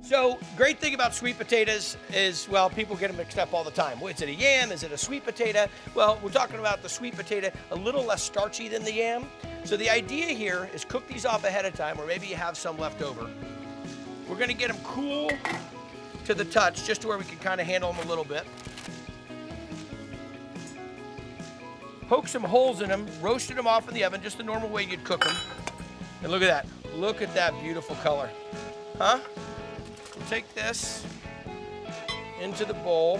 So, great thing about sweet potatoes is, well, people get them mixed up all the time. Is it a yam? Is it a sweet potato? Well, we're talking about the sweet potato, a little less starchy than the yam. So the idea here is cook these off ahead of time, or maybe you have some left over. We're gonna get them cool to the touch, just to where we can kind of handle them a little bit. Poke some holes in them, roasted them off in the oven, just the normal way you'd cook them. And look at that. Look at that beautiful color. Huh? We'll take this into the bowl.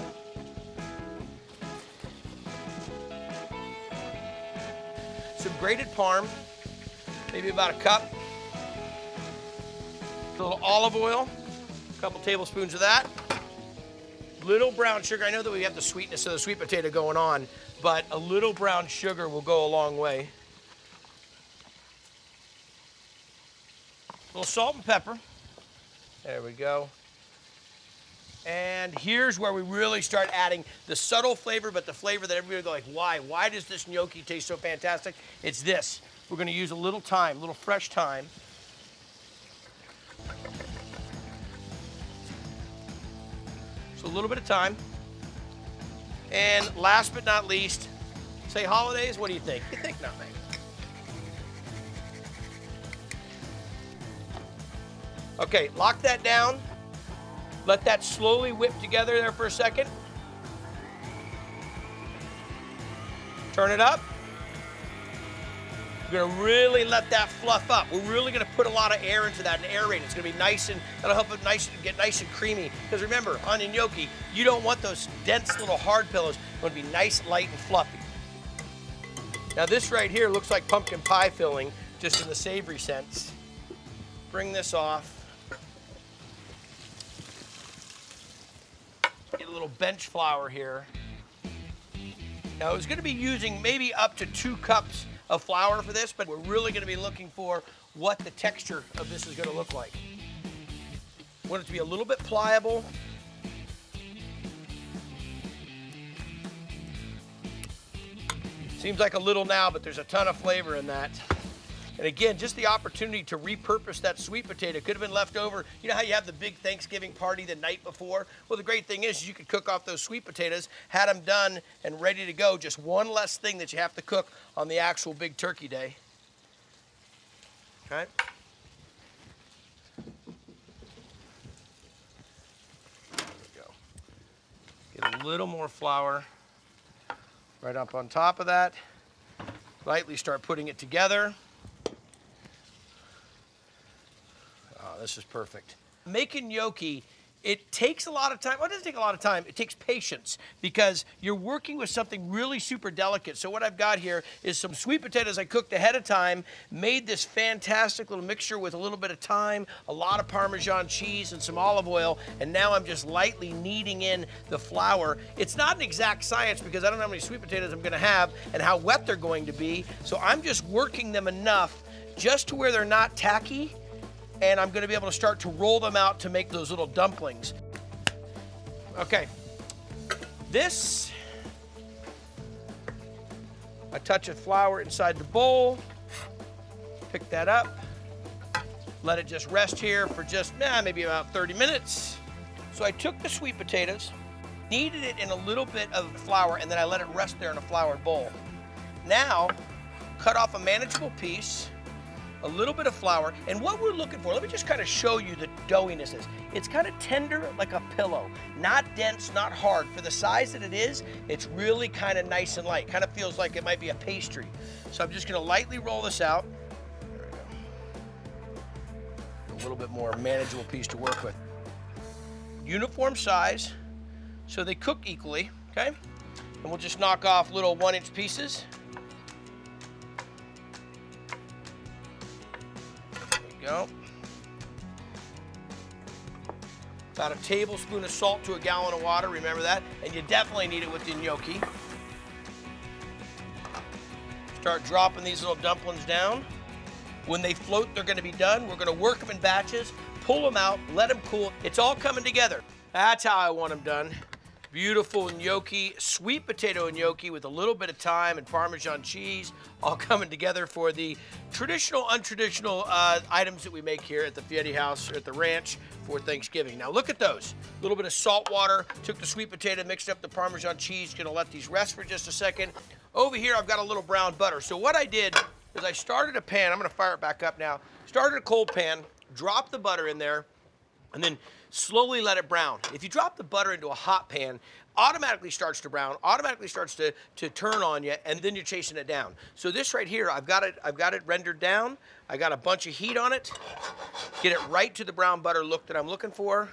Some grated parm, maybe about a cup. A little olive oil, a couple tablespoons of that. Little brown sugar. I know that we have the sweetness of the sweet potato going on, but a little brown sugar will go a long way. A little salt and pepper. There we go. And here's where we really start adding the subtle flavor, but the flavor that everybody will go like, why? Why does this gnocchi taste so fantastic? It's this. We're gonna use a little thyme, a little fresh thyme. So a little bit of thyme. And last but not least, say holidays, what do you think? You think nothing. Okay, lock that down. Let that slowly whip together there for a second. Turn it up. We're gonna really let that fluff up. We're really gonna put a lot of air into that and aerate it. It's gonna be nice and, that'll help it get nice and creamy. Because remember, on your gnocchi, you don't want those dense little hard pillows. You want to be nice, light, and fluffy. Now this right here looks like pumpkin pie filling, just in the savory sense. Bring this off. Get a little bench flour here. Now I was gonna be using maybe up to 2 cups of flour for this, but we're really gonna be looking for what the texture of this is gonna look like. Want it to be a little bit pliable. Seems like a little now, but there's a ton of flavor in that. And again, just the opportunity to repurpose that sweet potato. Could have been left over. You know how you have the big Thanksgiving party the night before? Well, the great thing is you could cook off those sweet potatoes, had them done and ready to go. Just one less thing that you have to cook on the actual big turkey day. Okay. There we go. Get a little more flour right up on top of that. Lightly start putting it together. Oh, this is perfect. Making gnocchi, it takes a lot of time. Well, it doesn't take a lot of time. It takes patience because you're working with something really super delicate. So what I've got here is some sweet potatoes I cooked ahead of time, made this fantastic little mixture with a little bit of thyme, a lot of Parmesan cheese, and some olive oil. And now I'm just lightly kneading in the flour. It's not an exact science because I don't know how many sweet potatoes I'm gonna have and how wet they're going to be. So I'm just working them enough just to where they're not tacky, and I'm gonna be able to start to roll them out to make those little dumplings. Okay, this, a touch of flour inside the bowl, pick that up, let it just rest here for just maybe about 30 minutes. So I took the sweet potatoes, kneaded it in a little bit of flour, and then I let it rest there in a floured bowl. Now, cut off a manageable piece, a little bit of flour, and what we're looking for, let me just kind of show you the doughiness is. It's kind of tender like a pillow, not dense, not hard. For the size that it is, it's really kind of nice and light. Kind of feels like it might be a pastry. So I'm just gonna lightly roll this out. There we go. A little bit more manageable piece to work with. Uniform size, so they cook equally, okay? And we'll just knock off little 1-inch pieces. Go. About a tablespoon of salt to a gallon of water, remember that? And you definitely need it with the gnocchi. Start dropping these little dumplings down. When they float, they're gonna be done. We're gonna work them in batches, pull them out, let them cool. It's all coming together. That's how I want them done. Beautiful gnocchi, sweet potato gnocchi with a little bit of thyme and Parmesan cheese, all coming together for the traditional, untraditional items that we make here at the Fieri house or at the ranch for Thanksgiving. Now look at those. A little bit of salt water, took the sweet potato, mixed up the Parmesan cheese, gonna let these rest for just a second. Over here, I've got a little brown butter. So what I did is I started a pan, I'm gonna fire it back up now, started a cold pan, dropped the butter in there, and then slowly let it brown. If you drop the butter into a hot pan, automatically starts to brown, automatically starts to turn on you, and then you're chasing it down. So this right here, I've got it rendered down. I got a bunch of heat on it. Get it right to the brown butter look that I'm looking for.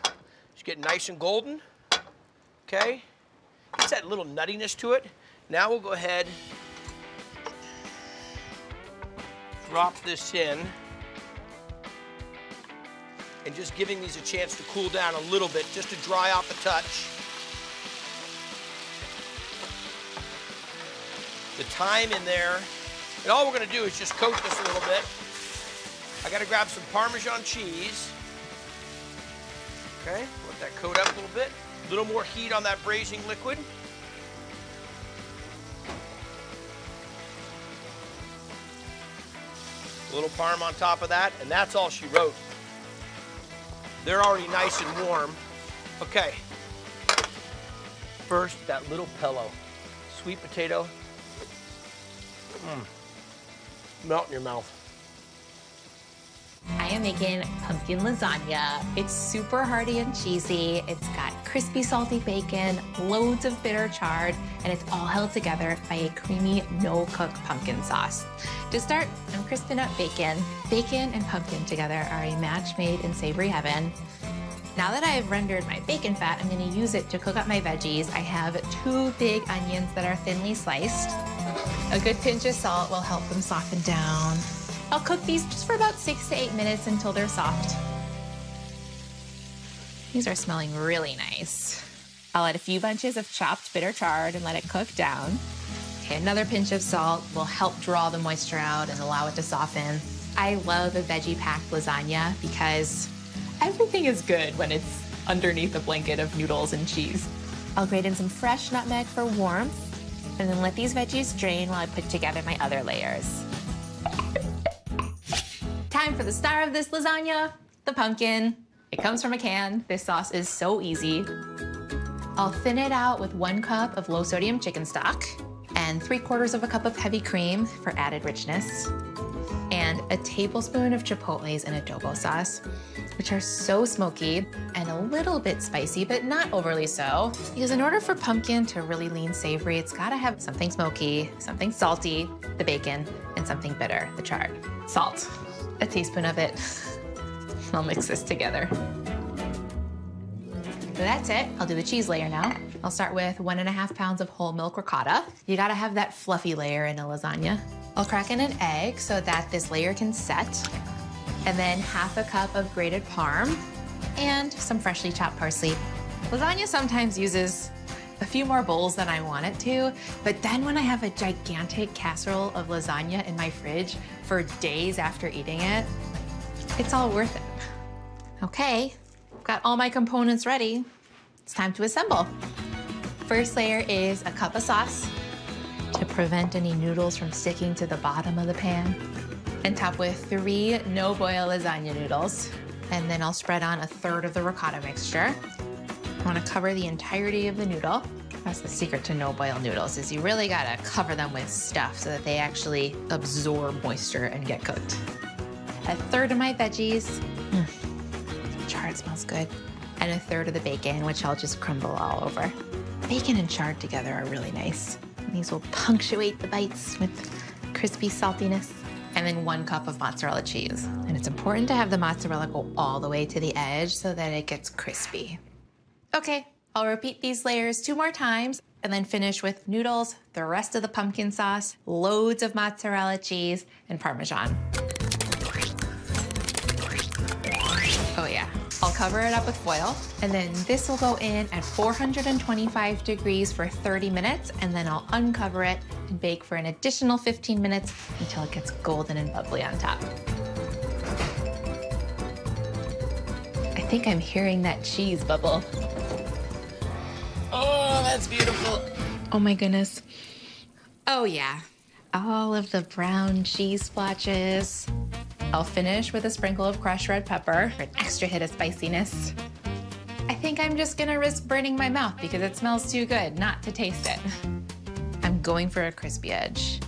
Just get nice and golden. Okay? Gets that little nuttiness to it. Now we'll go ahead, drop this in. And just giving these a chance to cool down a little bit, just to dry off a touch. The thyme in there. And all we're gonna do is just coat this a little bit. I gotta grab some Parmesan cheese. Okay, let that coat up a little bit. A little more heat on that braising liquid. A little parm on top of that, and that's all she wrote. They're already nice and warm. Okay. First, that little pillow. Sweet potato. Melt in your mouth. I am making pumpkin lasagna. It's super hearty and cheesy. It's got crispy, salty bacon, loads of bitter chard, and it's all held together by a creamy, no-cook pumpkin sauce. To start, I'm crisping up bacon. Bacon and pumpkin together are a match made in savory heaven. Now that I've rendered my bacon fat, I'm gonna use it to cook up my veggies. I have 2 big onions that are thinly sliced. A good pinch of salt will help them soften down. I'll cook these just for about 6 to 8 minutes until they're soft. These are smelling really nice. I'll add a few bunches of chopped bitter chard and let it cook down. Okay, another pinch of salt will help draw the moisture out and allow it to soften. I love a veggie-packed lasagna because everything is good when it's underneath a blanket of noodles and cheese. I'll grate in some fresh nutmeg for warmth and then let these veggies drain while I put together my other layers. Time for the star of this lasagna, the pumpkin. It comes from a can. This sauce is so easy. I'll thin it out with 1 cup of low sodium chicken stock and 3/4 of a cup of heavy cream for added richness, and a tablespoon of chipotles and adobo sauce, which are so smoky and a little bit spicy, but not overly so. Because in order for pumpkin to really lean savory, it's gotta have something smoky, something salty, the bacon, and something bitter, the chard. Salt, a teaspoon of it. I'll mix this together. So that's it. I'll do the cheese layer now. I'll start with 1.5 pounds of whole milk ricotta. You gotta have that fluffy layer in a lasagna. I'll crack in an egg so that this layer can set. And then 1/2 cup of grated parm and some freshly chopped parsley. Lasagna sometimes uses a few more bowls than I want it to, but then when I have a gigantic casserole of lasagna in my fridge for days after eating it, it's all worth it. Okay, got all my components ready. It's time to assemble. First layer is a cup of sauce to prevent any noodles from sticking to the bottom of the pan, and top with 3 no-boil lasagna noodles. And then I'll spread on 1/3 of the ricotta mixture. I wanna cover the entirety of the noodle. That's the secret to no-boil noodles, is you really gotta cover them with stuff so that they actually absorb moisture and get cooked. 1/3 of my veggies. Chard smells good. And 1/3 of the bacon, which I'll just crumble all over. Bacon and chard together are really nice. And these will punctuate the bites with crispy saltiness. And then 1 cup of mozzarella cheese. And it's important to have the mozzarella go all the way to the edge so that it gets crispy. Okay, I'll repeat these layers 2 more times and then finish with noodles, the rest of the pumpkin sauce, loads of mozzarella cheese, and Parmesan. Oh yeah. I'll cover it up with foil, and then this will go in at 425 degrees for 30 minutes, and then I'll uncover it and bake for an additional 15 minutes until it gets golden and bubbly on top. I think I'm hearing that cheese bubble. Oh! that's beautiful. Oh my goodness. Oh yeah, all of the brown cheese splotches. I'll finish with a sprinkle of crushed red pepper for an extra hit of spiciness. I think I'm just gonna risk burning my mouth because it smells too good not to taste it. I'm going for a crispy edge.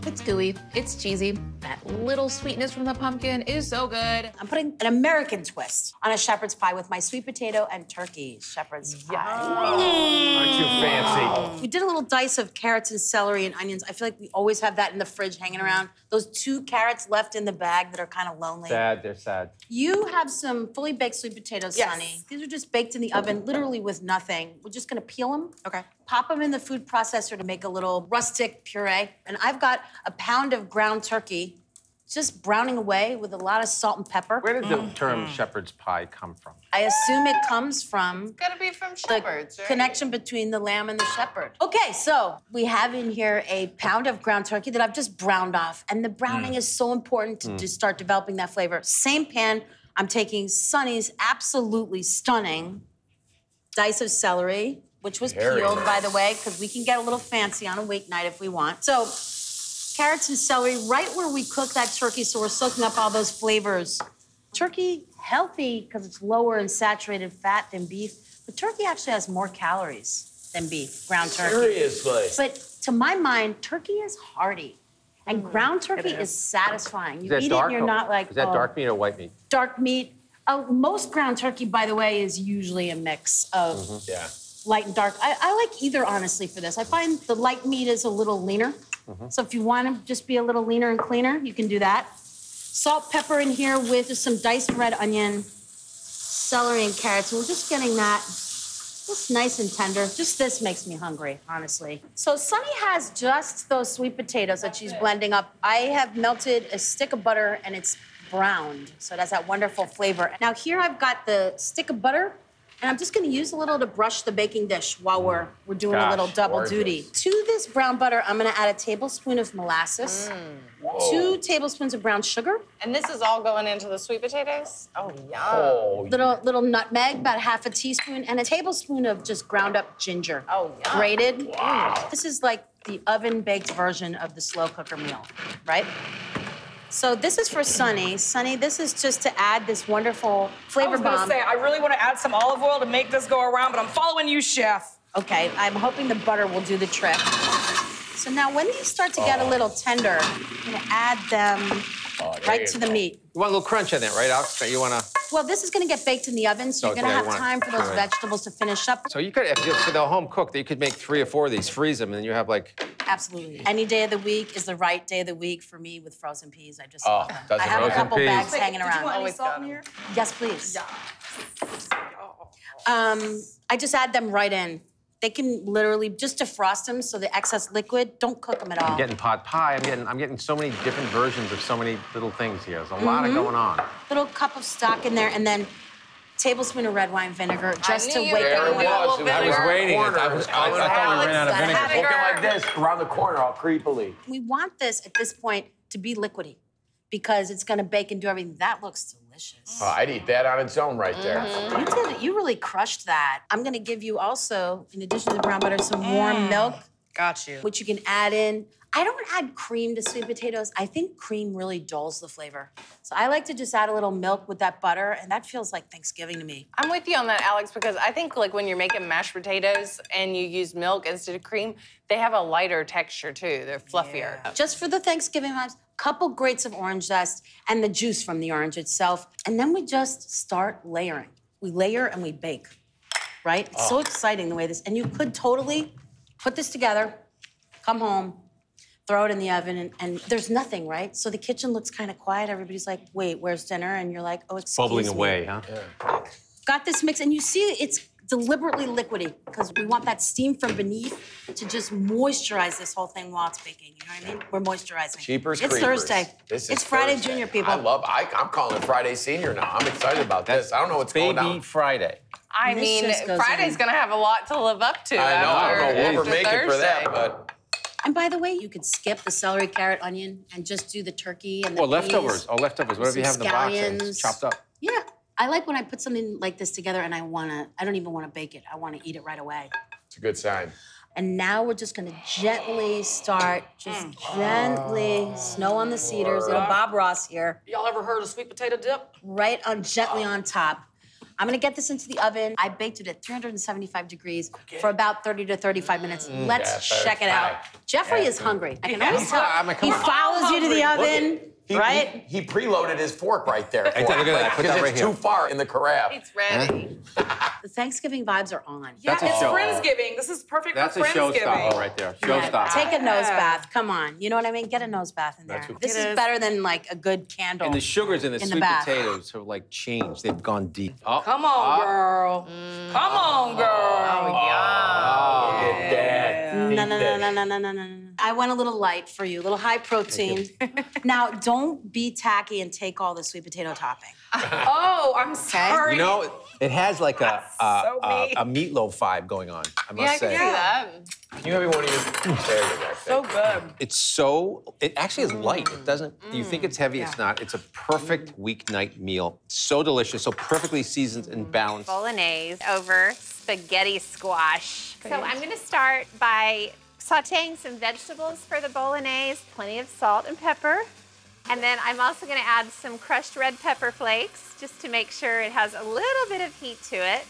It's gooey, it's cheesy. That little sweetness from the pumpkin is so good. I'm putting an American twist on a shepherd's pie with my sweet potato and turkey shepherd's pie. Aren't you fancy? We did a little dice of carrots and celery and onions. I feel like we always have that in the fridge hanging around. Those 2 carrots left in the bag that are kind of lonely. Sad, they're sad. You have some fully baked sweet potatoes, Yes. Sunny. These are just baked in the oven, literally with nothing. We're just gonna peel them. Okay. Pop them in the food processor to make a little rustic puree. And I've got a pound of ground turkey, just browning away with a lot of salt and pepper. Where did the term shepherd's pie come from? I assume it comes from Gotta be from shepherds, the right? connection between the lamb and the shepherd. Okay, so we have in here a pound of ground turkey that I've just browned off. And the browning is so important to just start developing that flavor. Same pan, I'm taking Sunny's absolutely stunning dice of celery, which was peeled, by the way, because we can get a little fancy on a weeknight if we want. So, carrots and celery right where we cook that turkey, so we're soaking up all those flavors. Turkey, healthy because it's lower in saturated fat than beef, but turkey actually has more calories than beef, ground turkey. Seriously? But to my mind, turkey is hearty. And ground turkey is satisfying. You eat it and you're not like, Is that dark meat or white meat? dark meat. Most ground turkey, by the way, is usually a mix of Yeah. light and dark. I like either, honestly, for this. I find the light meat is a little leaner. So if you want to just be a little leaner and cleaner, you can do that. Salt, pepper in here with just some diced red onion, celery, and carrots. And we're just getting that just nice and tender. Just this makes me hungry, honestly. So Sunny has just those sweet potatoes that she's blending up. I have melted a stick of butter, and it's browned. So it has that wonderful flavor. Now here I've got the stick of butter, and I'm just gonna use a little to brush the baking dish while we're doing a little double gorgeous. duty. To this brown butter, I'm gonna add a tablespoon of molasses, 2 tablespoons of brown sugar, And this is all going into the sweet potatoes? Oh, yum. Oh, little nutmeg, about half a teaspoon, and a tablespoon of just ground up ginger. Oh, yum. Grated. Wow. This is like the oven-baked version of the slow cooker meal, right? So this is for Sunny. Sunny, this is just to add this wonderful flavor I was bomb. gonna say, I really want to add some olive oil to make this go around, but I'm following you, chef. Okay, I'm hoping the butter will do the trick. So now when these start to get a little tender, I'm gonna add them right to the meat. you want a little crunch in there, right, Alex? You want to... Well, this is gonna get baked in the oven, so you're gonna Okay, have you want- time for those good. vegetables to finish up. So you could, if you, for the home cook, you could make 3 or 4 of these, freeze them, and then you have like... Absolutely. Any day of the week is the right day of the week for me with frozen peas. I just love them. does I the have a frozen couple peas. bags hanging Did you around. want any Always salt got in 'em. here? Yes, please. Yeah. I just add them right in. They can literally just defrost them so the excess liquid, don't cook them at all. I'm getting pot pie. I'm getting so many different versions of so many little things here. There's a lot of going on. Little cup of stock in there, and then tablespoon of red wine vinegar just to knew you wake were There gonna it put a was. little I was vinegar. waiting. I thought we ran out of Alex, vinegar. vinegar. Looking like this, around the corner, all creepily. We want this at this point to be liquidy because it's gonna bake and do everything. That looks delicious. Oh, I'd eat that on its own right there. You did it. You really crushed that. I'm gonna give you also, in addition to the brown butter, some warm milk, Got you. which you can add in. I don't add cream to sweet potatoes. I think cream really dulls the flavor. So I like to just add a little milk with that butter, and that feels like Thanksgiving to me. I'm with you on that, Alex, because I think like when you're making mashed potatoes and you use milk instead of cream, they have a lighter texture too. They're fluffier. Just for the Thanksgiving vibes, couple grates of orange zest and the juice from the orange itself, and then we just start layering. We layer and we bake, right? It's so exciting the way this, and you could totally put this together, come home, throw it in the oven, and there's nothing, right? So the kitchen looks kind of quiet. Everybody's like, wait, where's dinner? And you're like, oh, excuse Bubbling me. away, huh? Got this mix, and you see it's deliberately liquidy because we want that steam from beneath to just moisturize this whole thing while it's baking. You know what I mean? We're moisturizing. Cheapers, It's creepers. Thursday. This is It's Friday Thursday. Junior, people. I'm calling it Friday Senior now. I'm excited about this. I don't know what's going Baby on. Friday. I This mean, just goes Friday's in. gonna have a lot to live up to. I know. I after don't know what we're Thursday. making for that, but And by the way, you could skip the celery, carrot, onion, and just do the turkey and the Or peas. leftovers, whatever you have in the box, and it's chopped up. Yeah. I like when I put something like this together and I don't even want to bake it. I want to eat it right away. It's a good sign. And now we're just gonna gently start, gently, snow on the cedars, little Bob Ross here. Y'all ever heard of sweet potato dip? Gently on top. I'm gonna get this into the oven. I baked it at 375 degrees for about 30 to 35 minutes. Let's check it out. Geoffrey is hungry. I can always tell. He follows you to the oven, right? He preloaded his fork right there. Look at that. Put that right it's here. too far in the carafe. It's ready. The Thanksgiving vibes are on. Yeah, That's a it's show. Friendsgiving. This is perfect That's for a Friendsgiving. showstopper right there. Showstopper. Take a nose bath. Come on. You know what I mean? Get a nose bath in there. That's what- This is better than like a good candle. And the sugars in the in the sweet bath. potatoes have like changed. They've gone deep. Oh, Come on, girl. Come on, girl. Oh, look at that. No. I went a little light for you, a little high protein. Now, don't be tacky and take all the sweet potato topping. Oh, I'm sorry. You know, it has like a mean. meatloaf vibe going on, I must Yeah, I can say. see that. Can you have me one of your chairs back So good. It actually is light. It doesn't, you think it's heavy, it's not. It's a perfect weeknight meal. So delicious, so perfectly seasoned and balanced. Bolognese over spaghetti squash. So I'm gonna start by sauteing some vegetables for the bolognese, plenty of salt and pepper. And then I'm also gonna add some crushed red pepper flakes just to make sure it has a little bit of heat to it.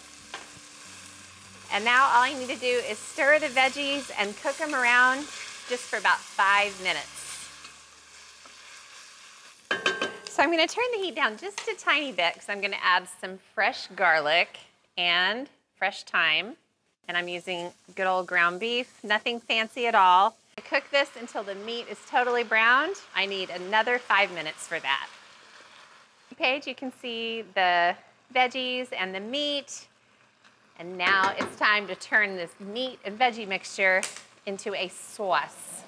And now all I need to do is stir the veggies and cook them around just for about 5 minutes. So I'm gonna turn the heat down just a tiny bit because I'm gonna add some fresh garlic and fresh thyme. And I'm using good old ground beef, nothing fancy at all. I cook this until the meat is totally browned. I need another 5 minutes for that. On the page, you can see the veggies and the meat. And now it's time to turn this meat and veggie mixture into a sauce.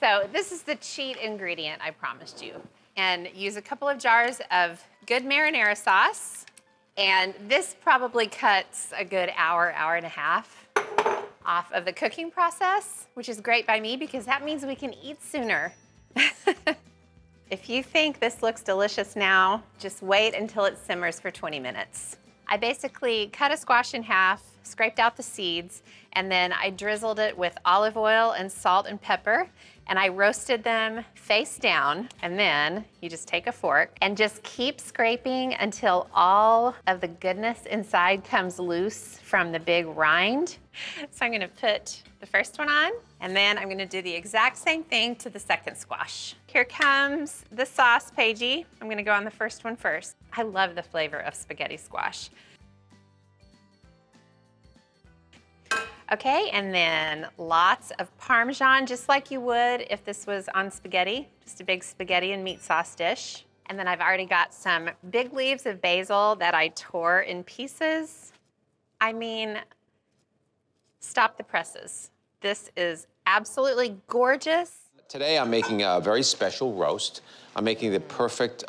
So this is the cheat ingredient I promised you. And use a couple of jars of good marinara sauce. And this probably cuts a good hour, hour and a half off of the cooking process, which is great by me because that means we can eat sooner. If you think this looks delicious now, just wait until it simmers for 20 minutes. I basically cut a squash in half, scraped out the seeds, and then I drizzled it with olive oil and salt and pepper, and I roasted them face down. And then you just take a fork and just keep scraping until all of the goodness inside comes loose from the big rind. So I'm gonna put the first one on, and then I'm gonna do the exact same thing to the second squash. Here comes the sauce, Paigey. I'm gonna go on the first one first. I love the flavor of spaghetti squash. Okay, and then lots of Parmesan, just like you would if this was on spaghetti, just a big spaghetti and meat sauce dish. And then I've already got some big leaves of basil that I tore in pieces. I mean, stop the presses. This is absolutely gorgeous. Today I'm making a very special roast. I'm making the perfect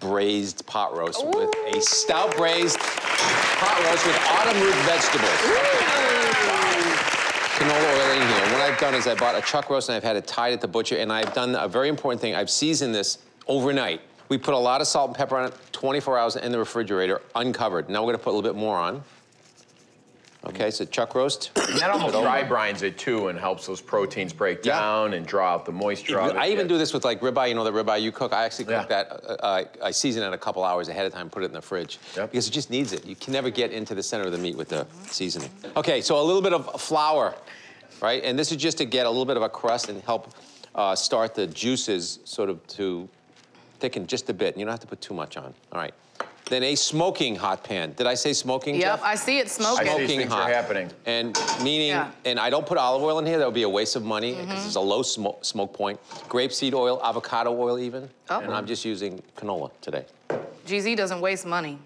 braised pot roast with a stout braised pot roast with autumn root vegetables. Canola oil in here. What I've done is I bought a chuck roast and I've had it tied at the butcher, and I've done a very important thing. I've seasoned this overnight. We put a lot of salt and pepper on it, 24 hours in the refrigerator, uncovered. Now we're gonna put a little bit more on. Okay, so chuck roast. That almost dry brines it too and helps those proteins break down and draw out the moisture out of it. I even do this with like ribeye, you know the ribeye you cook? I actually cook that, I season it a couple hours ahead of time, put it in the fridge. Because it just needs it. You can never get into the center of the meat with the seasoning. Okay, so a little bit of flour, right? And this is just to get a little bit of a crust and help start the juices sort of to thicken just a bit. You don't have to put too much on, all right. Then a smoking hot pan. Did I say smoking, Yep, Jeff? I see it smoking. I see Smoking things hot. are happening. And meaning, and I don't put olive oil in here, that would be a waste of money because it's a low smoke point. Grapeseed oil, avocado oil even. And I'm just using canola today. GZ doesn't waste money.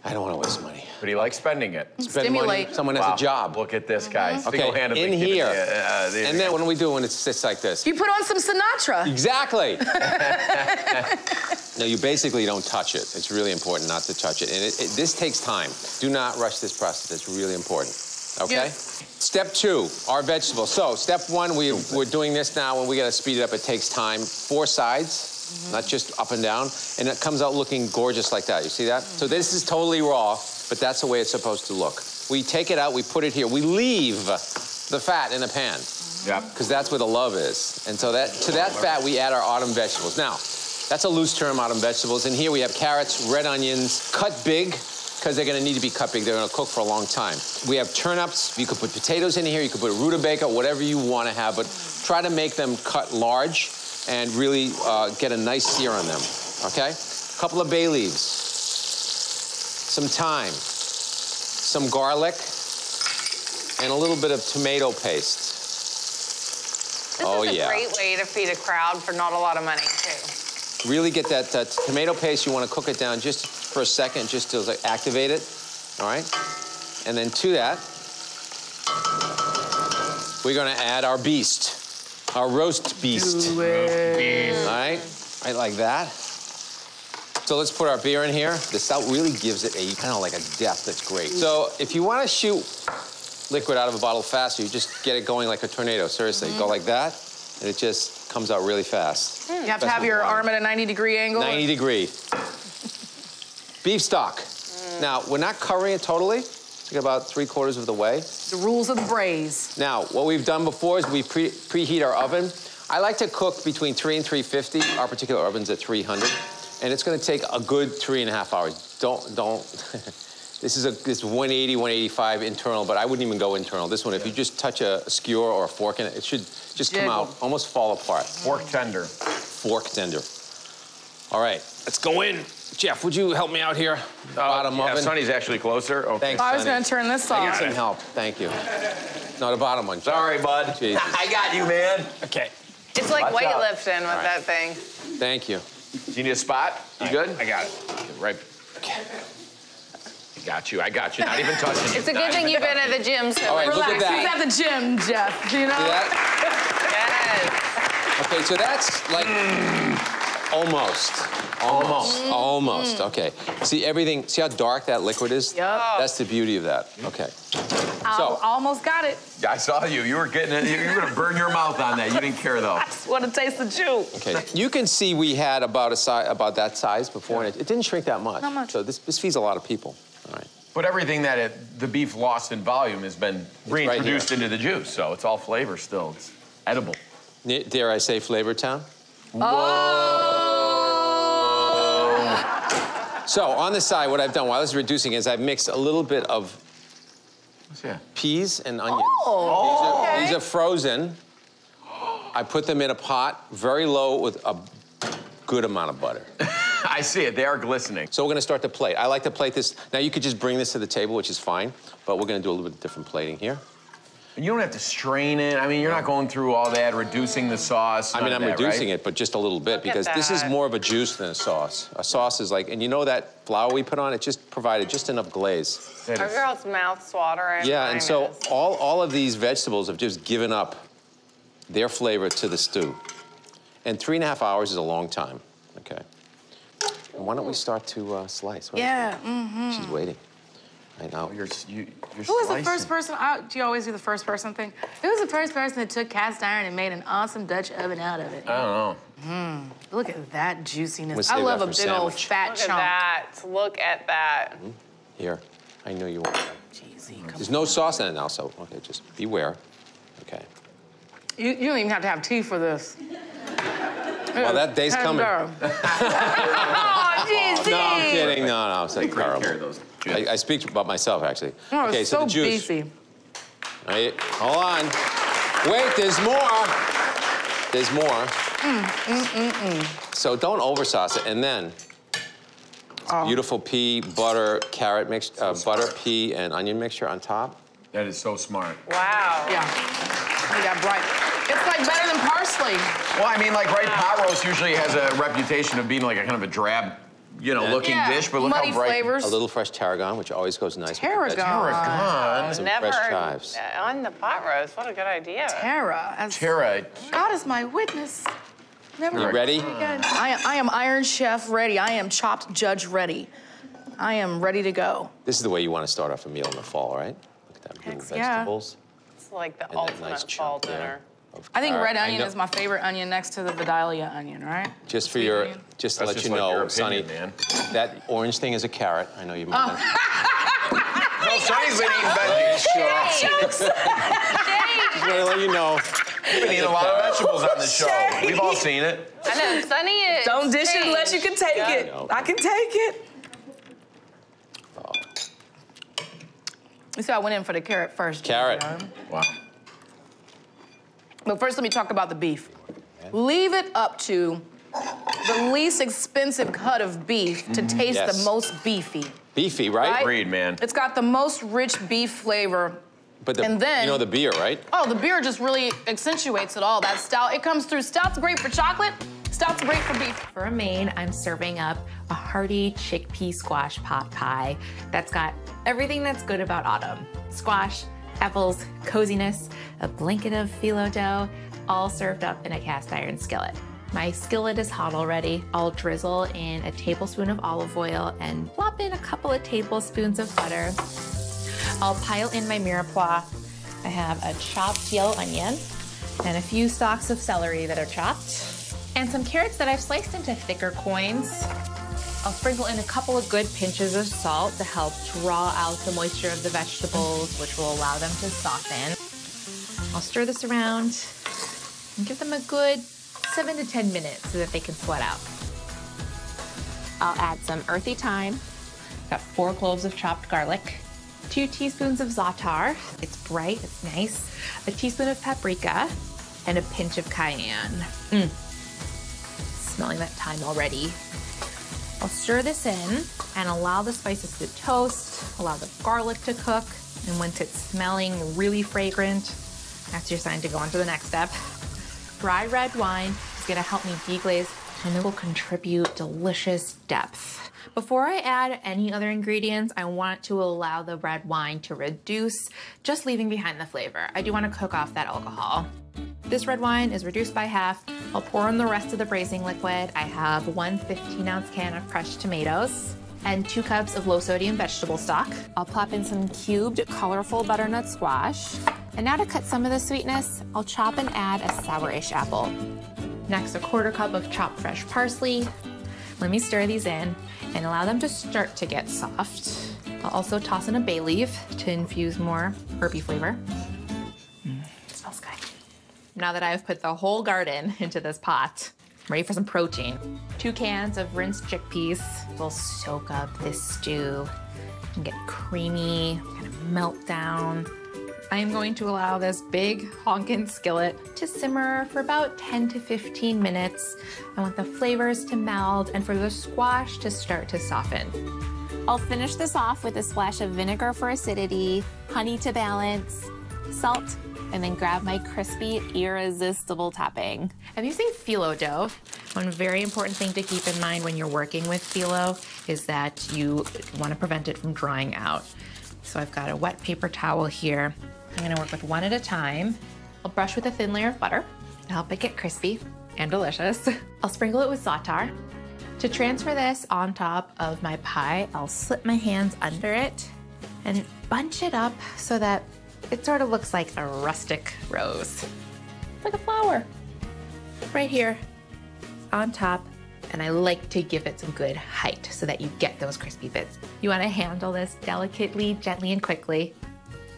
I don't want to waste money. But he likes spending it. Spend money, someone has a job. Look at this guy. Okay, Single-handedly in giving here. you, And then what do we do when it's just like this? You put on some Sinatra. Exactly. No, you basically don't touch it. It's really important not to touch it. And this takes time. Do not rush this process. It's really important. okay? Yes. Step 2, our vegetables. So step 1, we're doing this now, and we gotta speed it up. It takes time. 4 sides, not just up and down, and it comes out looking gorgeous like that. You see that? So this is totally raw, but that's the way it's supposed to look. We take it out, we put it here. We leave the fat in the pan. Yeah. Because that's where the love is. And so to that fat, we add our autumn vegetables. Now, that's a loose term, autumn vegetables. And here we have carrots, red onions, cut big, because they're gonna need to be cut big. They're gonna cook for a long time. We have turnips. You could put potatoes in here. You could put rutabaga, whatever you wanna have, but try to make them cut large and really get a nice sear on them, okay? A couple of bay leaves, some thyme, some garlic, and a little bit of tomato paste. This is a great way to feed a crowd for not a lot of money, too. Really get that tomato paste. You want to cook it down just for a second, just to like, activate it, all right? And then to that, we're gonna add our beast, our roast beast. Do it. All right, right like that. So let's put our beer in here. The stout really gives it a kind of like a depth that's great. So if you want to shoot liquid out of a bottle faster, you just get it going like a tornado. Seriously, go like that, and it just comes out really fast. You have to have your arm at a 90-degree angle? 90 degree. Beef stock. Now, we're not covering it totally. It's like about 3/4 of the way. The rules of the braise. Now, what we've done before is we preheat our oven. I like to cook between 3 and 350. Our particular oven's at 300. And it's gonna take a good 3.5 hours. Don't. This is 180, 185 internal, but I wouldn't even go internal. This one, if you just touch a skewer or a fork in it, it should just come out, almost fall apart. Fork tender. Fork tender. All right, let's go in. Jeff, would you help me out here? Bottom oven. Sonny's actually closer. Okay. Thanks, I was Sonny. gonna turn this I get off. some help, thank you. No, the bottom one. Jeff. Sorry, bud. Jesus. I got you, man. Okay. It's like Watch out. weightlifting with that thing. Thank you. Do you need a spot? You good? I got it. Okay, right. Okay. I got you. I got you. Not even touching you. It's a good thing you've been at the gym, so All right, look at Relax, that. he's at the gym, Jeff, you know? See that? Yes. Okay, so that's like almost. Okay. See everything, see how dark that liquid is? Yep. That's the beauty of that. Okay. I almost got it. I saw you. You were getting it. You were gonna burn your mouth on that. You didn't care though. I just want to taste the juice. Okay. You can see we had about that size before, and it didn't shrink that much. Not much. So this feeds a lot of people. All right. But everything that the beef lost in volume has been reintroduced right into the juice, so it's all flavor still. It's edible. Dare I say Flavor Town? So on the side, what I've done while this is reducing is I've mixed a little bit of peas and onions. These are frozen. I put them in a pot, very low, with a good amount of butter. I see it. They are glistening. So we're gonna start the plate. I like to plate this. Now you could just bring this to the table, which is fine, but we're gonna do a little bit different plating here. And you don't have to strain it. I mean, you're not going through all that, reducing the sauce. I mean, I'm reducing it, but just a little bit, because this is that. more of a juice than a sauce. A sauce is like, and you know that flour we put on, it just provided just enough glaze. Our girl's mouth's watering. Yeah, and Mine so is. all of these vegetables have just given up their flavor to the stew. And 3.5 hours is a long time, okay? And why don't we start to slice? Yeah, She's waiting. I know. You're Who was the first person? Do you always do the first person thing? Who was the first person that took cast iron and made an awesome Dutch oven out of it? I don't know. Look at that juiciness. We'll I save love that a for big old sandwich. fat Look chunk. at that. Look at that. Here, I know you want that. Jeezy, There's no sauce in it now, so, okay, just beware. Okay. You don't even have to have tea for this. Well, that day's coming. Oh, jeez. No, I'm kidding. No, it's like Care of terrible. those. I speak about myself, actually. Oh, Okay, it's so so the juice. beefy. Right, hold on. Wait, there's more. There's more. So don't oversauce it, and then beautiful pea, butter, carrot mix, butter, pea, and onion mixture on top. That is so smart. Wow. Yeah. You got bright. It's like better than parsley. Well, I mean, like, right, pot roast usually has a reputation of being like a kind of a drab, looking dish, but look muddy how bright. flavors. A little fresh tarragon, which always goes nice. with the Tarragon. vegetables. Some Never fresh chives. on the pot roast. What a good idea. Tara, God is my witness. Never You ready? again. I am Iron Chef ready. I am Chopped Judge ready. I am ready to go. This is the way you want to start off a meal in the fall, right? That blue Heck, yeah. vegetables. It's like the And that ultimate nice fall chunk there dinner. of I think carrot. red onion know- is my favorite onion next to the Vidalia onion, right? Just for Sweet your, onion. just to That's let just you like know, your Sonny, opinion, man. that orange thing is a carrot. I know you meant that. Well, Sonny's been eating veggies. Just want to let you know. We've been eating a lot of vegetables on this show. We've all seen it. I know, Sonny is. Don't dish it unless you can take it. know. I can take it. Oh, You see, I went in for the carrot first. Carrot. Junior. Wow. But first, let me talk about the beef. Leave it up to the least expensive cut of beef to taste Yes. the most beefy. beefy, right? Right? Agreed, man. It's got the most rich beef flavor. But the, And then- you know the beer, right? Oh, the beer just really accentuates it all. That stout, it comes through. Stout's great for chocolate. Stout's great for beef. For a main, I'm serving up a hearty chickpea squash pot pie that's got everything that's good about autumn. Squash, apples, coziness, a blanket of phyllo dough, all served up in a cast iron skillet. My skillet is hot already. I'll drizzle in a tablespoon of olive oil and plop in a couple of tablespoons of butter. I'll pile in my mirepoix. I have a chopped yellow onion and a few stalks of celery that are chopped, and some carrots that I've sliced into thicker coins. I'll sprinkle in a couple of good pinches of salt to help draw out the moisture of the vegetables, which will allow them to soften. I'll stir this around and give them a good 7 to 10 minutes so that they can sweat out. I'll add some earthy thyme. Got 4 cloves of chopped garlic, 2 teaspoons of za'atar. It's bright, it's nice. A teaspoon of paprika, and a pinch of cayenne. Smelling that thyme already. I'll stir this in and allow the spices to toast, allow the garlic to cook, and once it's smelling really fragrant, that's your sign to go on to the next step. Dry red wine is gonna help me deglaze, and it will contribute delicious depth. Before I add any other ingredients, I want to allow the red wine to reduce, just leaving behind the flavor. I do want to cook off that alcohol. This red wine is reduced by half. I'll pour in the rest of the braising liquid. I have 1 15-ounce can of crushed tomatoes and 2 cups of low-sodium vegetable stock. I'll plop in some cubed, colorful butternut squash. And now to cut some of the sweetness, I'll chop and add a sourish apple. Next, a 1/4 cup of chopped fresh parsley. Let me stir these in and allow them to start to get soft. I'll also toss in a bay leaf to infuse more herby flavor. Smells good. Now that I've put the whole garden into this pot, I'm ready for some protein. 2 cans of rinsed chickpeas will soak up this stew and get creamy, kind of melt down. I am going to allow this big honkin' skillet to simmer for about 10 to 15 minutes. I want the flavors to meld and for the squash to start to soften. I'll finish this off with a splash of vinegar for acidity, honey to balance, salt, and then grab my crispy, irresistible topping. I'm using phyllo dough. One very important thing to keep in mind when you're working with phyllo is that you want to prevent it from drying out. So I've got a wet paper towel here. I'm gonna work with one at a time. I'll brush with a thin layer of butter to help it get crispy and delicious. I'll sprinkle it with za'atar. To transfer this on top of my pie, I'll slip my hands under it and bunch it up so that it sort of looks like a rustic rose. Like a flower. Right here on top. And I like to give it some good height so that you get those crispy bits. You wanna handle this delicately, gently, and quickly.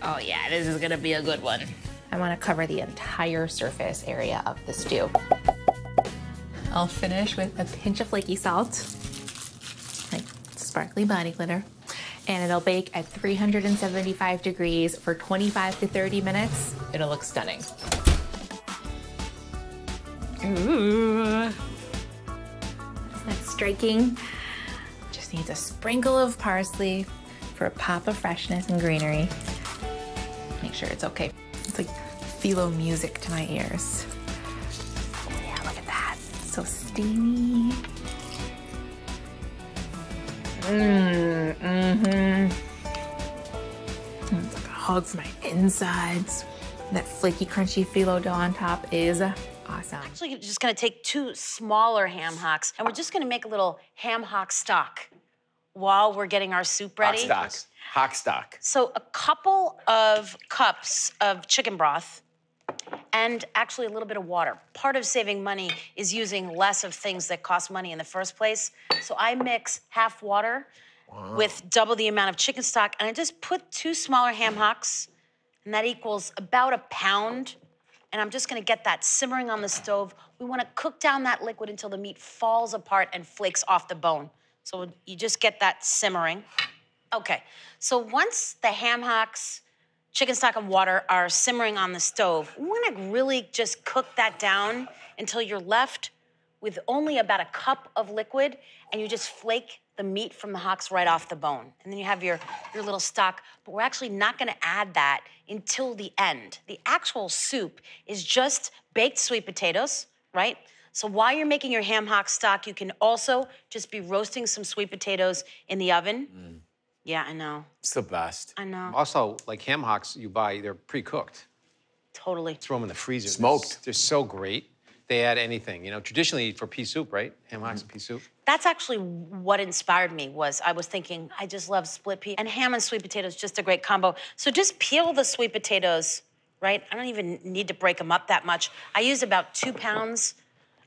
Oh yeah, this is gonna be a good one. I wanna cover the entire surface area of the stew. I'll finish with a pinch of flaky salt, like sparkly body glitter, and it'll bake at 375 degrees for 25 to 30 minutes. It'll look stunning. Ooh. Isn't that striking? Just needs a sprinkle of parsley for a pop of freshness and greenery. Make sure it's okay. It's like phyllo music to my ears. Oh yeah, look at that. So steamy. It's like it hugs my insides. That flaky, crunchy phyllo dough on top is awesome. Actually, just gonna take 2 smaller ham hocks, and we're just gonna make a little ham hock stock. while we're getting our soup ready. Hocks stock. So a couple of cups of chicken broth and actually a little bit of water. Part of saving money is using less of things that cost money in the first place. So I mix half water with double the amount of chicken stock, and I just put 2 smaller ham hocks, and that equals about a pound. And I'm just gonna get that simmering on the stove. We wanna cook down that liquid until the meat falls apart and flakes off the bone. So you just get that simmering. Okay, so once the ham hocks, chicken stock, and water are simmering on the stove, we wanna really just cook that down until you're left with only about a cup of liquid, and you just flake the meat from the hocks right off the bone. And then you have your little stock, but we're actually not gonna add that until the end. The actual soup is just baked sweet potatoes, right? So while you're making your ham hock stock, you can also just be roasting some sweet potatoes in the oven. Yeah, I know. It's the best. I know. Also, like ham hocks you buy, they're pre-cooked. Totally. Throw them in the freezer. Smoked. They're so great. They add anything. You know, traditionally for pea soup, right? Ham hocks and pea soup. That's actually what inspired me. I was thinking, I just love split pea, and ham and sweet potatoes, just a great combo. So just peel the sweet potatoes, right? I don't even need to break them up that much. I use about 2 pounds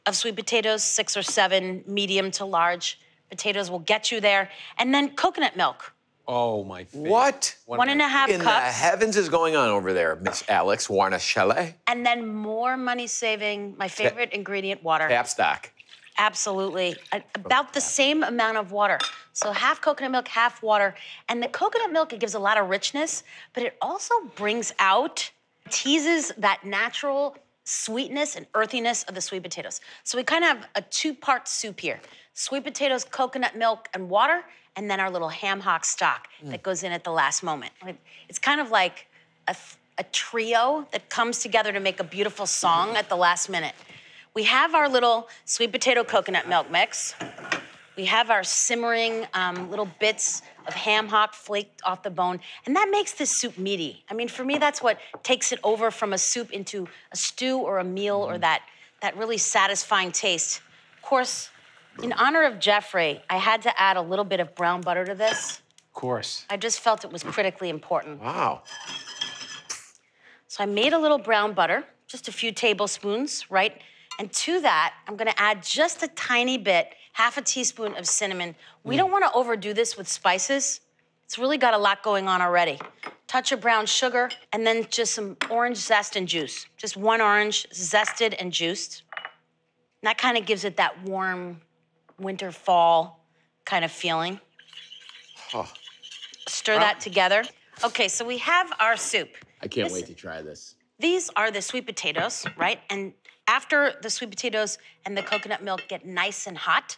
of sweet potatoes, 6 or 7 medium to large potatoes will get you there. And then coconut milk. Oh, my favorite. What? 1.5 cups. In the heavens is going on over there, Miss Alex Guarnaschelli? And then more money-saving, my favorite ingredient, water. Tap stock. Absolutely. About the same amount of water. So half coconut milk, half water. And the coconut milk, it gives a lot of richness, but it also brings out, teases that natural sweetness and earthiness of the sweet potatoes. So we kind of have a 2-part soup here. Sweet potatoes, coconut milk, and water, and then our little ham hock stock that goes in at the last moment. It's kind of like a trio that comes together to make a beautiful song at the last minute. We have our little sweet potato coconut milk mix. We have our simmering little bits of ham hock flaked off the bone, and that makes this soup meaty. I mean, for me, that's what takes it over from a soup into a stew or a meal or that really satisfying taste. Of course, in honor of Geoffrey, I had to add a little bit of brown butter to this. Of course. I just felt it was critically important. Wow. So I made a little brown butter, just a few tablespoons, right? And to that, I'm gonna add just a tiny bit, half a teaspoon of cinnamon. We don't wanna overdo this with spices. It's really got a lot going on already. Touch of brown sugar, and then just some orange zest and juice. Just 1 orange, zested and juiced. And that kind of gives it that warm winter, fall kind of feeling. Oh. Stir that together. Okay, so we have our soup. I can't wait to try this. These are the sweet potatoes, right? And after the sweet potatoes and the coconut milk get nice and hot,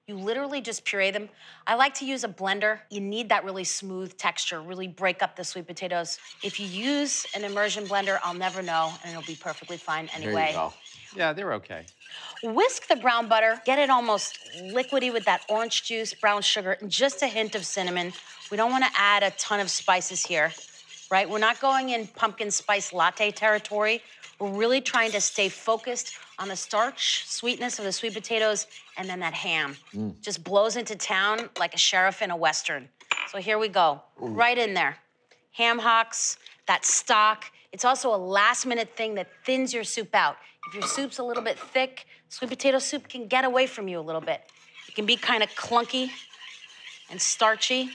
you literally just puree them. I like to use a blender. You need that really smooth texture, really break up the sweet potatoes. If you use an immersion blender, I'll never know, and it'll be perfectly fine anyway. There you go. Yeah, they're okay. Whisk the brown butter, get it almost liquidy with that orange juice, brown sugar, and just a hint of cinnamon. We don't want to add a ton of spices here, right? We're not going in pumpkin spice latte territory. We're really trying to stay focused on the starch sweetness of the sweet potatoes, and then that ham just blows into town like a sheriff in a Western. So here we go, right in there. Ham hocks, that stock. It's also a last-minute thing that thins your soup out. If your soup's a little bit thick, sweet potato soup can get away from you a little bit. It can be kind of clunky and starchy.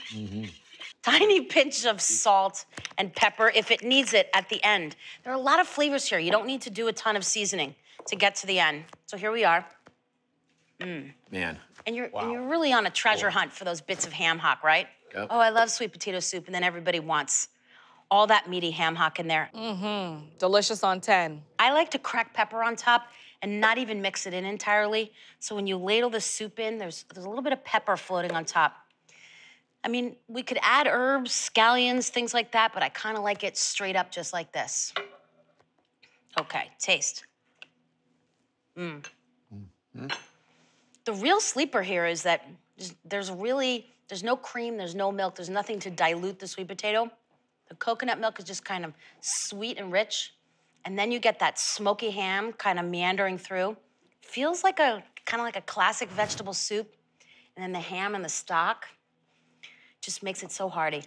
Tiny pinch of salt and pepper if it needs it at the end. There are a lot of flavors here. You don't need to do a ton of seasoning to get to the end. So here we are. Man. And you're really on a treasure hunt for those bits of ham hock, right? Yep. Oh, I love sweet potato soup, and then everybody wants all that meaty ham hock in there. Delicious on 10. I like to crack pepper on top and not even mix it in entirely. So when you ladle the soup in, there's a little bit of pepper floating on top. I mean, we could add herbs, scallions, things like that, but I kind of like it straight up just like this. Okay, taste. The real sleeper here is that there's no cream, there's no milk, there's nothing to dilute the sweet potato. The coconut milk is just kind of sweet and rich. And then you get that smoky ham kind of meandering through. Feels like kind of like a classic vegetable soup. And then the ham and the stock. just makes it so hearty.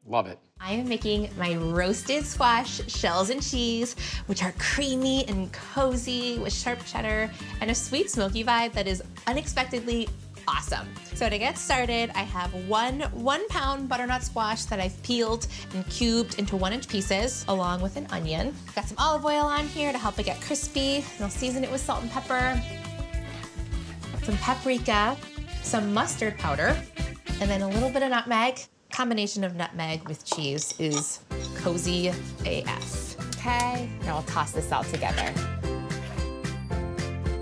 Love it. I am making my roasted squash shells and cheese, which are creamy and cozy with sharp cheddar and a sweet smoky vibe that is unexpectedly awesome. So to get started, I have one pound butternut squash that I've peeled and cubed into 1-inch pieces, along with an onion. Got some olive oil on here to help it get crispy, and I'll season it with salt and pepper, some paprika, some mustard powder, and then a little bit of nutmeg. Combination of nutmeg with cheese is cozy AF. Okay, now I'll toss this all together.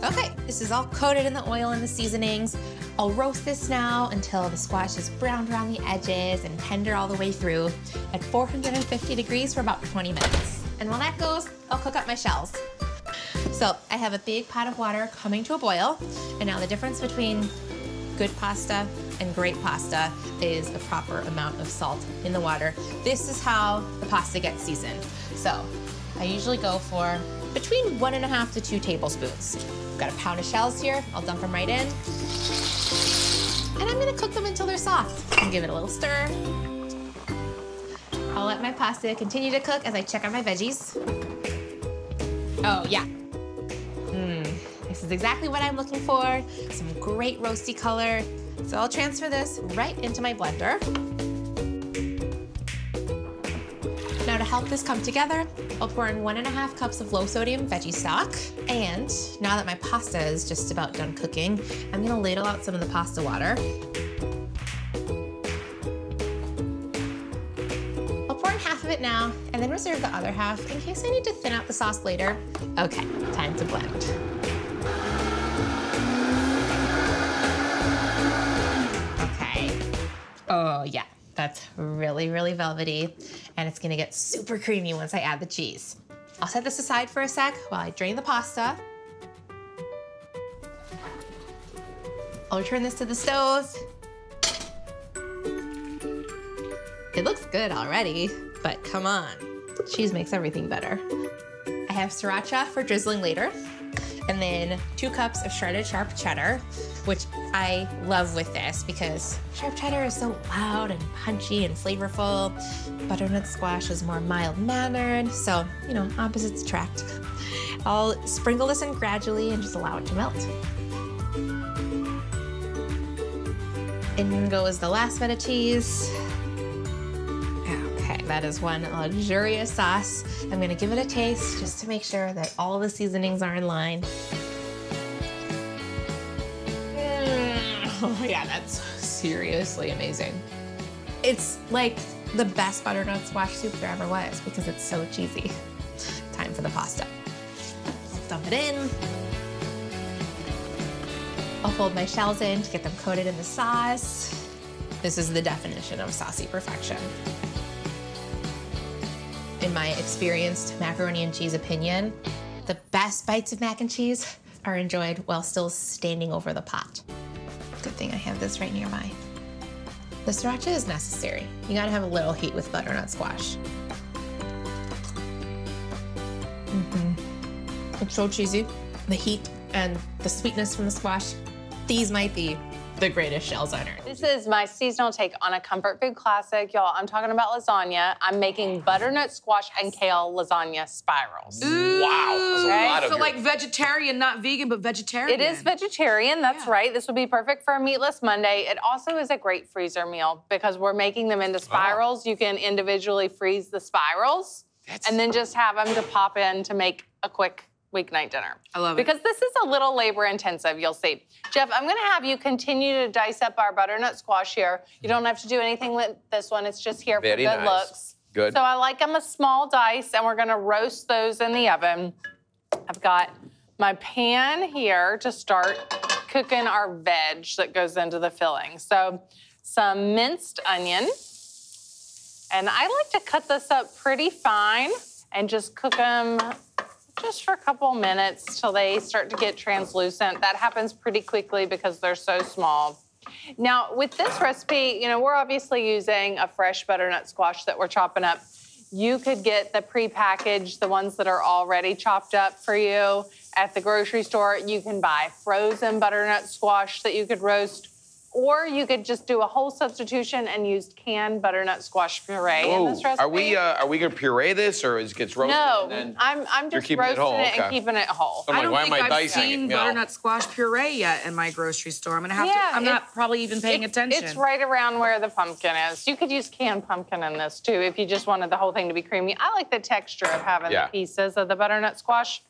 Okay, this is all coated in the oil and the seasonings. I'll roast this now until the squash is browned around the edges and tender all the way through at 450 degrees for about 20 minutes. And while that goes, I'll cook up my shells. So I have a big pot of water coming to a boil, and now the difference between good pasta and great pasta is a proper amount of salt in the water. This is how the pasta gets seasoned. So I usually go for between 1.5 to 2 tablespoons. I've got a pound of shells here. I'll dump them right in. And I'm gonna cook them until they're soft. And give it a little stir. I'll let my pasta continue to cook as I check on my veggies. Oh yeah. This is exactly what I'm looking for. Some great roasty color. So I'll transfer this right into my blender. Now to help this come together, I'll pour in 1.5 cups of low sodium veggie stock. And now that my pasta is just about done cooking, I'm gonna ladle out some of the pasta water. I'll pour in half of it now and then reserve the other half in case I need to thin out the sauce later. Okay, time to blend. Oh yeah, that's really, really velvety, and it's gonna get super creamy once I add the cheese. I'll set this aside for a sec while I drain the pasta. I'll return this to the stove. It looks good already, but come on, cheese makes everything better. I have sriracha for drizzling later, and then 2 cups of shredded sharp cheddar, which I love with this because sharp cheddar is so loud and punchy and flavorful. Butternut squash is more mild-mannered, so, you know, opposites attract. I'll sprinkle this in gradually and just allow it to melt. In goes the last bit of cheese. Okay, that is one luxurious sauce. I'm gonna give it a taste just to make sure that all the seasonings are in line. Oh yeah, that's seriously amazing. It's like the best butternut squash soup there ever was because it's so cheesy. Time for the pasta. I'll dump it in. I'll fold my shells in to get them coated in the sauce. This is the definition of saucy perfection. In my experienced macaroni and cheese opinion, the best bites of mac and cheese are enjoyed while still standing over the pot. Good thing I have this right nearby. The sriracha is necessary. You gotta have a little heat with butternut squash. It's so cheesy. The heat and the sweetness from the squash, these might be the greatest shells on earth. This is my seasonal take on a comfort food classic. Y'all, I'm talking about lasagna. I'm making butternut squash and kale lasagna spirals. Ooh, wow. Okay? So like vegetarian, not vegan, but vegetarian. It is vegetarian, that's right. This would be perfect for a meatless Monday. It also is a great freezer meal because we're making them into spirals. You can individually freeze the spirals and then just have them to pop in to make a quick weeknight dinner. I love it. Because this is a little labor intensive, you'll see. Jeff, I'm gonna have you continue to dice up our butternut squash here. You don't have to do anything with this one. It's just here for good nice. looks. Good. So I like them a small dice, and we're gonna roast those in the oven. I've got my pan here to start cooking our veg that goes into the filling. So some minced onion. And I like to cut this up pretty fine and just cook them just for a couple minutes till they start to get translucent. That happens pretty quickly because they're so small. Now, with this recipe, you know, we're obviously using a fresh butternut squash that we're chopping up. You could get the prepackaged, the ones that are already chopped up for you at the grocery store. You can buy frozen butternut squash that you could roast, Or you could just do a whole substitution and use canned butternut squash puree in this recipe. Are we gonna puree this, or it gets roasted? No, and then I'm just keeping it roasting whole, it okay. and keeping it whole. I'm like, why am I I've dicing it? seen You know? butternut squash puree yet in my grocery store. I'm gonna have to. I'm not probably even paying attention. It's right around where the pumpkin is. You could use canned pumpkin in this too if you just wanted the whole thing to be creamy. I like the texture of having the pieces of the butternut squash.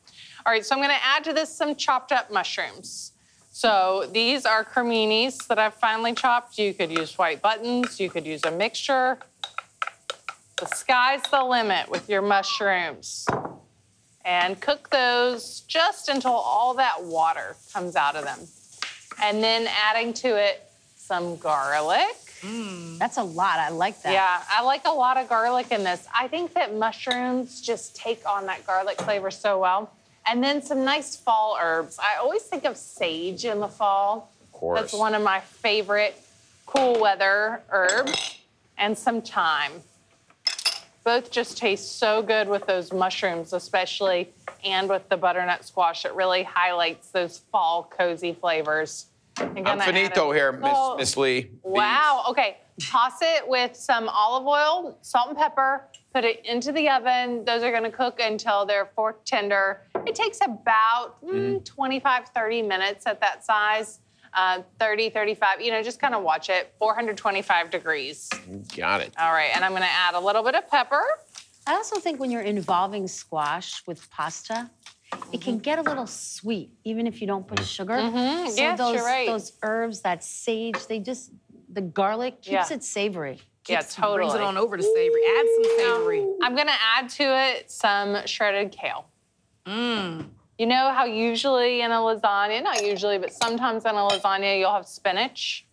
All right, so I'm gonna add to this some chopped up mushrooms. So these are creminis that I've finely chopped. You could use white buttons, you could use a mixture. The sky's the limit with your mushrooms. And cook those just until all that water comes out of them. And then adding to it some garlic. That's a lot. I like that. Yeah, I like a lot of garlic in this. I think that mushrooms just take on that garlic flavor so well. And then some nice fall herbs. I always think of sage in the fall. Of course. That's one of my favorite cool weather herbs. And some thyme. Both just taste so good with those mushrooms, especially, and with the butternut squash. It really highlights those fall cozy flavors. I'm finito here, Miss Lee. Wow, okay. Toss it with some olive oil, salt and pepper, put it into the oven. Those are gonna cook until they're fork tender. It takes about 25, 30 minutes at that size. 30, 35, just kind of watch it. 425 degrees. Got it. All right, and I'm gonna add a little bit of pepper. I also think when you're involving squash with pasta, it can get a little sweet, even if you don't put sugar. So Yes, you're right. those herbs, that sage, the garlic keeps it savory. Yeah, totally. Brings it on over to savory. Add some savory. I'm gonna add to it some shredded kale. You know how usually in a lasagna, not usually, but sometimes in a lasagna, you'll have spinach,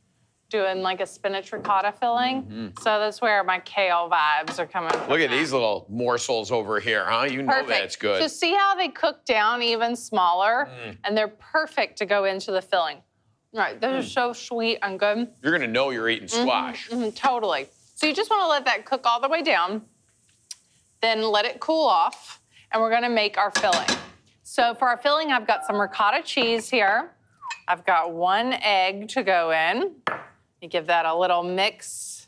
doing like a spinach ricotta filling. So that's where my kale vibes are coming from. Look at these little morsels over here, huh? You know that's good. So see how they cook down even smaller? And they're perfect to go into the filling. All right, those are so sweet and good. You're gonna know you're eating squash. Totally. So you just wanna let that cook all the way down, then let it cool off, and we're gonna make our filling. So for our filling, I've got some ricotta cheese here. I've got 1 egg to go in. You give that a little mix.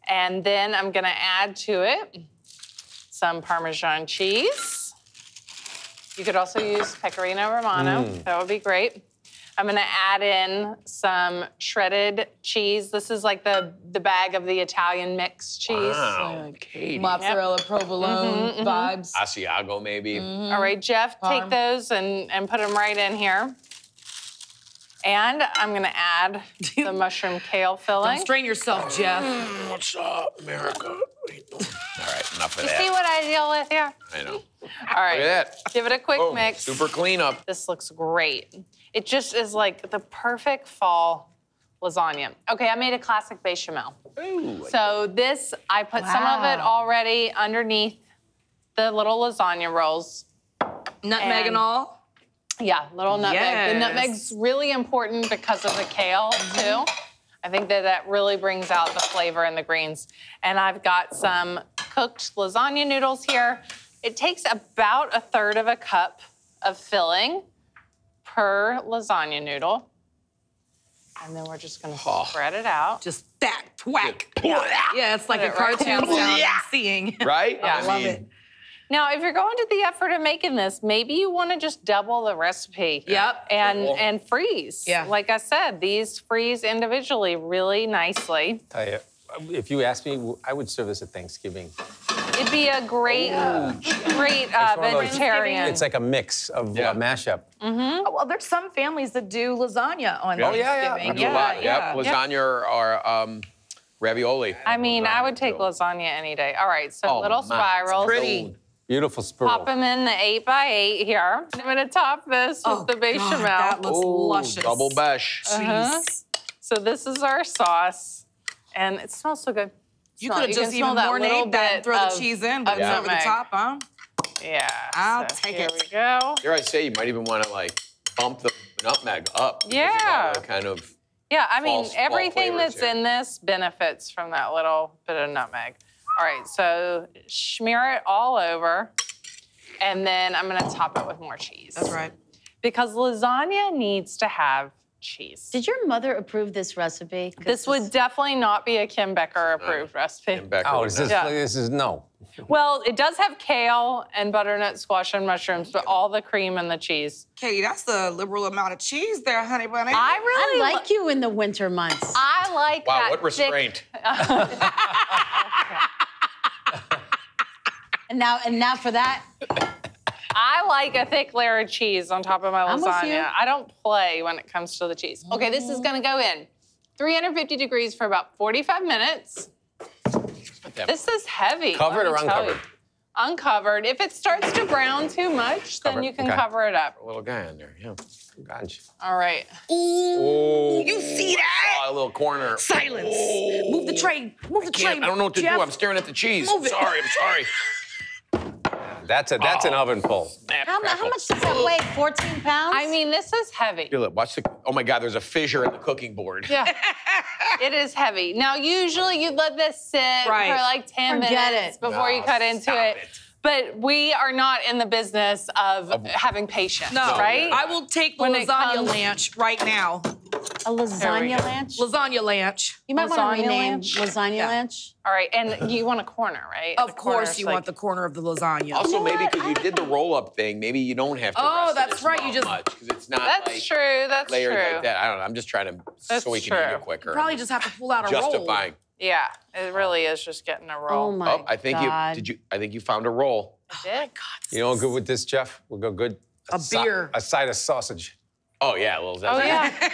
And then I'm gonna add to it some Parmesan cheese. You could also use Pecorino Romano. That would be great. I'm gonna add in some shredded cheese. This is like the bag of the Italian mix cheese. Wow, Katie. Mozzarella provolone vibes. Asiago, maybe. All right, Jeff, take those and put them right in here. And I'm gonna add the mushroom kale filling. Don't strain yourself, Jeff. What's up, America? All right, enough of You that. see what I deal with here? I know. All right, Look at that. give it a quick Oh, mix. super cleanup. This looks great. It just is like the perfect fall lasagna. Okay, I made a classic bechamel. Ooh. So this, I put some of it already underneath the little lasagna rolls. Nutmeg and all. Yeah, little nutmeg. Yes. The nutmeg's really important because of the kale, too. I think that really brings out the flavor in the greens. And I've got some cooked lasagna noodles here. It takes about 1/3 of a cup of filling per lasagna noodle. And then we're just gonna spread it out. Just that thwack. Yeah. Yeah, it's like Put a it right cartoon down. sound I'm seeing. Right? Yeah. I love it. Now, if you're going to the effort of making this, maybe you want to just double the recipe. Yep. And freeze. Yeah. Like I said, these freeze individually really nicely. Tell you, if you asked me, I would serve this at Thanksgiving. It'd be a great, great one of those- vegetarian. It's like a mix of mashup. Oh, well, there's some families that do lasagna on Yeah. Oh, yeah, yeah. Thanksgiving. I do a lot. Yep. Lasagna or ravioli. I mean, I would take lasagna any day. All right, so little spirals. Pretty. Beautiful spiral. Pop them in the 8x8 here. I'm gonna top this with the bechamel. God, that looks luscious. Double besh. Jeez. So this is our sauce, and it smells so good. You could have just can smell even that more little named that and bit throw the of- cheese in, but of it's over the nutmeg. top, huh? Yeah. I'll so take here it. we go. Dare I say, you might even want to like bump the nutmeg up. because Yeah. you got a kind of. Yeah, I mean, fall everything flavors that's here. in this benefits from that little bit of nutmeg. All right, so smear it all over, and then I'm gonna top it with more cheese. That's right. Because lasagna needs to have cheese. Did your mother approve this recipe? This would definitely not be a Kim Becker approved recipe. Kim Becker Oh, would is this, not. this is no. Well, it does have kale and butternut squash and mushrooms, but all the cream and the cheese. Katie, that's the liberal amount of cheese there, honey bunny. I like you in the winter months. I like Wow, that what restraint. And now for that. I like a thick layer of cheese on top of my I'm with you. lasagna. I don't play when it comes to the cheese. Okay, this is gonna go in 350 degrees for about 45 minutes. This is heavy. Covered or uncovered? Uncovered. If it starts to brown too much, then Covered, you can okay. cover it up. A little guy in there, yeah. Gotcha. All right. Ooh, you see that? Oh, a little corner. Silence. Move the tray. Move the tray. I don't know what to Jeff. do. I'm staring at the cheese. Move it. Sorry, I'm sorry. That's an oven full. How much does that weigh? 14 pounds? I mean, this is heavy. Feel it. Watch the. Oh my God, there's a fissure in the cooking board. Yeah. It is heavy. Now, usually you'd let this sit Right. for like 10 Forget minutes it. before you cut into stop it. it. But we are not in the business of having patience, No, right? I will take the When it lasagna comes- lanch right now. A lasagna lanch? Lasagna lanch. You might want Lasagna to rename lanch? lasagna Yeah. lanch. All right, and you want a corner, right? Of The corner course, is you like- want the corner of the lasagna. Also, know maybe what? because you did the roll-up thing, maybe you don't have to Oh, rest it that's as right, you just- much because it's not That's like true, that's layered true. like that. I don't know. I'm just trying to That's so we can eat true. it quicker. Probably just have to pull out a roll. justifying. Yeah, it really is just getting a roll. Oh my Oh, I think God. I think you found a roll. Did? You know, good with this, Jeff? We'll go good. A beer. A side of sausage. Oh yeah, a little zesty. Oh, yeah.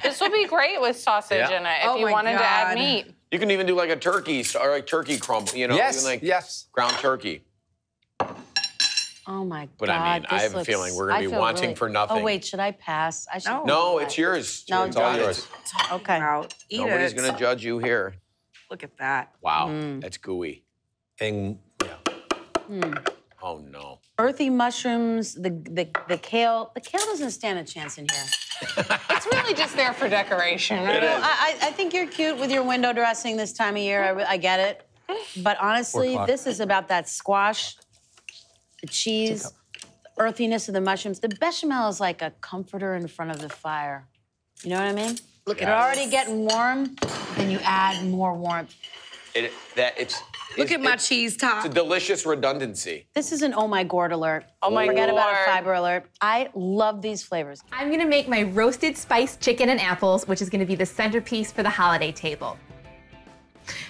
This would be great with sausage Yeah. in it if Oh you my wanted to add God. meat. You can even do like a turkey or like turkey crumble. You know, Yes, even like yes. ground turkey. Oh my But God. I mean, I this have a looks- feeling we're gonna I be feel wanting really- for nothing. Oh wait, should I pass? I should. No, it's yours. No, it's all got it. yours. Okay. Out. Eat Nobody's it. gonna judge you here. Look at that. Wow, that's gooey. And yeah. Oh no. Earthy mushrooms, the kale. The kale doesn't stand a chance in here. It's really just there for decoration, right? I think you're cute with your window dressing this time of year. I get it. But honestly, 4 o'clock. this is about that squash, the cheese, the earthiness of the mushrooms. The bechamel is like a comforter in front of the fire. You know what I mean? Look, it's already getting warm, then you add more warmth. Look at my cheese top. It's a delicious redundancy. This is an oh my gourd alert. Oh my Forget about a Lord. fiber alert. I love these flavors. I'm gonna make my roasted spiced chicken and apples, which is gonna be the centerpiece for the holiday table.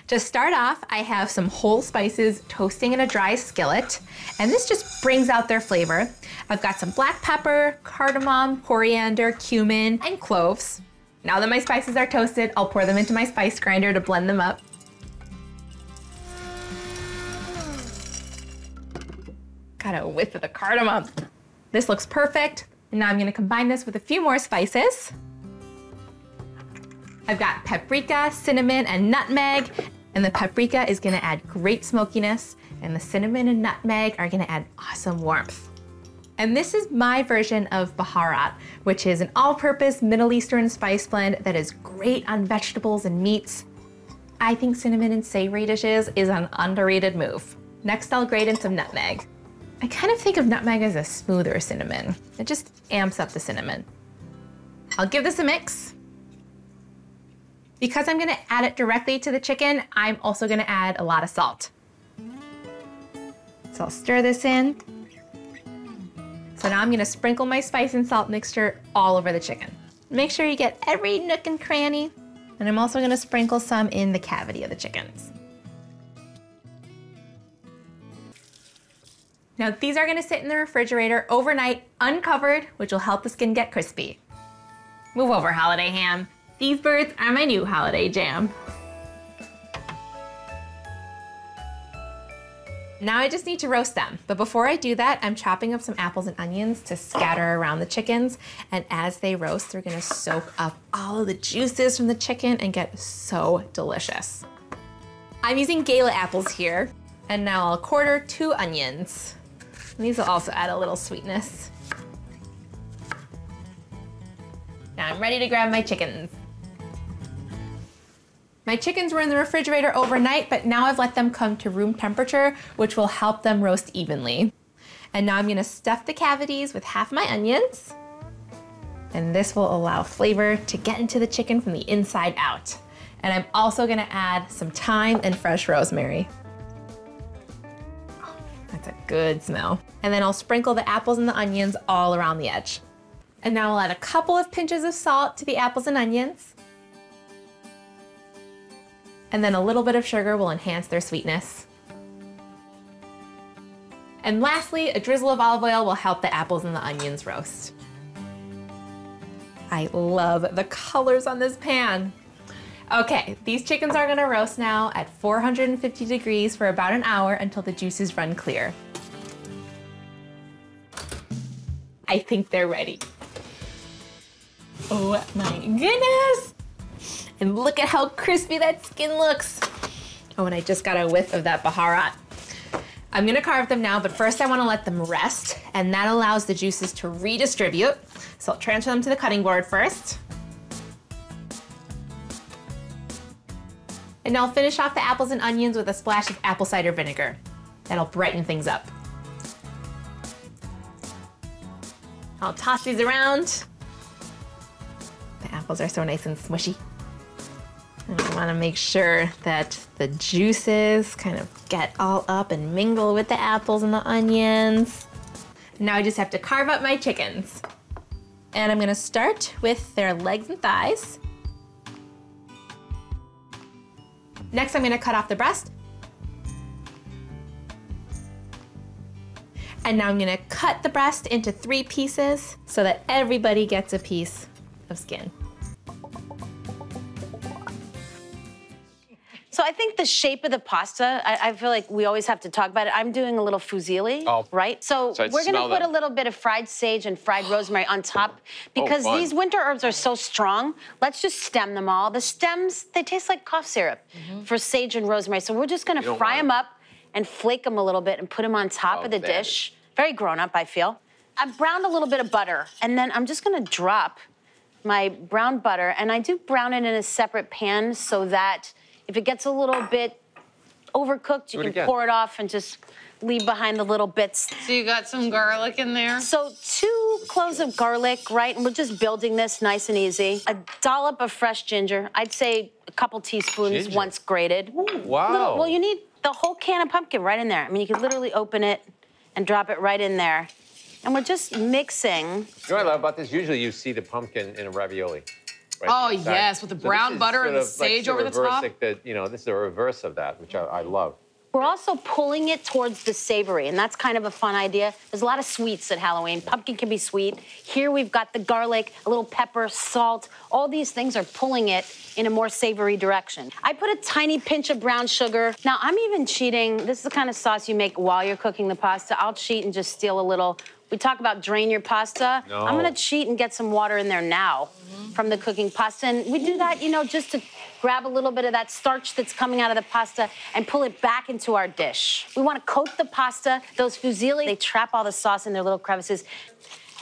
To start off, I have some whole spices toasting in a dry skillet, and this just brings out their flavor. I've got some black pepper, cardamom, coriander, cumin, and cloves. Now that my spices are toasted, I'll pour them into my spice grinder to blend them up. Got a whiff of the cardamom. This looks perfect. And now I'm gonna combine this with a few more spices. I've got paprika, cinnamon, and nutmeg. And the paprika is gonna add great smokiness, and the cinnamon and nutmeg are gonna add awesome warmth. And this is my version of Baharat, which is an all-purpose Middle Eastern spice blend that is great on vegetables and meats. I think cinnamon in savory dishes is an underrated move. Next, I'll grate in some nutmeg. I kind of think of nutmeg as a smoother cinnamon. It just amps up the cinnamon. I'll give this a mix. Because I'm gonna add it directly to the chicken, I'm also gonna add a lot of salt. So I'll stir this in. So now I'm gonna sprinkle my spice and salt mixture all over the chicken. Make sure you get every nook and cranny. And I'm also gonna sprinkle some in the cavity of the chickens. Now these are gonna sit in the refrigerator overnight, uncovered, which will help the skin get crispy. Move over, holiday ham. These birds are my new holiday jam. Now I just need to roast them. But before I do that, I'm chopping up some apples and onions to scatter around the chickens. And as they roast, they're gonna soak up all of the juices from the chicken and get so delicious. I'm using Gala apples here. And now I'll quarter 2 onions. And these will also add a little sweetness. Now I'm ready to grab my chickens. My chickens were in the refrigerator overnight, but now I've let them come to room temperature, which will help them roast evenly. And now I'm gonna stuff the cavities with half my onions. And this will allow flavor to get into the chicken from the inside out. And I'm also gonna add some thyme and fresh rosemary. Oh, that's a good smell. And then I'll sprinkle the apples and the onions all around the edge. And now I'll add a couple of pinches of salt to the apples and onions. And then a little bit of sugar will enhance their sweetness. And lastly, a drizzle of olive oil will help the apples and the onions roast. I love the colors on this pan. Okay, these chickens are gonna roast now at 450 degrees for about an hour until the juices run clear. I think they're ready. Oh my goodness! And look at how crispy that skin looks. Oh, and I just got a whiff of that baharat. I'm gonna carve them now, but first I wanna let them rest, and that allows the juices to redistribute. So I'll transfer them to the cutting board first. And I'll finish off the apples and onions with a splash of apple cider vinegar. That'll brighten things up. I'll toss these around. The apples are so nice and smushy. And I wanna make sure that the juices kind of get all up and mingle with the apples and the onions. Now I just have to carve up my chickens. And I'm gonna start with their legs and thighs. Next, I'm gonna cut off the breast. And now I'm gonna cut the breast into 3 pieces so that everybody gets a piece of skin. So I think the shape of the pasta, I feel like we always have to talk about it. I'm doing a little fusilli, right? So we're gonna put a little bit of fried sage and fried rosemary on top because these winter herbs are so strong. Let's just stem them all. The stems, they taste like cough syrup for sage and rosemary. So we're just gonna fry them up and flake them a little bit and put them on top of the dish. Very grown up, I feel. I've browned a little bit of butter and then I'm just gonna drop my brown butter and I do brown it in a separate pan so that if it gets a little bit overcooked, you can pour it off and just leave behind the little bits. So you got some garlic in there? So 2 cloves of garlic, right? And we're just building this nice and easy. A dollop of fresh ginger. I'd say a couple teaspoons once grated. Ooh, wow. Well, you need the whole can of pumpkin right in there. I mean, you could literally open it and drop it right in there. And we're just mixing. You know what I love about this? Usually you see the pumpkin in a ravioli. Right oh, yes, with the brown butter and the sage over the top. You know, this is a reverse of that, which I love. We're also pulling it towards the savory, and that's kind of a fun idea. There's a lot of sweets at Halloween. Pumpkin can be sweet. Here we've got the garlic, a little pepper, salt. All these things are pulling it in a more savory direction. I put a tiny pinch of brown sugar. Now, I'm even cheating. This is the kind of sauce you make while you're cooking the pasta. I'll cheat and just steal a little. We talk about drain your pasta. No. I'm gonna cheat and get some water in there now from the cooking pasta. And we do that, you know, just to grab a little bit of that starch that's coming out of the pasta and pull it back into our dish. We wanna coat the pasta. Those fusilli, they trap all the sauce in their little crevices.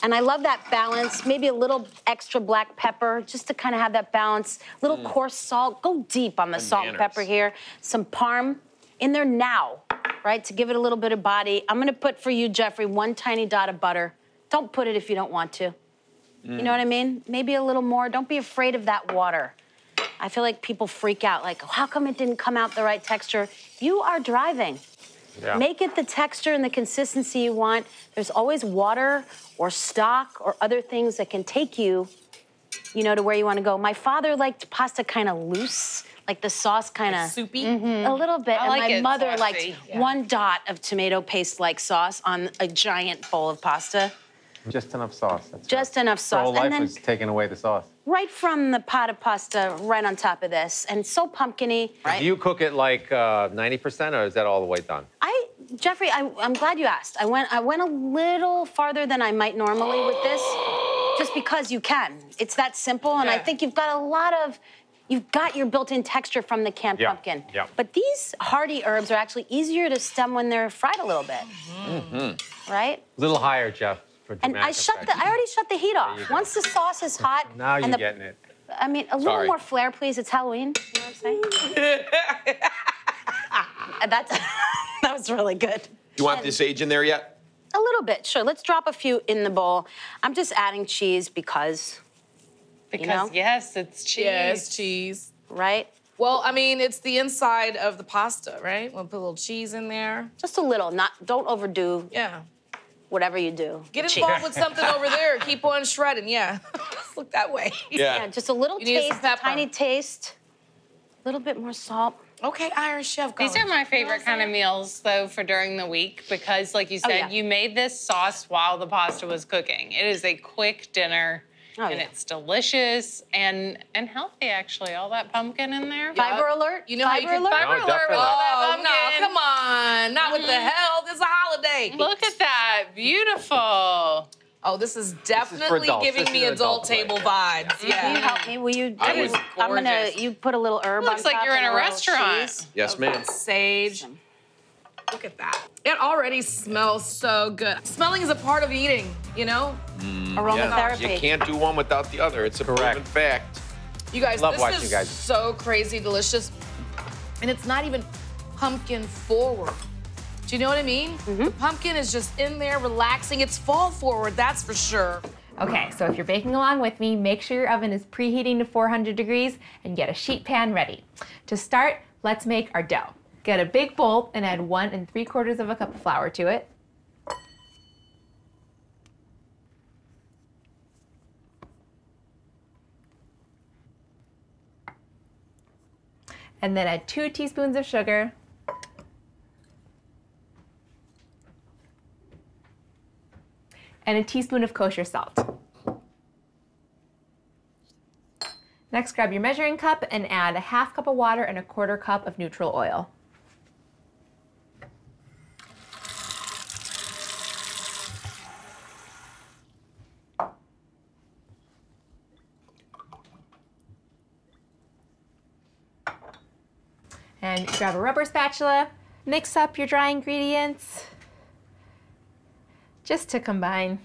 And I love that balance, maybe a little extra black pepper, just to kind of have that balance. Little coarse salt, go deep on the salt and pepper here. Some parm in there now. Right, to give it a little bit of body. I'm gonna put for you, Geoffrey, 1 tiny dot of butter. Don't put it if you don't want to. You know what I mean? Maybe a little more. Don't be afraid of that water. I feel like people freak out, like, how come it didn't come out the right texture? You are driving. Yeah. Make it the texture and the consistency you want. There's always water or stock or other things that can take you, you know, to where you wanna go. My father liked pasta kind of loose. Like the sauce kind of soupy? A little bit. I like and my mother saucy. liked 1 dot of tomato paste-like sauce on a giant bowl of pasta. Just enough sauce. That's Just enough sauce. Her whole life and then was taking away the sauce. right from the pot of pasta, right on top of this. And so pumpkin-y. Right? Do you cook it like 90% or is that all the way done? Geoffrey, I'm glad you asked. I went a little farther than I might normally with this, just because you can. It's that simple, and I think you've got your built-in texture from the canned pumpkin. Yeah. But these hardy herbs are actually easier to stem when they're fried a little bit. Right? A little higher, Jeff, for And dramatic I already shut the heat off. Once the sauce is hot. Now you're getting it. I mean, a little more flair, please. It's Halloween. You know what I'm saying? That was really good. You want the sage in there yet? A little bit, sure. Let's drop a few in the bowl. I'm just adding cheese because Because, yes, it's cheese. Yeah, it's cheese. Right? Well, I mean, it's the inside of the pasta, right? We'll put a little cheese in there. Just a little, don't overdo whatever you do. Get involved with something over there. Keep on shredding, Let's look that way. Yeah, just a little taste, a tiny taste. A little bit more salt. Okay, Iron Chef. These are my favorite kind of meals, though, for during the week because, like you said, you made this sauce while the pasta was cooking. It is a quick dinner, and it's delicious and healthy, actually. All that pumpkin in there. Fiber alert. You know how you can Fiber alert with all that pumpkin. No, come on. Not with the health. It's a holiday. Look at that. Beautiful. Oh, this is definitely giving me adult table vibes. Can you help me? Will you? You put a little herb on top. Looks like you're in a restaurant. Cheese. Yes, ma'am. Sage. Look at that. It already smells so good. Smelling is a part of eating, you know? Aromatherapy. You can't do one without the other. It's a proven fact. You guys, Love this watching is you guys. so crazy delicious. And it's not even pumpkin forward. Do you know what I mean? The pumpkin is just in there relaxing. It's fall forward, that's for sure. Okay, so if you're baking along with me, make sure your oven is preheating to 400 degrees and get a sheet pan ready. To start, let's make our dough. Get a big bowl and add 1 3/4 cup of flour to it. And then add 2 teaspoons of sugar. And a teaspoon of kosher salt. Next, grab your measuring cup and add a 1/2 cup of water and a 1/4 cup of neutral oil. And grab a rubber spatula, mix up your dry ingredients just to combine,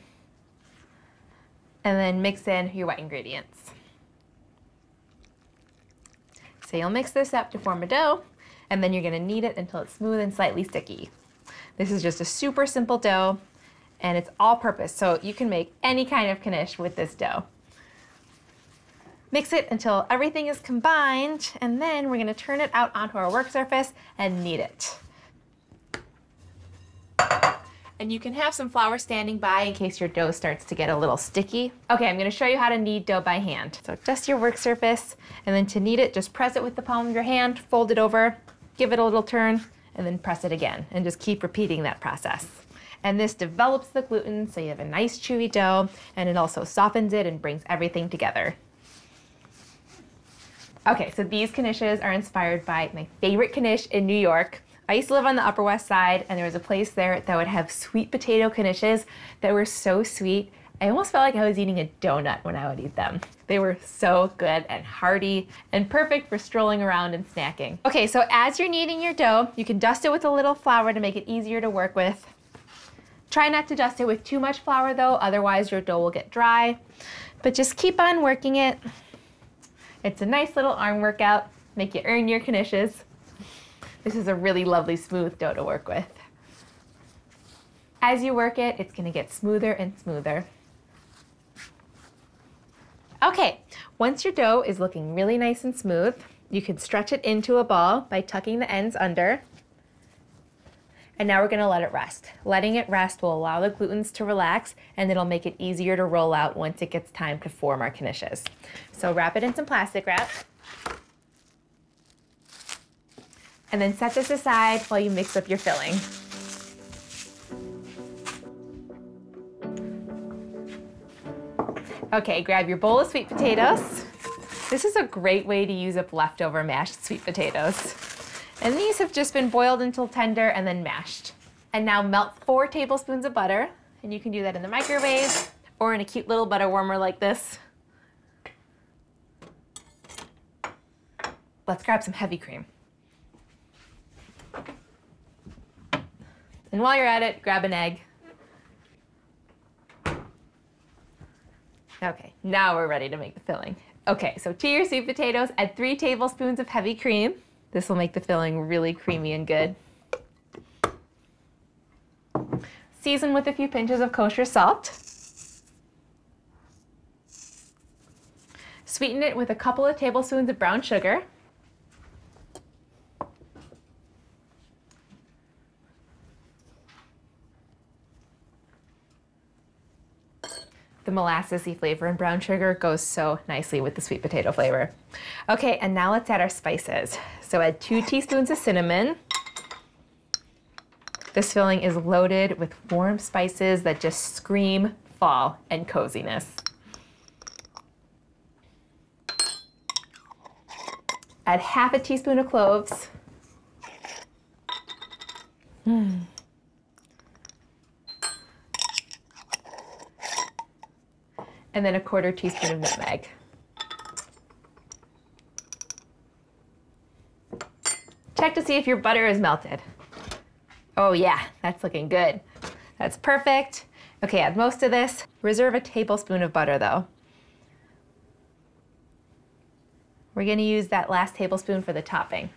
and then mix in your wet ingredients. So you'll mix this up to form a dough, and then you're gonna knead it until it's smooth and slightly sticky. This is just a super simple dough, and it's all purpose, so you can make any kind of knish with this dough. Mix it until everything is combined, and then we're gonna turn it out onto our work surface and knead it. And you can have some flour standing by in case your dough starts to get a little sticky. Okay, I'm gonna show you how to knead dough by hand. So dust your work surface, and then to knead it, just press it with the palm of your hand, fold it over, give it a little turn, and then press it again, and just keep repeating that process. And this develops the gluten, so you have a nice chewy dough, and it also softens it and brings everything together. Okay, so these knishes are inspired by my favorite knish in New York. I used to live on the Upper West Side, and there was a place there that would have sweet potato knishes that were so sweet. I almost felt like I was eating a donut when I would eat them. They were so good and hearty and perfect for strolling around and snacking. Okay, so as you're kneading your dough, you can dust it with a little flour to make it easier to work with. Try not to dust it with too much flour though, otherwise your dough will get dry. But just keep on working it. It's a nice little arm workout, make you earn your knishes. This is a really lovely smooth dough to work with. As you work it, it's gonna get smoother and smoother. Okay, once your dough is looking really nice and smooth, you can stretch it into a ball by tucking the ends under. And now we're gonna let it rest. Letting it rest will allow the glutens to relax, and it'll make it easier to roll out once it gets time to form our knishes. So wrap it in some plastic wrap. And then set this aside while you mix up your filling. Okay, grab your bowl of sweet potatoes. This is a great way to use up leftover mashed sweet potatoes. And these have just been boiled until tender and then mashed. And now melt 4 tablespoons of butter, and you can do that in the microwave or in a cute little butter warmer like this. Let's grab some heavy cream. And while you're at it, grab an egg. Okay, now we're ready to make the filling. Okay, so to your sweet potatoes, add 3 tablespoons of heavy cream. This will make the filling really creamy and good. Season with a few pinches of kosher salt. Sweeten it with a couple of tablespoons of brown sugar. The molassesy flavor in brown sugar goes so nicely with the sweet potato flavor. Okay, and now let's add our spices. So add 2 teaspoons of cinnamon. This filling is loaded with warm spices that just scream fall and coziness. Add half a teaspoon of cloves. And then a 1/4 teaspoon of nutmeg. Check to see if your butter is melted. Oh yeah, that's looking good. That's perfect. Okay, add most of this. Reserve a tablespoon of butter though. We're gonna use that last tablespoon for the topping.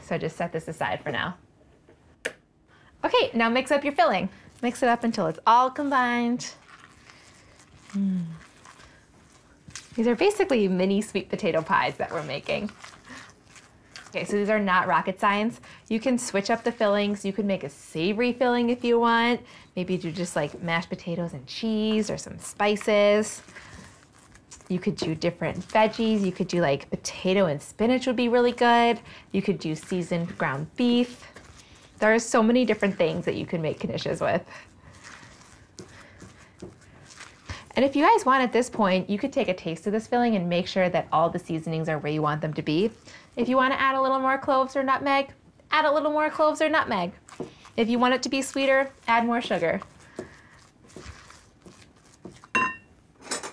So just set this aside for now. Okay, now mix up your filling. Mix it up until it's all combined. These are basically mini sweet potato pies that we're making. Okay, so these are not rocket science. You can switch up the fillings. You could make a savory filling if you want. Maybe do just like mashed potatoes and cheese or some spices. You could do different veggies. You could do like potato and spinach would be really good. You could do seasoned ground beef. There are so many different things that you can make knishes with. And if you guys want at this point, you could take a taste of this filling and make sure that all the seasonings are where you want them to be. If you want to add a little more cloves or nutmeg, add a little more cloves or nutmeg. If you want it to be sweeter, add more sugar.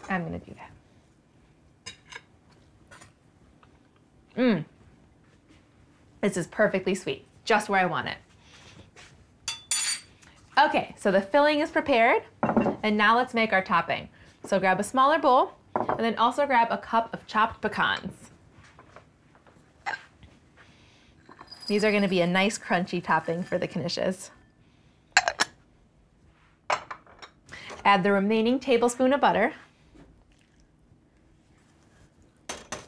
I'm gonna do that. This is perfectly sweet, just where I want it. Okay, so the filling is prepared, and now let's make our topping. So grab a smaller bowl, and then also grab a cup of chopped pecans. These are gonna be a nice crunchy topping for the knishes. Add the remaining tablespoon of butter,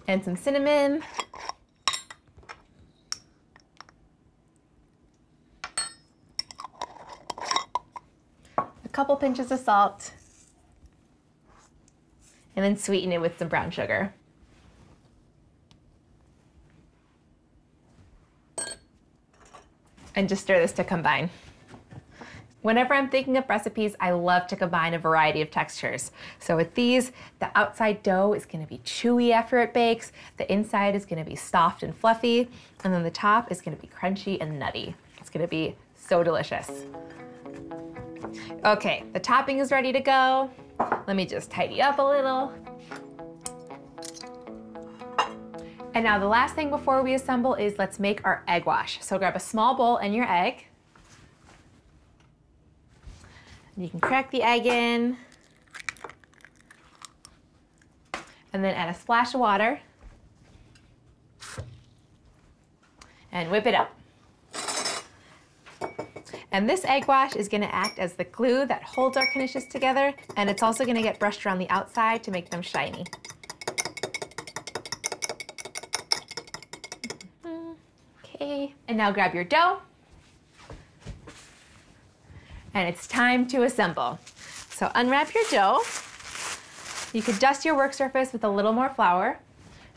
and some cinnamon, a couple pinches of salt, and then sweeten it with some brown sugar. And just stir this to combine. Whenever I'm thinking of recipes, I love to combine a variety of textures. So with these, the outside dough is gonna be chewy after it bakes, the inside is gonna be soft and fluffy, and then the top is gonna be crunchy and nutty. It's gonna be so delicious. Okay, the topping is ready to go. Let me just tidy up a little. And now the last thing before we assemble is let's make our egg wash. So grab a small bowl and your egg. You can crack the egg in. And then add a splash of water. And whip it up. And this egg wash is gonna act as the glue that holds our knishes together, and it's also gonna get brushed around the outside to make them shiny. Okay, and now grab your dough. And it's time to assemble. So unwrap your dough. You could dust your work surface with a little more flour.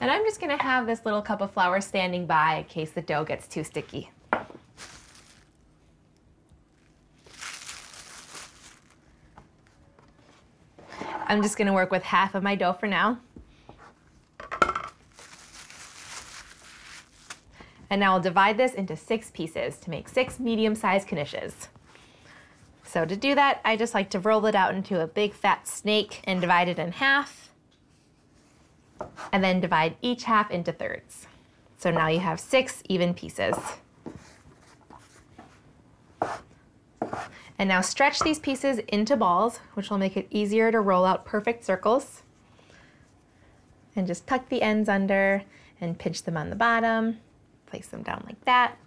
And I'm just gonna have this little cup of flour standing by in case the dough gets too sticky. I'm just gonna work with half of my dough for now. And now I'll divide this into 6 pieces to make 6 medium-sized knishes. So to do that, I just like to roll it out into a big fat snake and divide it in half. And then divide each half into thirds. So now you have 6 even pieces. And now stretch these pieces into balls, which will make it easier to roll out perfect circles. And just tuck the ends under and pinch them on the bottom. Place them down like that.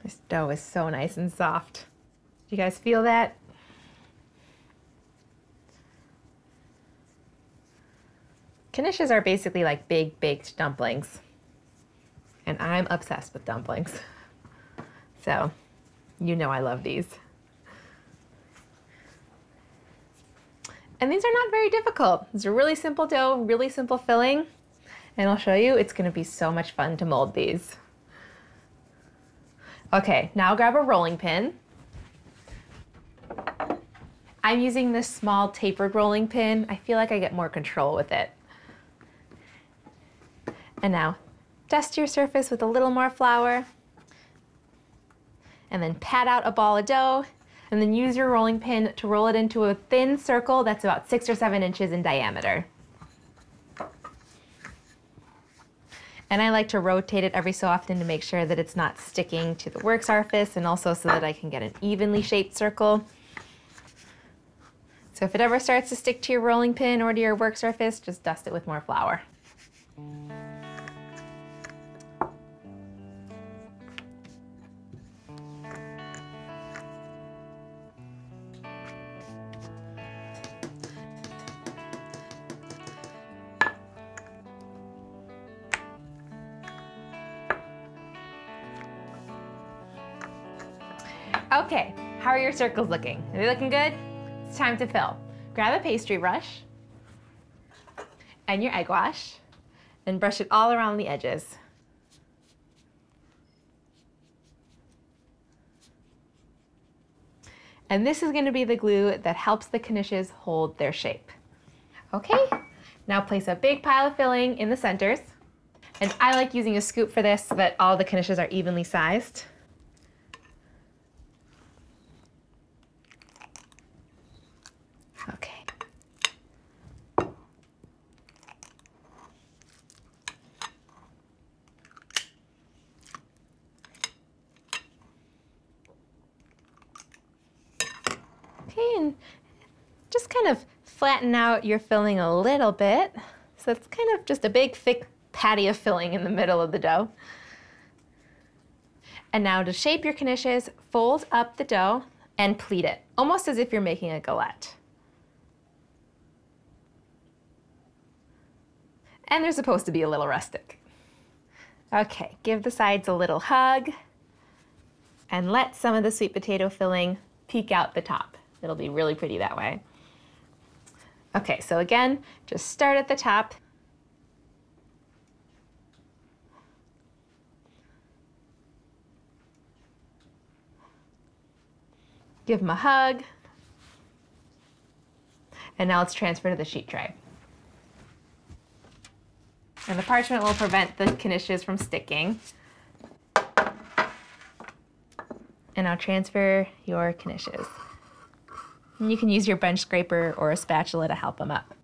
This dough is so nice and soft. Do you guys feel that? Knishes are basically like big baked dumplings. And I'm obsessed with dumplings. So, you know I love these. And these are not very difficult. It's a really simple dough, really simple filling. And I'll show you, it's gonna be so much fun to mold these. Okay, now grab a rolling pin. I'm using this small tapered rolling pin. I feel like I get more control with it. And now, dust your surface with a little more flour. And then pat out a ball of dough. And then use your rolling pin to roll it into a thin circle that's about 6 or 7 inches in diameter. And I like to rotate it every so often to make sure that it's not sticking to the work surface, and also so that I can get an evenly shaped circle. So if it ever starts to stick to your rolling pin or to your work surface, just dust it with more flour. Okay, how are your circles looking? Are they looking good? It's time to fill. Grab a pastry brush and your egg wash and brush it all around the edges. And this is going to be the glue that helps the Knishes hold their shape. Okay, now place a big pile of filling in the centers. And I like using a scoop for this so that all the Knishes are evenly sized. Okay. Okay, and just kind of flatten out your filling a little bit. So it's kind of just a big, thick patty of filling in the middle of the dough. And now to shape your Knishes, fold up the dough and pleat it, almost as if you're making a galette. And they're supposed to be a little rustic. Okay, give the sides a little hug and let some of the sweet potato filling peek out the top. It'll be really pretty that way. Okay, so again, just start at the top. Give them a hug. And now let's transfer to the sheet tray. And the parchment will prevent the Knishes from sticking. And now transfer your Knishes. And you can use your bench scraper or a spatula to help them up.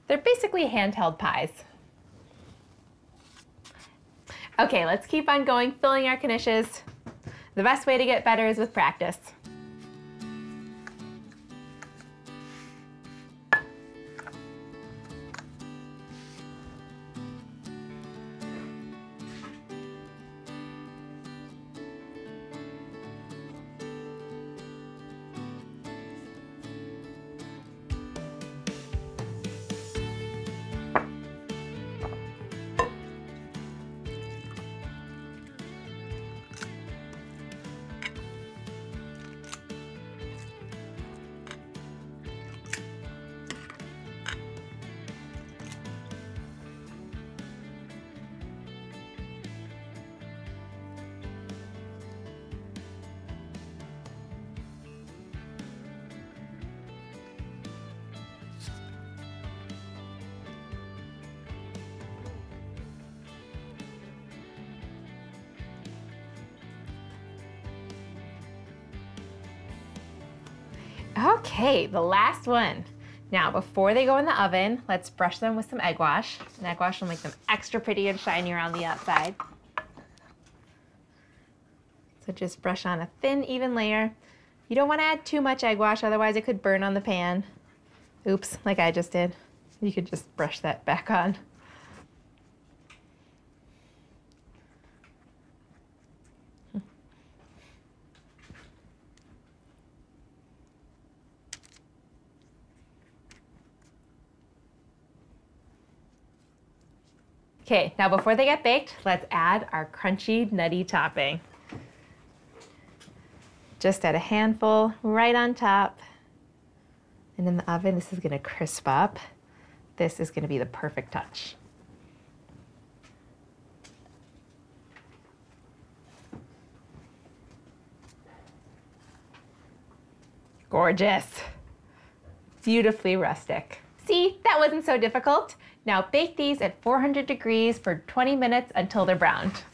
They're basically handheld pies. Okay, let's keep on going, filling our Knishes. The best way to get better is with practice. Okay, the last one. Now, before they go in the oven, let's brush them with some egg wash. And egg wash will make them extra pretty and shiny around the outside. So just brush on a thin, even layer. You don't want to add too much egg wash, otherwise it could burn on the pan. Oops, like I just did. You could just brush that back on. Okay, now before they get baked, let's add our crunchy, nutty topping. Just add a handful right on top. And in the oven, this is gonna crisp up. This is gonna be the perfect touch. Gorgeous. Beautifully rustic. See, that wasn't so difficult. Now bake these at 400 degrees for 20 minutes until they're browned.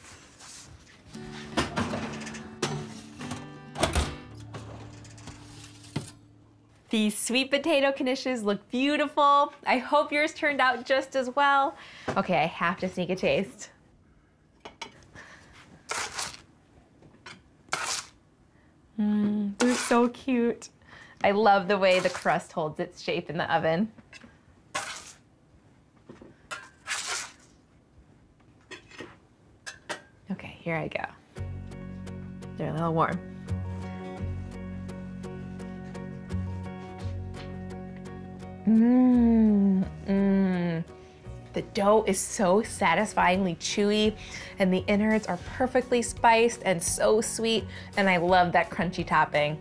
These sweet potato knishes look beautiful. I hope yours turned out just as well. Okay, I have to sneak a taste. They're so cute. I love the way the crust holds its shape in the oven. Okay, here I go. They're a little warm. The dough is so satisfyingly chewy, and the innards are perfectly spiced and so sweet, and I love that crunchy topping.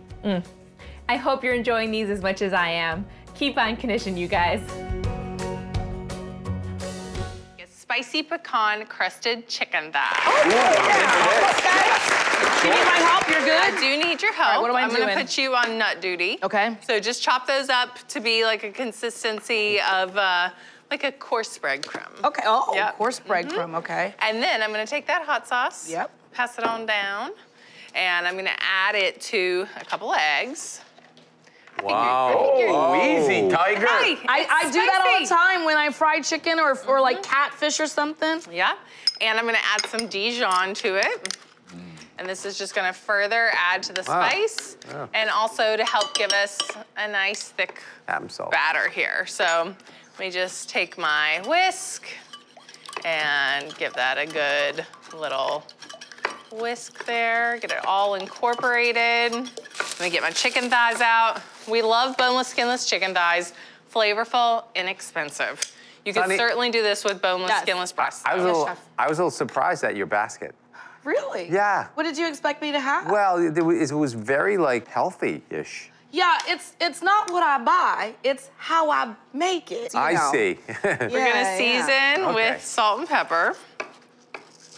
I hope you're enjoying these as much as I am. Keep on Knishin', you guys. Spicy pecan crusted chicken thigh. Oh, yeah. Okay. You need my help? You're good? I do need your help. All right, what am I doing? I'm gonna put you on nut duty. Okay. So just chop those up to be like a consistency of like a coarse breadcrumb. Okay, oh, Yep. coarse breadcrumb, okay. And then I'm gonna take that hot sauce, Yep. pass it on down, and I'm gonna add it to a couple of eggs. Wow. Oh, easy, Tiger. Hey, I it's do that all the spicy. time when I fry chicken or like catfish or something. Yeah, and I'm gonna add some Dijon to it. And this is just gonna further add to the spice and also to help give us a nice thick batter here. So let me just take my whisk and give that a good little whisk there. Get it all incorporated. Let me get my chicken thighs out. We love boneless, skinless chicken thighs. Flavorful, inexpensive. You can certainly do this with boneless, skinless breasts. I was a little surprised at your basket. Really? Yeah. What did you expect me to have? Well, it was very like healthy-ish. Yeah, it's not what I buy, it's how I make it. I see. We're gonna season with salt and pepper.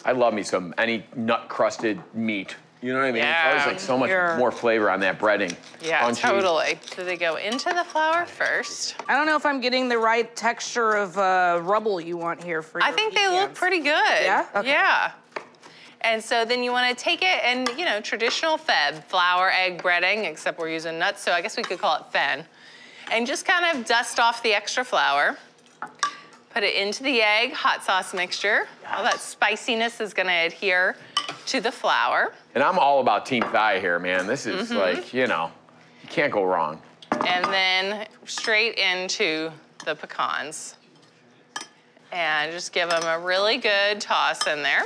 I love me some any nut-crusted meat. You know what I mean? Yeah. There's like so much more flavor on that breading. Yeah, Crunchy. totally. So they go into the flour first. I don't know if I'm getting the right texture of rubble you want here for I think they look pretty good. Yeah? Okay. Yeah. And so then you want to take it and, you know, traditional feb, flour, egg, breading, except we're using nuts, so I guess we could call it fen. And just kind of dust off the extra flour. Put it into the egg, hot sauce mixture. All that spiciness is gonna adhere to the flour. And I'm all about team thigh here, man. This is like, you know, you can't go wrong. And then straight into the pecans. And just give them a really good toss in there.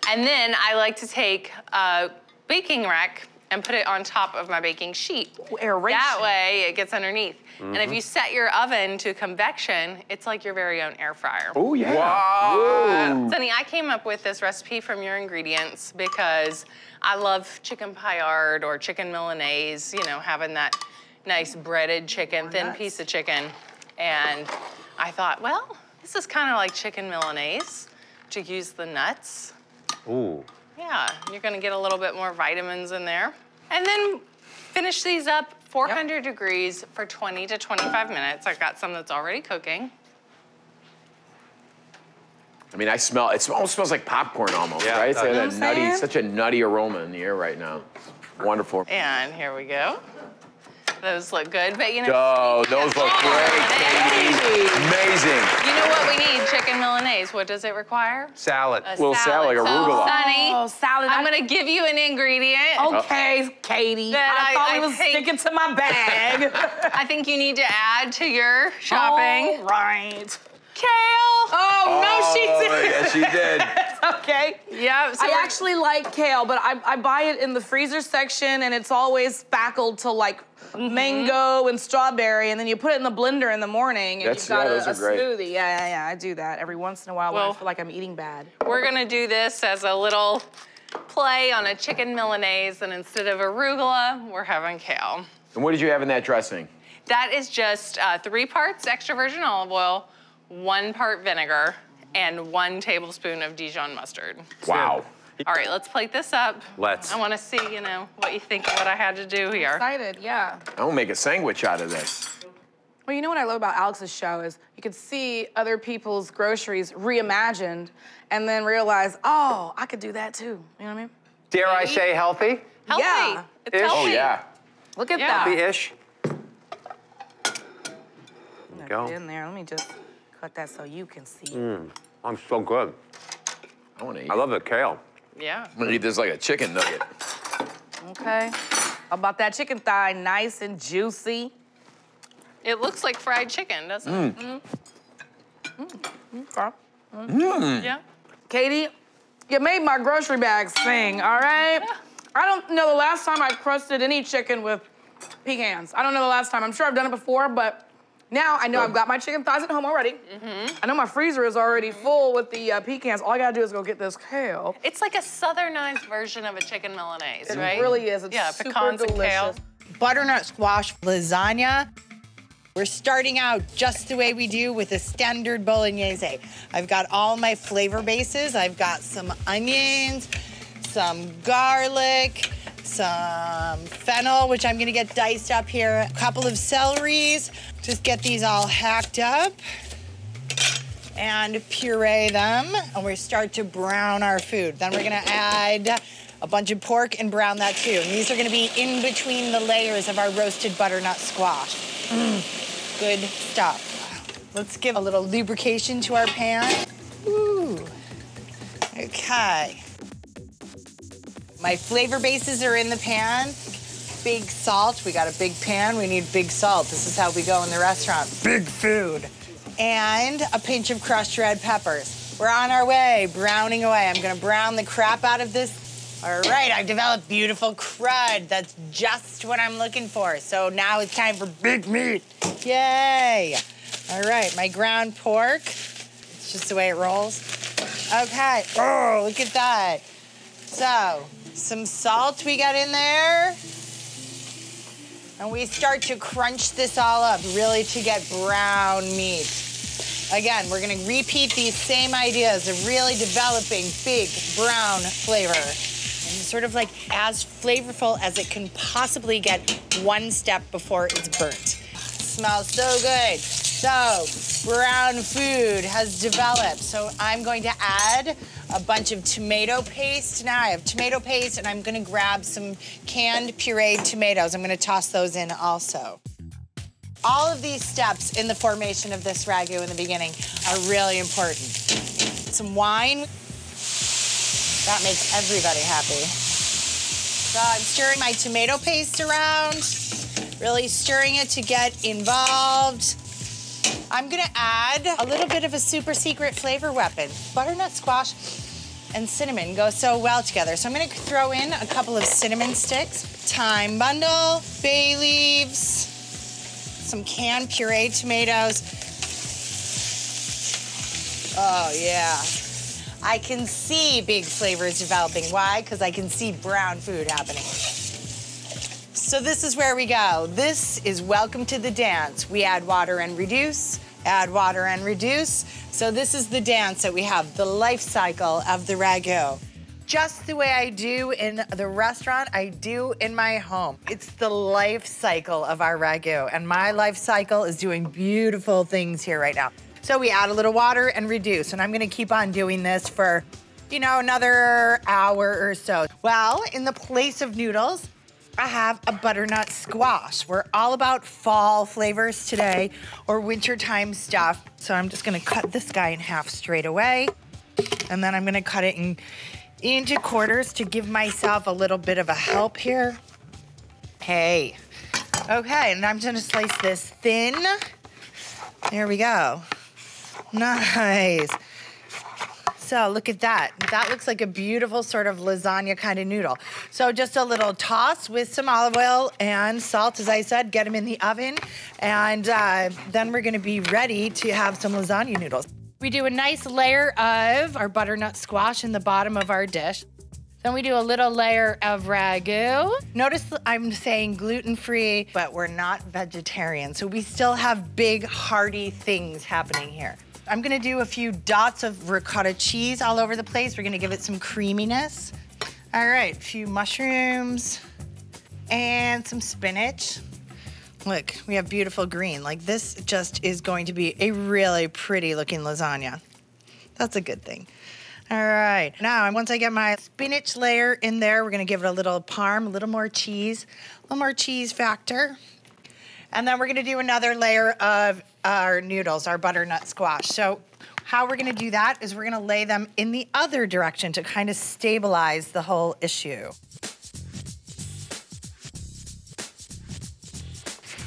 And then I like to take a baking rack and put it on top of my baking sheet. Aeration. That way it gets underneath. And if you set your oven to convection, it's like your very own air fryer. Oh, yeah. Wow. Sonny, I came up with this recipe from your ingredients because I love chicken paillard or chicken Milanese, you know, having that nice breaded chicken, thin piece of chicken. And I thought, well, this is kind of like chicken Milanese, to use the nuts. Ooh. Yeah, you're gonna get a little bit more vitamins in there. And then finish these up 400 degrees for 20 to 25 minutes. I've got some that's already cooking. I mean, I smell, it almost smells like popcorn almost, right? It's like that nutty, such a nutty aroma in the air right now. Wonderful. And here we go. Those look good, but you know. Oh, those look great, Katie. Amazing. You know what we need? Chicken Milanese. What does it require? Salad. A little salad, like arugula. So, Sonny, Oh, salad. I'm gonna give you an ingredient. Okay, Katie. That I thought I it was think- sticking to my bag. I think you need to add to your shopping. All right. Kale. Oh, no, she didn't. Yes, she did. Okay. Yeah. So I actually like kale, but I buy it in the freezer section, and it's always spackled to like mango and strawberry, and then you put it in the blender in the morning, and you've got a smoothie. Yeah, I do that every once in a while when I feel like I'm eating bad. We're gonna do this as a little play on a chicken Milanese, and instead of arugula, we're having kale. And what did you have in that dressing? That is just 3 parts extra virgin olive oil, 1 part vinegar, and 1 tablespoon of Dijon mustard. Wow. All right, let's plate this up. Let's. I want to see, you know, what you think of what I had to do here. Excited, yeah. I'm gonna make a sandwich out of this. Well, you know what I love about Alex's show is you could see other people's groceries reimagined and then realize, oh, I could do that too. You know what I mean? Dare I say healthy? Healthy. Yeah. It's healthy. Oh, yeah. Look at that. Healthy-ish. Go. Put it in there. Let me just cut that so you can see. I'm so good. I wanna eat. I love the kale. Yeah. I'm gonna eat this like a chicken nugget. Okay. How about that chicken thigh? Nice and juicy. It looks like fried chicken, doesn't it? Okay. Yeah. Katie, you made my grocery bag sing, all right? I don't know the last time I crusted any chicken with pecans. I don't know the last time. I'm sure I've done it before, but now I know I've got my chicken thighs at home already. I know my freezer is already full with the pecans. All I gotta do is go get this kale. It's like a southernized version of a chicken Milanese, right? It really is. It's super pecans delicious. and kale. Butternut squash lasagna. We're starting out just the way we do with a standard Bolognese. I've got all my flavor bases. I've got some onions, some garlic, some fennel, which I'm gonna get diced up here, a couple of celeries. Just get these all hacked up and puree them. And we start to brown our food. Then we're gonna add a bunch of pork and brown that too. And these are gonna be in between the layers of our roasted butternut squash. Good stuff. Let's give a little lubrication to our pan. Ooh. Okay. My flavor bases are in the pan. Big salt. We got a big pan. We need big salt. This is how we go in the restaurant. Big food. And a pinch of crushed red peppers. We're on our way, browning away. I'm gonna brown the crap out of this. All right, I've developed beautiful crud. That's just what I'm looking for. So now it's time for big meat. Yay. All right, my ground pork. It's just the way it rolls. Okay, oh, look at that. So, some salt we got in there. And we start to crunch this all up, really to get brown meat. Again, we're gonna repeat these same ideas of really developing big brown flavor. And sort of like as flavorful as it can possibly get, one step before it's burnt. Smells so good. So, brown food has developed. So I'm going to add a bunch of tomato paste. Now I have tomato paste, and I'm gonna grab some canned pureed tomatoes. I'm gonna toss those in also. All of these steps in the formation of this ragu in the beginning are really important. Some wine. That makes everybody happy. So I'm stirring my tomato paste around, really stirring it to get involved. I'm gonna add a little bit of a super secret flavor weapon. Butternut squash and cinnamon go so well together. So I'm gonna throw in a couple of cinnamon sticks, thyme bundle, bay leaves, some canned pureed tomatoes. Oh yeah. I can see big flavors developing. Why? Because I can see brown food happening. So this is where we go. This is welcome to the dance. We add water and reduce, add water and reduce. So this is the dance that we have, the life cycle of the ragu. Just the way I do in the restaurant, I do in my home. It's the life cycle of our ragu, and my life cycle is doing beautiful things here right now. So we add a little water and reduce, and I'm gonna keep on doing this for, you know, another hour or so. Well, in the place of noodles, I have a butternut squash. We're all about fall flavors today, or wintertime stuff. So I'm just gonna cut this guy in half straight away, and then I'm gonna cut it into quarters to give myself a little bit of a help here. Hey. Okay, and I'm gonna slice this thin. There we go. Nice. So look at that. That looks like a beautiful sort of lasagna kind of noodle. So just a little toss with some olive oil and salt, as I said, get them in the oven. And then we're gonna be ready to have some lasagna noodles. We do a nice layer of our butternut squash in the bottom of our dish. Then we do a little layer of ragu. Notice I'm saying gluten-free, but we're not vegetarian, so we still have big, hearty things happening here. I'm gonna do a few dots of ricotta cheese all over the place. We're gonna give it some creaminess. All right, a few mushrooms and some spinach. Look, we have beautiful green. Like, this just is going to be a really pretty looking lasagna. That's a good thing. All right, now once I get my spinach layer in there, we're gonna give it a little parm, a little more cheese factor. And then we're gonna do another layer of our noodles, our butternut squash. So how we're gonna do that is we're gonna lay them in the other direction to kind of stabilize the whole issue.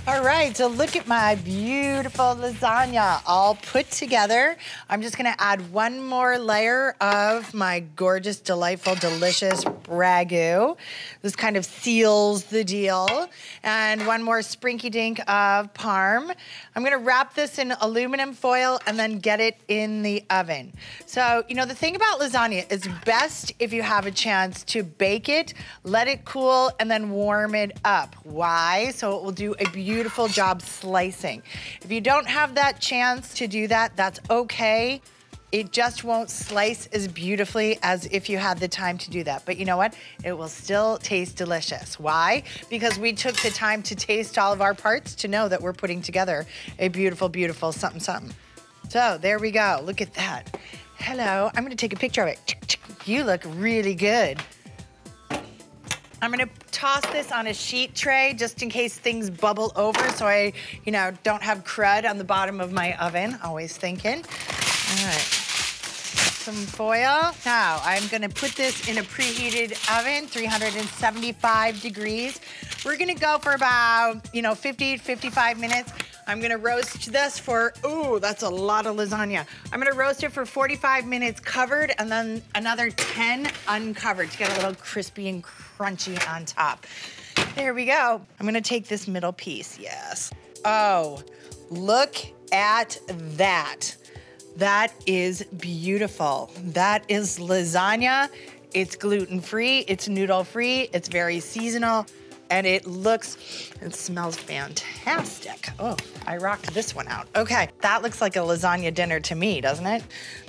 All right, so look at my beautiful lasagna all put together. I'm just gonna add one more layer of my gorgeous, delightful, delicious ragu. This kind of seals the deal. And one more sprinky dink of parm. I'm gonna wrap this in aluminum foil and then get it in the oven. So, you know, the thing about lasagna, it's best if you have a chance to bake it, let it cool, and then warm it up. Why? So it will do a beautiful job slicing. If you don't have that chance to do that, that's okay. It just won't slice as beautifully as if you had the time to do that. But you know what? It will still taste delicious. Why? Because we took the time to taste all of our parts to know that we're putting together a beautiful, beautiful something, something. So there we go. Look at that. Hello. I'm gonna take a picture of it. You look really good. I'm gonna toss this on a sheet tray just in case things bubble over so I, you know, don't have crud on the bottom of my oven. Always thinking. All right. Some foil. Now, I'm gonna put this in a preheated oven, 375 degrees. We're gonna go for about, 50, 55 minutes. I'm gonna roast this for, ooh, that's a lot of lasagna. I'm gonna roast it for 45 minutes covered and then another 10 uncovered to get a little crispy and crunchy on top. There we go. I'm gonna take this middle piece, yes. Oh, look at that. That is beautiful. That is lasagna. It's gluten-free, it's noodle-free, it's very seasonal, and it smells fantastic. Oh, I rocked this one out. Okay, that looks like a lasagna dinner to me, doesn't it?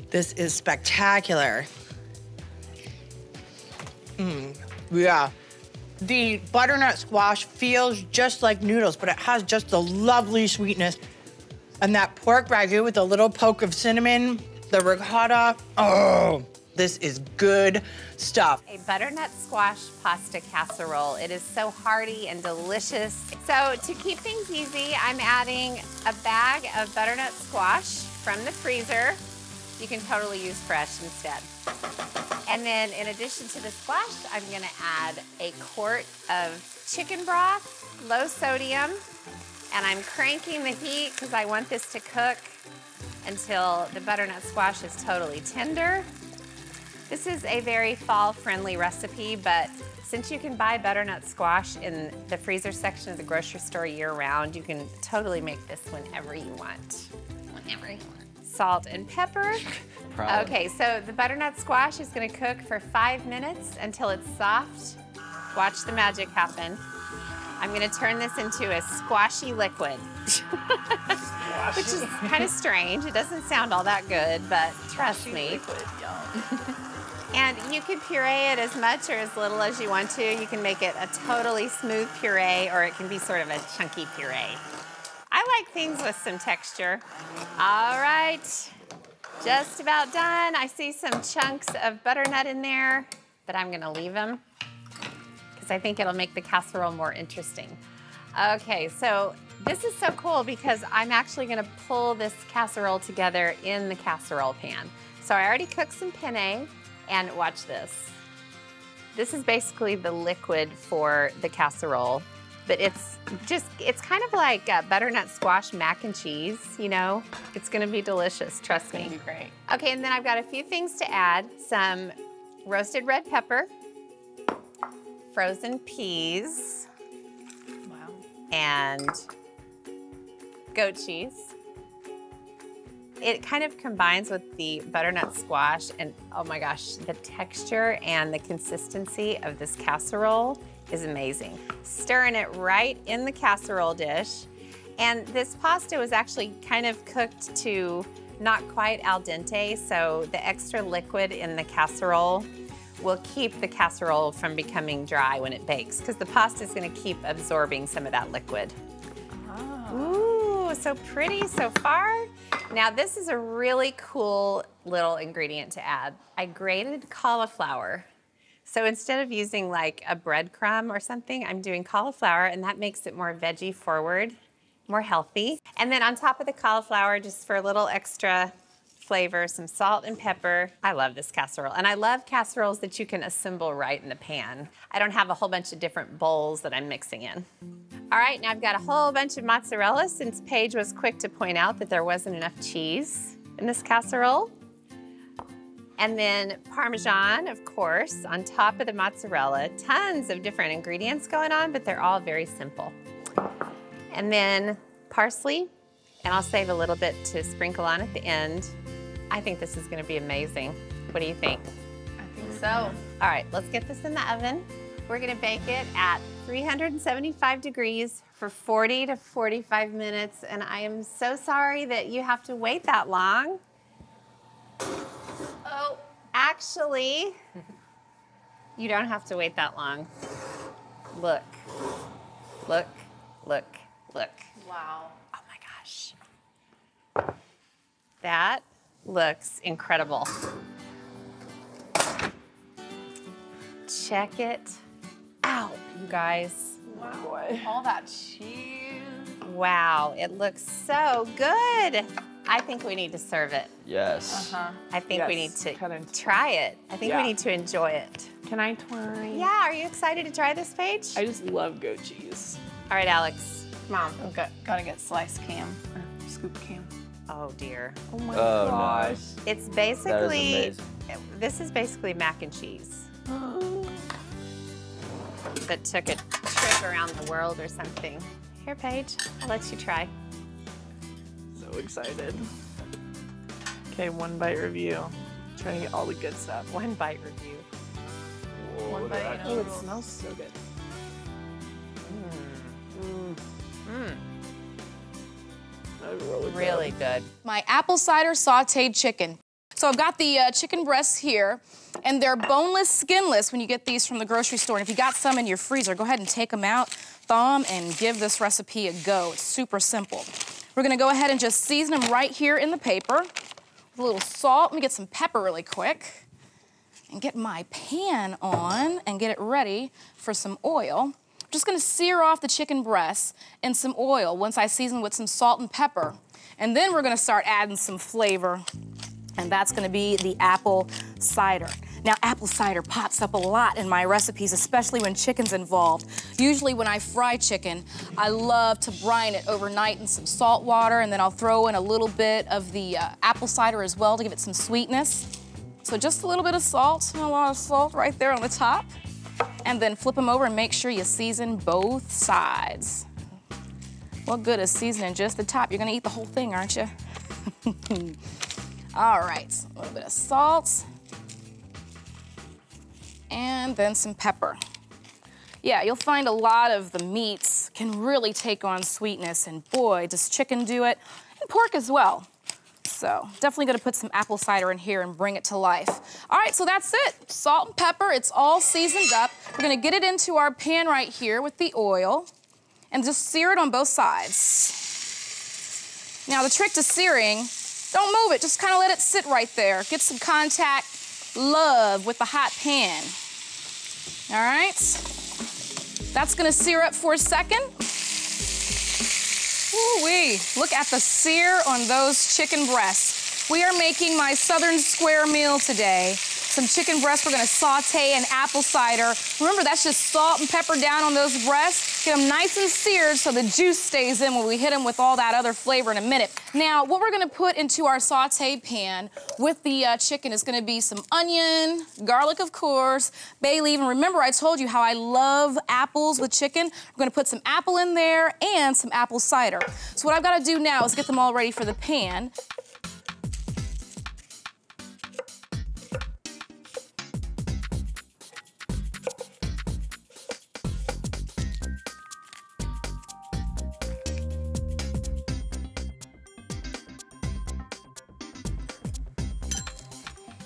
This is spectacular. Yeah. The butternut squash feels just like noodles, but it has just the lovely sweetness. And that pork ragu with a little poke of cinnamon, the ricotta, oh, this is good stuff. A butternut squash pasta casserole. It is so hearty and delicious. So to keep things easy, I'm adding a bag of butternut squash from the freezer. You can totally use fresh instead. And then in addition to the squash, I'm gonna add a quart of chicken broth, low sodium, and I'm cranking the heat because I want this to cook until the butternut squash is totally tender. This is a very fall-friendly recipe, but since you can buy butternut squash in the freezer section of the grocery store year-round, you can totally make this whenever you want. Whenever you want. Salt and pepper. Okay, so the butternut squash is gonna cook for 5 minutes until it's soft. Watch the magic happen. I'm gonna turn this into a squashy liquid, which is kind of strange. It doesn't sound all that good, but trust me. And you can puree it as much or as little as you want to. You can make it a totally smooth puree, or it can be sort of a chunky puree. I like things with some texture. All right, just about done. I see some chunks of butternut in there, but I'm gonna leave them, I think it'll make the casserole more interesting. Okay, so this is so cool because I'm actually gonna pull this casserole together in the casserole pan. So I already cooked some penne, and watch this. This is basically the liquid for the casserole. but it's kind of like butternut squash mac and cheese, you know? It's gonna be delicious, trust me. It's gonna be great. Okay, and then I've got a few things to add. Some roasted red pepper, frozen peas, Wow. and goat cheese. It kind of combines with the butternut squash, and oh my gosh, the texture and the consistency of this casserole is amazing. Stirring it right in the casserole dish. And this pasta was actually kind of cooked to not quite al dente, so the extra liquid in the casserole will keep the casserole from becoming dry when it bakes, because the pasta is going to keep absorbing some of that liquid. Ooh, so pretty so far. Now this is a really cool little ingredient to add. I grated cauliflower. So instead of using like a breadcrumb or something, I'm doing cauliflower, and that makes it more veggie forward, more healthy. And then on top of the cauliflower, just for a little extra flavor, some salt and pepper. I love this casserole, and I love casseroles that you can assemble right in the pan. I don't have a whole bunch of different bowls that I'm mixing in. All right, now I've got a whole bunch of mozzarella, since Paige was quick to point out that there wasn't enough cheese in this casserole. And then Parmesan, of course, on top of the mozzarella. Tons of different ingredients going on, but they're all very simple. And then parsley, and I'll save a little bit to sprinkle on at the end. I think this is gonna be amazing. What do you think? I think so. All right, let's get this in the oven. We're gonna bake it at 375 degrees for 40 to 45 minutes, and I am so sorry that you have to wait that long. Oh, actually, you don't have to wait that long. Look, look, look, look. Wow. Oh my gosh. That looks incredible. Check it out, you guys. Wow. All that cheese. Wow, it looks so good. I think we need to serve it. Yes. I think we need to try it. I think we need to enjoy it. Can I try? Yeah, are you excited to try this, Paige? I just love goat cheese. All right, Alex, come on. Gotta get sliced cam, or scoop cam. Oh dear. Oh my gosh. Nice. It's basically, That is this is basically mac and cheese that took a trip around the world or something. Here, Paige, I'll let you try. So excited. Okay, one bite review. Trying to get all the good stuff. One bite review. One bite. Oh, it smells so good. Really good. My apple cider sauteed chicken. So I've got the chicken breasts here, and they're boneless, skinless when you get these from the grocery store. And if you got some in your freezer, go ahead and take them out, thaw them, and give this recipe a go. It's super simple. We're gonna go ahead and just season them right here in the paper with a little salt. Let me get some pepper really quick and get my pan on and get it ready for some oil. I'm just gonna sear off the chicken breasts in some oil once I season with some salt and pepper. And then we're gonna start adding some flavor, and that's gonna be the apple cider. Now, apple cider pops up a lot in my recipes, especially when chicken's involved. Usually when I fry chicken, I love to brine it overnight in some salt water, and then I'll throw in a little bit of the apple cider as well to give it some sweetness. So just a little bit of salt, and a lot of salt right there on the top. And then flip them over and make sure you season both sides. What good is seasoning just the top? You're gonna eat the whole thing, aren't you? All right, a little bit of salt. And then some pepper. Yeah, you'll find a lot of the meats can really take on sweetness, and boy, does chicken do it, and pork as well. So definitely gonna put some apple cider in here and bring it to life. All right, so that's it. Salt and pepper, it's all seasoned up. We're gonna get it into our pan right here with the oil and just sear it on both sides. Now the trick to searing, don't move it, just kind of let it sit right there. Get some contact, love with the hot pan. All right, that's gonna sear up for a second. Ooh-wee, look at the sear on those chicken breasts. We are making my Southern Square meal today. some chicken breasts we're gonna saute in apple cider. Remember, that's just salt and pepper down on those breasts. Get them nice and seared so the juice stays in when we hit them with all that other flavor in a minute. Now, what we're gonna put into our sauteed pan with the chicken is gonna be some onion, garlic, of course, bay leaf, and remember I told you how I love apples with chicken. We're gonna put some apple in there and some apple cider. So what I've gotta do now is get them all ready for the pan.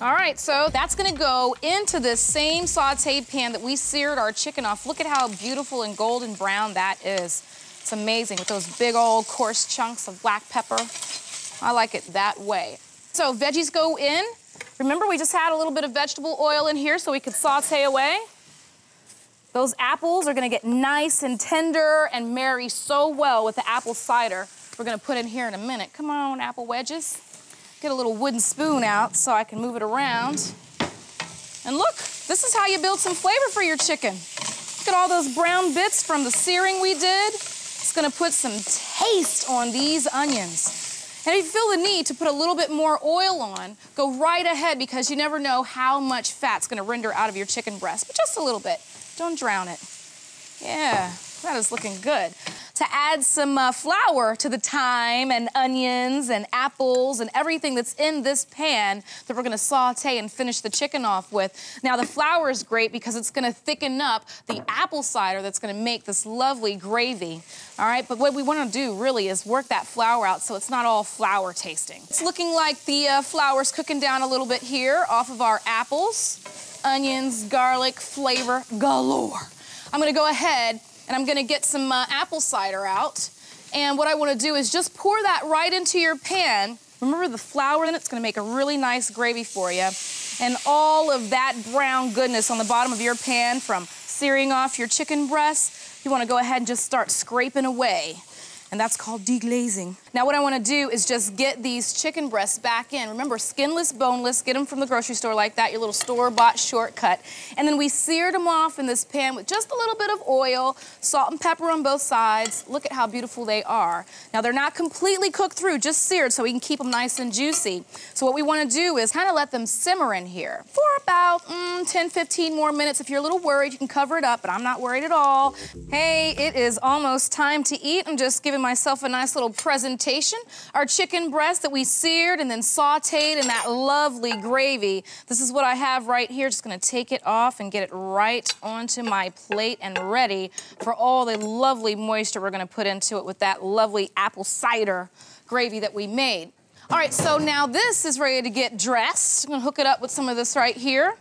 All right, so that's gonna go into this same sauteed pan that we seared our chicken off. Look at how beautiful and golden brown that is. It's amazing with those big old coarse chunks of black pepper. I like it that way. So veggies go in. Remember, we just had a little bit of vegetable oil in here so we could saute away. Those apples are gonna get nice and tender and marry so well with the apple cider we're gonna put in here in a minute. Come on, apple wedges. Get a little wooden spoon out so I can move it around. And look, this is how you build some flavor for your chicken. Look at all those brown bits from the searing we did. It's gonna put some taste on these onions. And if you feel the need to put a little bit more oil on, go right ahead because you never know how much fat's gonna render out of your chicken breast, but just a little bit. Don't drown it. Yeah, that is looking good. To add some flour to the thyme and onions and apples and everything that's in this pan that we're gonna saute and finish the chicken off with. Now the flour is great because it's gonna thicken up the apple cider that's gonna make this lovely gravy. All right, but what we wanna do really is work that flour out so it's not all flour tasting. It's looking like the flour's cooking down a little bit here off of our apples, onions, garlic, flavor galore. I'm gonna go ahead and I'm gonna get some apple cider out. And what I wanna do is just pour that right into your pan. Remember the flour in it's gonna make a really nice gravy for you. And all of that brown goodness on the bottom of your pan from searing off your chicken breasts, you wanna go ahead and just start scraping away. And that's called deglazing. Now what I wanna do is just get these chicken breasts back in. Remember, skinless, boneless, get them from the grocery store like that, your little store-bought shortcut. And then we seared them off in this pan with just a little bit of oil, salt and pepper on both sides. Look at how beautiful they are. Now they're not completely cooked through, just seared so we can keep them nice and juicy. So what we wanna do is kinda let them simmer in here for about 10, 15 more minutes. If you're a little worried, you can cover it up, but I'm not worried at all. Hey, it is almost time to eat. I'm just giving myself a nice little presentation. Our chicken breast that we seared and then sauteed in that lovely gravy. This is what I have right here. Just gonna take it off and get it right onto my plate and ready for all the lovely moisture we're gonna put into it with that lovely apple cider gravy that we made. All right, so now this is ready to get dressed. I'm gonna hook it up with some of this right here.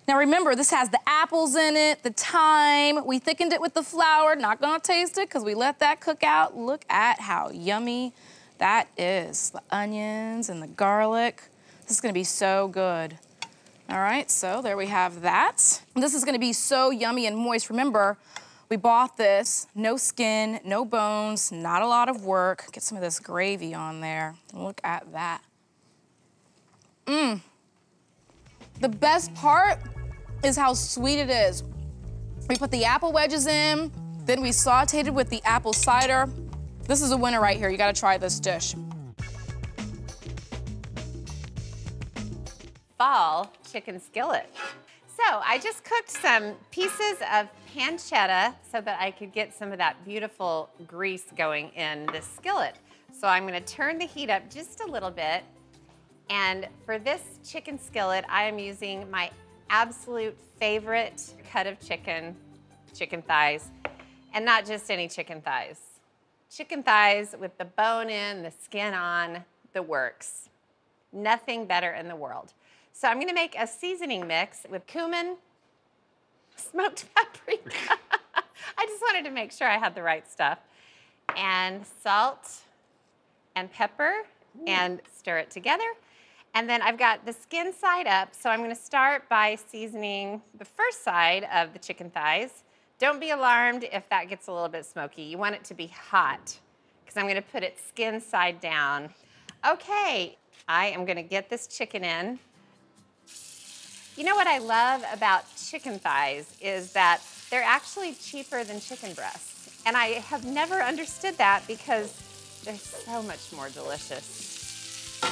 Now remember, this has the apples in it, the thyme. We thickened it with the flour. Not gonna taste it because we let that cook out. Look at how yummy that is. The onions and the garlic. This is gonna be so good. All right, so there we have that. This is gonna be so yummy and moist. Remember, we bought this, no skin, no bones, not a lot of work. Get some of this gravy on there. Look at that. The best part is how sweet it is. We put the apple wedges in, then we sauteed it with the apple cider. This is a winner right here. You gotta try this dish. Fall chicken skillet. So I just cooked some pieces of pancetta so that I could get some of that beautiful grease going in this skillet. So I'm gonna turn the heat up just a little bit. And for this chicken skillet, I am using my absolute favorite cut of chicken thighs, and not just any chicken thighs. Chicken thighs with the bone in, the skin on, the works. Nothing better in the world. So I'm gonna make a seasoning mix with cumin, smoked paprika. I just wanted to make sure I had the right stuff. And salt and pepper, and stir it together. And then I've got the skin side up, so I'm gonna start by seasoning the first side of the chicken thighs. Don't be alarmed if that gets a little bit smoky. You want it to be hot, because I'm gonna put it skin side down. Okay, I am gonna get this chicken in. You know what I love about chicken thighs is that they're actually cheaper than chicken breasts. And I have never understood that because they're so much more delicious.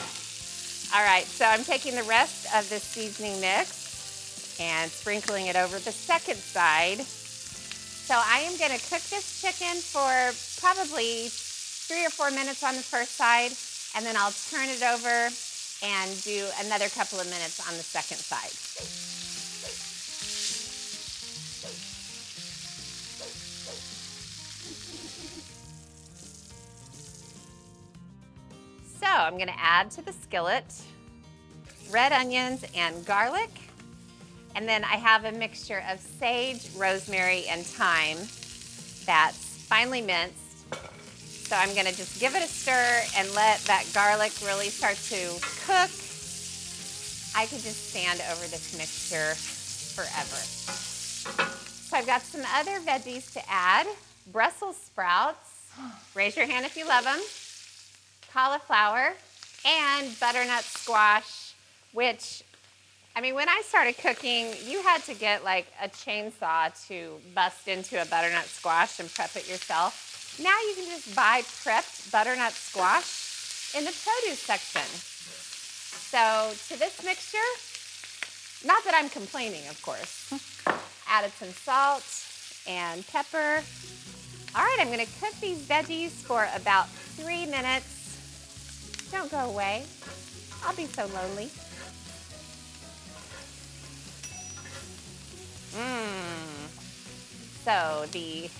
All right, so I'm taking the rest of this seasoning mix and sprinkling it over the second side. So I am gonna cook this chicken for probably 3 or 4 minutes on the first side, and then I'll turn it over and do another couple of minutes on the second side. So I'm gonna add to the skillet red onions and garlic. And then I have a mixture of sage, rosemary, and thyme that's finely minced. So I'm gonna just give it a stir and let that garlic really start to cook. I could just stand over this mixture forever. So I've got some other veggies to add. Brussels sprouts, raise your hand if you love them. Cauliflower, and butternut squash, which, I mean, when I started cooking, you had to get like a chainsaw to bust into a butternut squash and prep it yourself. Now you can just buy prepped butternut squash in the produce section. So to this mixture, not that I'm complaining, of course, added some salt and pepper. All right, I'm gonna cook these veggies for about 3 minutes. Don't go away. I'll be so lonely. So the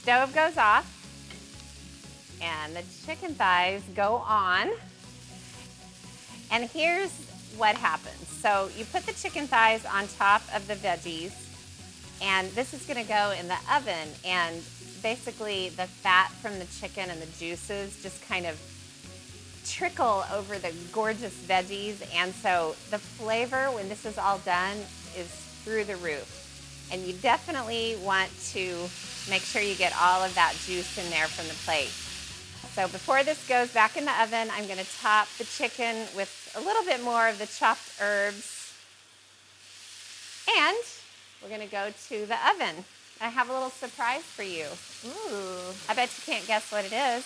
stove goes off and the chicken thighs go on. And here's what happens. So you put the chicken thighs on top of the veggies, and this is gonna go in the oven, and basically the fat from the chicken and the juices just kind of trickle over the gorgeous veggies, and so the flavor when this is all done is through the roof. And you definitely want to make sure you get all of that juice in there from the plate. So before this goes back in the oven, I'm gonna top the chicken with a little bit more of the chopped herbs. And we're gonna go to the oven. I have a little surprise for you. Ooh, I bet you can't guess what it is.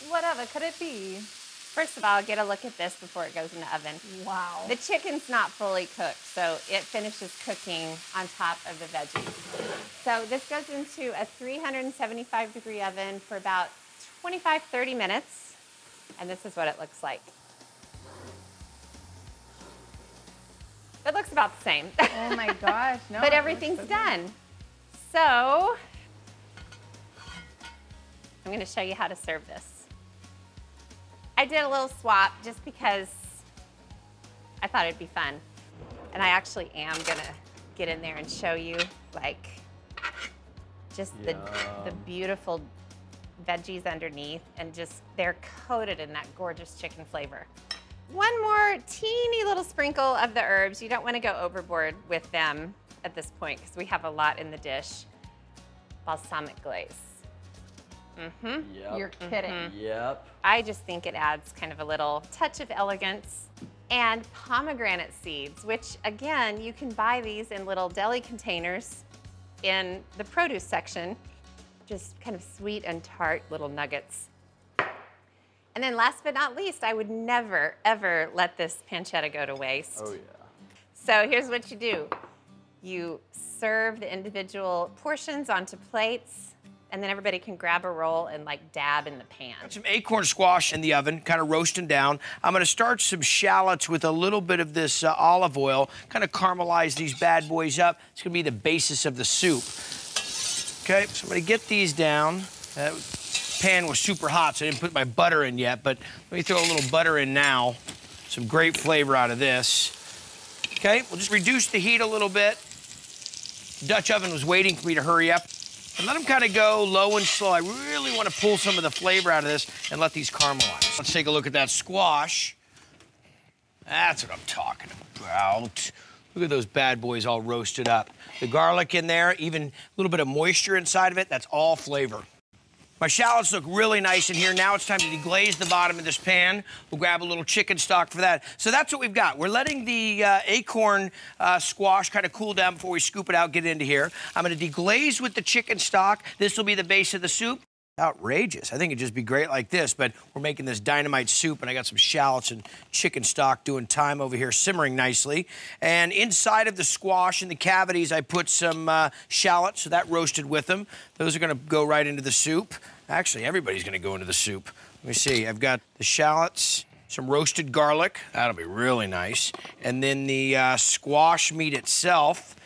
Whatever could it be? First of all, get a look at this before it goes in the oven. Wow. The chicken's not fully cooked, so it finishes cooking on top of the veggies. So this goes into a 375-degree oven for about 25, 30 minutes, and this is what it looks like. It looks about the same. Oh my gosh, no. But everything's done. So I'm gonna show you how to serve this. I did a little swap just because I thought it'd be fun. And I actually am gonna get in there and show you like just the beautiful veggies underneath, and just they're coated in that gorgeous chicken flavor. One more teeny little sprinkle of the herbs. You don't want to go overboard with them at this point because we have a lot in the dish. Balsamic glaze. Yep. You're kidding. Yep. I just think it adds kind of a little touch of elegance. And pomegranate seeds, which again, you can buy these in little deli containers in the produce section. Just kind of sweet and tart little nuggets. And then last but not least, I would never, ever let this pancetta go to waste. Oh yeah. So here's what you do. You serve the individual portions onto plates, and then everybody can grab a roll and like dab in the pan. Got some acorn squash in the oven, kind of roasting down. I'm gonna start some shallots with a little bit of this olive oil, kind of caramelize these bad boys up. It's gonna be the basis of the soup. Okay, so I'm gonna get these down. That pan was super hot, so I didn't put my butter in yet, but let me throw a little butter in now. Some great flavor out of this. Okay, we'll just reduce the heat a little bit. The Dutch oven was waiting for me to hurry up. And let them kind of go low and slow. I really want to pull some of the flavor out of this and let these caramelize. Let's take a look at that squash. That's what I'm talking about. Look at those bad boys all roasted up. The garlic in there, even a little bit of moisture inside of it, that's all flavor. My shallots look really nice in here. Now it's time to deglaze the bottom of this pan. We'll grab a little chicken stock for that. So that's what we've got. We're letting the acorn squash kind of cool down before we scoop it out, get it into here. I'm gonna deglaze with the chicken stock. This will be the base of the soup. Outrageous. I think it'd just be great like this, but we're making this dynamite soup, and I got some shallots and chicken stock doing time over here, simmering nicely. And inside of the squash in the cavities, I put some shallots, so that roasted with them. Those are gonna go right into the soup. Actually, everybody's gonna go into the soup. Let me see, I've got the shallots, some roasted garlic. That'll be really nice. And then the squash meat itself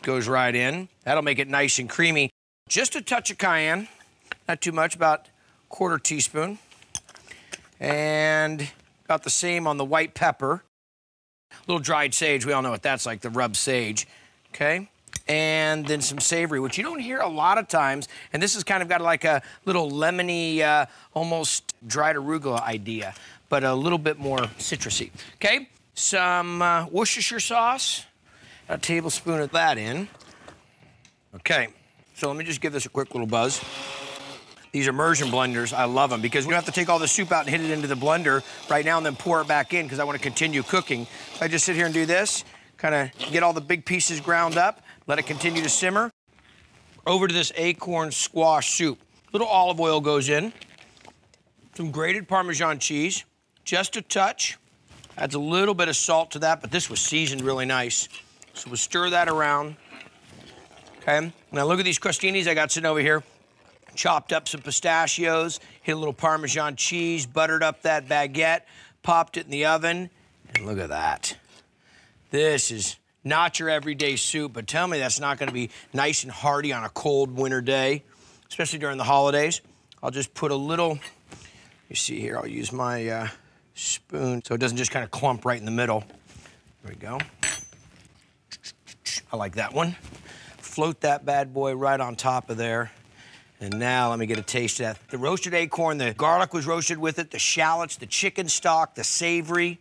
goes right in. That'll make it nice and creamy. Just a touch of cayenne. Not too much, about a quarter teaspoon. And about the same on the white pepper. A little dried sage, we all know what that's like, the rubbed sage, okay? And then some savory, which you don't hear a lot of times, and this has kind of got like a little lemony, almost dried arugula idea, but a little bit more citrusy, okay? Some Worcestershire sauce, a tablespoon of that in. Okay, so let me just give this a quick little buzz. These immersion blenders, I love them because we don't have to take all the soup out and hit it into the blender right now and then pour it back in because I want to continue cooking. So I just sit here and do this, kind of get all the big pieces ground up, let it continue to simmer. Over to this acorn squash soup. A little olive oil goes in, some grated Parmesan cheese, just a touch. Adds a little bit of salt to that, but this was seasoned really nice. So we'll stir that around, okay? Now look at these crostinis I got sitting over here. Chopped up some pistachios, hit a little Parmesan cheese, buttered up that baguette, popped it in the oven, and look at that. This is not your everyday soup, but tell me that's not gonna be nice and hearty on a cold winter day, especially during the holidays. I'll just put a little, you see here, I'll use my spoon so it doesn't just kind of clump right in the middle. There we go. I like that one. Float that bad boy right on top of there. And now let me get a taste of that. The roasted acorn, the garlic was roasted with it, the shallots, the chicken stock, the savory.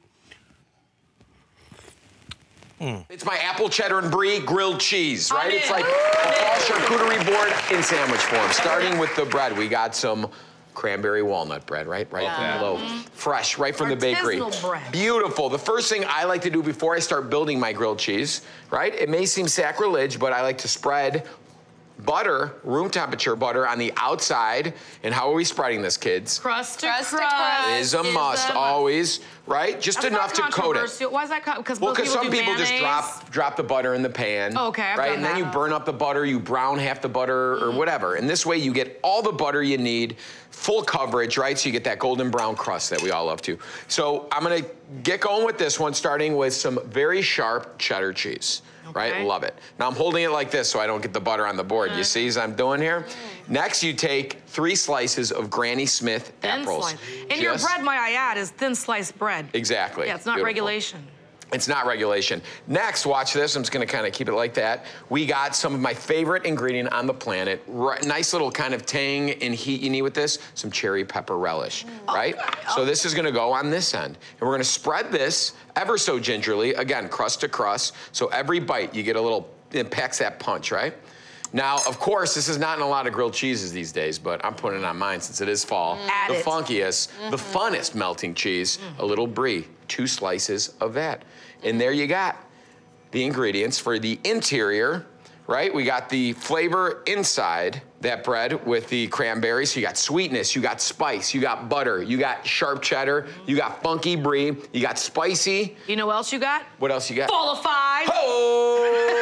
It's my apple cheddar and brie grilled cheese, right? It's like a fall charcuterie board in sandwich form. Starting with the bread, we got some cranberry walnut bread, right? Right below. Fresh, right from the bakery. Bread. Beautiful. The first thing I like to do before I start building my grilled cheese, right? It may seem sacrilege, but I like to spread butter, room temperature butter on the outside. And how are we spreading this, kids? Crust to crust. Is a must, always, right? Just enough to coat it. Why is that? Because some people just drop the butter in the pan. Oh, okay, I've right? done And then that. you burn up the butter, you brown half the butter or whatever. And this way you get all the butter you need, full coverage, right? So you get that golden brown crust that we all love to. So I'm gonna get going with this one, starting with some very sharp cheddar cheese. Right, love it. Now I'm holding it like this so I don't get the butter on the board. You see as I'm doing here? Next, you take 3 slices of Granny Smith apples. And your bread, might I add, is thin sliced bread. Exactly. Yeah, it's not regulation. It's not regulation. Next, watch this. I'm just gonna kind of keep it like that. We got some of my favorite ingredient on the planet. Nice little kind of tang and heat you need with this. Some cherry pepper relish, right? So this is gonna go on this end. And we're gonna spread this ever so gingerly. Again, crust to crust. So every bite, you get a little, it packs that punch, right? Now, of course, this is not in a lot of grilled cheeses these days, but I'm putting it on mine since it is fall. The funkiest, the funnest melting cheese, a little brie, 2 slices of that. And there you got the ingredients for the interior, right? We got the flavor inside that bread with the cranberries. So you got sweetness, you got spice, you got butter, you got sharp cheddar, you got funky brie, you got spicy. You know what else you got? What else you got? Fullified. Oh!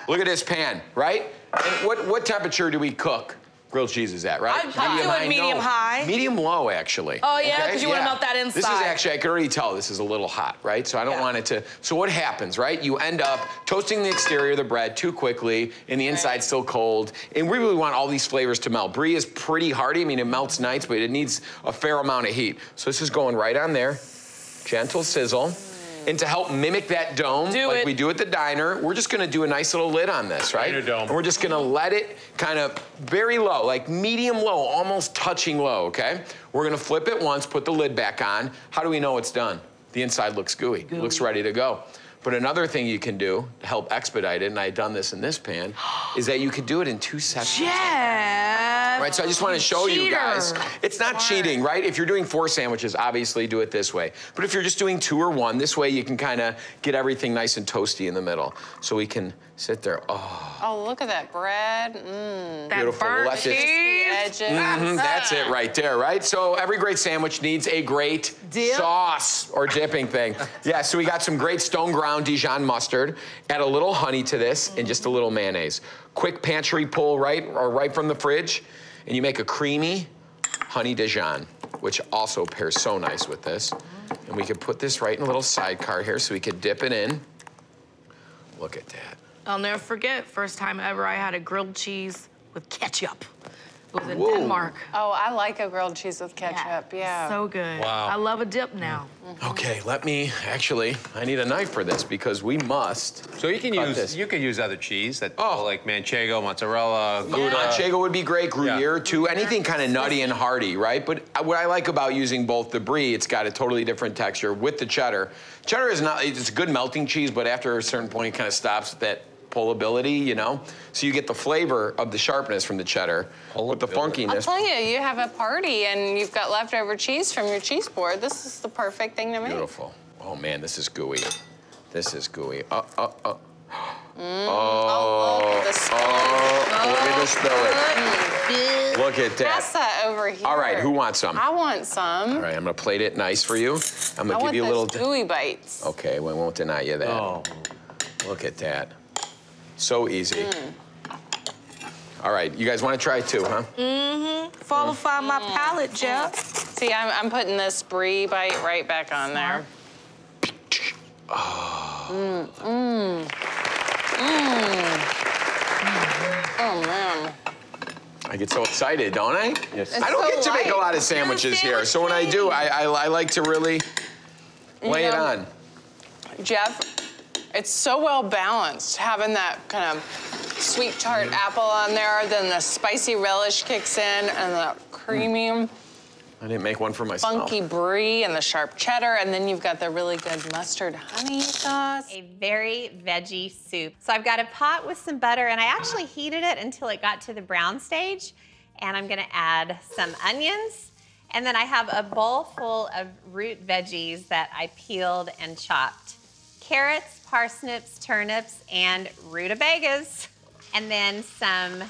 Look at this pan, right? And what temperature do we cook grilled cheeses at, right? I'm doing medium high. Medium low, actually. Oh, yeah? Because you want to melt that inside. This is actually, I can already tell this is a little hot, right? So I don't want it to, so what happens, right? You end up toasting the exterior of the bread too quickly, and the inside's still cold, and we really want all these flavors to melt. Brie is pretty hearty. I mean, it melts nice, but it needs a fair amount of heat. So this is going right on there. Gentle sizzle. And to help mimic that dome, like we do at the diner, we're just gonna do a nice little lid on this, right? And we're just gonna let it kind of very low, like medium low, almost touching low, okay? We're gonna flip it once, put the lid back on. How do we know it's done? The inside looks gooey. Looks ready to go. But another thing you can do to help expedite it, and I've done this in this pan, is that you could do it in 2 seconds. Jeff! Right, so I just want to show you guys. It's not cheating, right? If you're doing 4 sandwiches, obviously do it this way. But if you're just doing 2 or 1, this way you can kind of get everything nice and toasty in the middle. So we can sit there. Oh, look at that bread. Beautiful. That Let this- edges. That's it right there, right? So every great sandwich needs a great sauce or dipping thing. Yeah, so we got some great stone ground Dijon mustard. Add a little honey to this and just a little mayonnaise. Quick pantry pull right from the fridge, and you make a creamy honey Dijon, which also pairs so nice with this. And we could put this right in a little sidecar here so we could dip it in. Look at that. I'll never forget, first time ever I had a grilled cheese with ketchup. It was in Denmark. Oh, I like a grilled cheese with ketchup, yeah. So good. Wow. I love a dip now. Okay, I need a knife for this because we must. So you can use other cheese like Manchego, mozzarella, Gouda. Manchego would be great, Gruyere too, anything kind of nutty and hearty, right? But what I like about using both the Brie, it's got a totally different texture with the cheddar. Cheddar is it's a good melting cheese, but after a certain point, it kind of stops at that pullability, you know? So you get the flavor of the sharpness from the cheddar with the funkiness. I'll tell you, you have a party and you've got leftover cheese from your cheese board. This is the perfect thing to make. Beautiful. Oh man, this is gooey. This is gooey. The Look at the spillet. Look at that. Pass that over here. All right, who wants some? I want some. All right, I'm gonna plate it nice for you. I'm gonna give you a little. Gooey bites. Okay, we won't deny you that. Oh. Look at that. So easy. All right, you guys want to try it too, huh? Qualify my palate, Jeff. See, I'm putting this Brie bite right back on there. Oh, man. I get so excited, don't I? Yes. I don't get to make a lot of sandwiches here, so when I do, I like to really lay it on. Jeff, it's so well balanced, having that kind of sweet tart apple on there, then the spicy relish kicks in, and the creamy, I didn't make one for myself. funky Brie, and the sharp cheddar, and then you've got the really good mustard honey sauce. A very veggie soup. So I've got a pot with some butter, and I actually heated it until it got to the brown stage, and I'm gonna add some onions, and then I have a bowl full of root veggies that I peeled and chopped. Carrots, parsnips, turnips, and rutabagas. And then some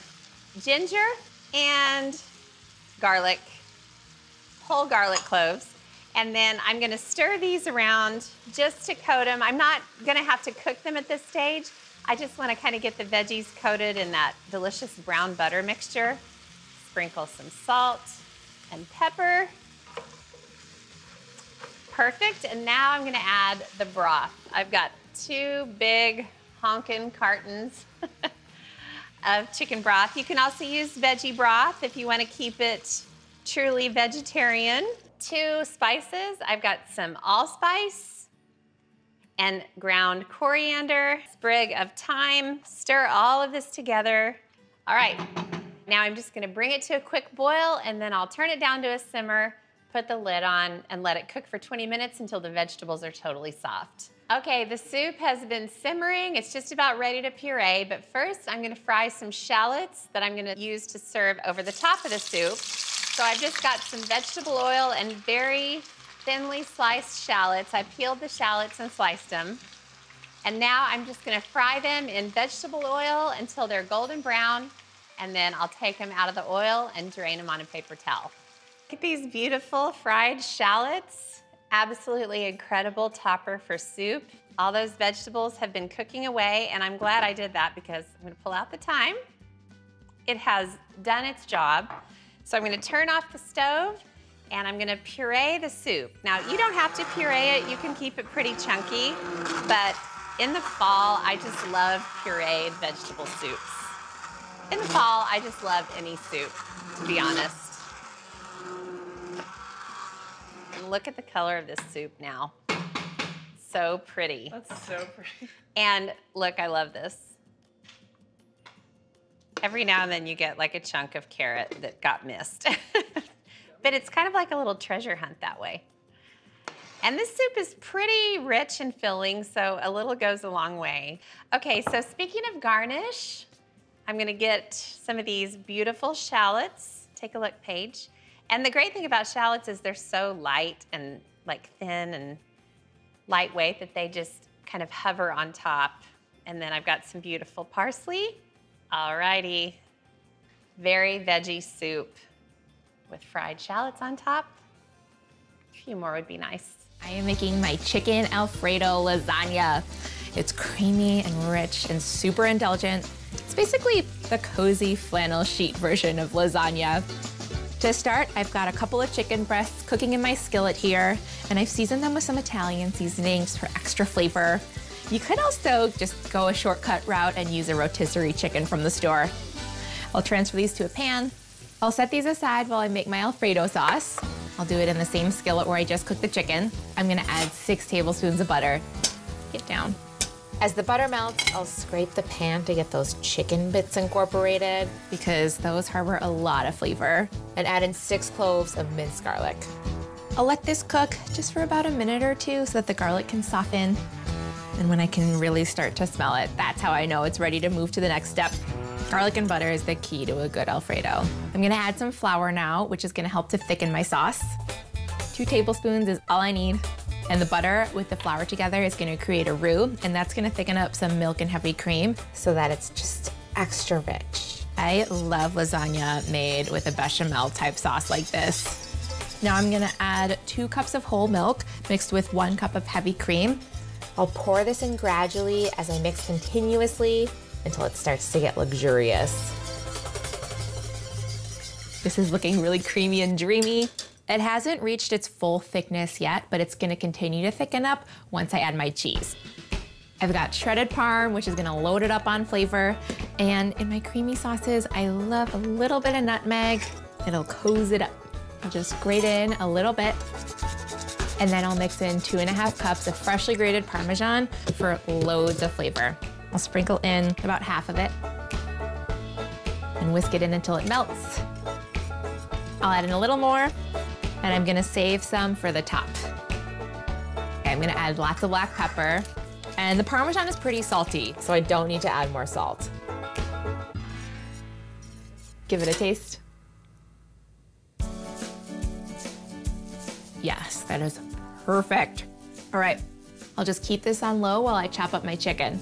ginger and garlic, whole garlic cloves. And then I'm gonna stir these around just to coat them. I'm not gonna have to cook them at this stage. I just wanna kind of get the veggies coated in that delicious brown butter mixture. Sprinkle some salt and pepper. Perfect, and now I'm gonna add the broth. I've got 2 big honkin' cartons of chicken broth. You can also use veggie broth if you wanna keep it truly vegetarian. 2 spices. I've got some allspice and ground coriander, sprig of thyme. Stir all of this together. All right, now I'm just gonna bring it to a quick boil, and then I'll turn it down to a simmer, put the lid on, and let it cook for 20 minutes until the vegetables are totally soft. Okay, the soup has been simmering. It's just about ready to puree, but first I'm gonna fry some shallots that I'm gonna use to serve over the top of the soup. So I've just got some vegetable oil and very thinly sliced shallots. I peeled the shallots and sliced them. And now I'm just gonna fry them in vegetable oil until they're golden brown, and then I'll take them out of the oil and drain them on a paper towel. Look at these beautiful fried shallots. Absolutely incredible topper for soup. All those vegetables have been cooking away, and I'm glad I did that because I'm gonna pull out the thyme. It has done its job. So I'm gonna turn off the stove, and I'm gonna puree the soup. Now, you don't have to puree it. You can keep it pretty chunky, but in the fall, I just love pureed vegetable soups. In the fall, I just love any soup, to be honest. And look at the color of this soup now. So pretty. That's so pretty. And look, I love this. Every now and then you get like a chunk of carrot that got missed. But it's kind of like a little treasure hunt that way. And this soup is pretty rich and filling, so a little goes a long way. Okay, so speaking of garnish, I'm gonna get some of these beautiful shallots Take a look, Paige. And the great thing about shallots is they're so light and like thin and lightweight that they just kind of hover on top. And then I've got some beautiful parsley. Alrighty, very veggie soup with fried shallots on top. A few more would be nice. I am making my chicken Alfredo lasagna. It's creamy and rich and super indulgent. It's basically the cozy flannel sheet version of lasagna. To start, I've got a couple of chicken breasts cooking in my skillet here, and I've seasoned them with some Italian seasonings for extra flavor. You could also just go a shortcut route and use a rotisserie chicken from the store. I'll transfer these to a pan. I'll set these aside while I make my Alfredo sauce. I'll do it in the same skillet where I just cooked the chicken. I'm gonna add 6 tablespoons of butter. Get down. As the butter melts, I'll scrape the pan to get those chicken bits incorporated because those harbor a lot of flavor. And add in 6 cloves of minced garlic. I'll let this cook just for about a minute or two so that the garlic can soften. And when I can really start to smell it, that's how I know it's ready to move to the next step. Garlic and butter is the key to a good Alfredo. I'm gonna add some flour now, which is gonna help to thicken my sauce. 2 tablespoons is all I need. And the butter with the flour together is gonna create a roux, and that's gonna thicken up some milk and heavy cream so that it's just extra rich. I love lasagna made with a bechamel type sauce like this. Now I'm gonna add 2 cups of whole milk mixed with 1 cup of heavy cream. I'll pour this in gradually as I mix continuously until it starts to get luxurious. This is looking really creamy and dreamy. It hasn't reached its full thickness yet, but it's gonna continue to thicken up once I add my cheese. I've got shredded parm, which is gonna load it up on flavor. And in my creamy sauces, I love a little bit of nutmeg. It'll cozy it up. I'll just grate in a little bit. And then I'll mix in 2½ cups of freshly grated Parmesan for loads of flavor. I'll sprinkle in about half of it and whisk it in until it melts. I'll add in a little more, and I'm gonna save some for the top. Okay, I'm gonna add lots of black pepper, and the Parmesan is pretty salty, so I don't need to add more salt. Give it a taste. Yes, that is perfect. All right, I'll just keep this on low while I chop up my chicken.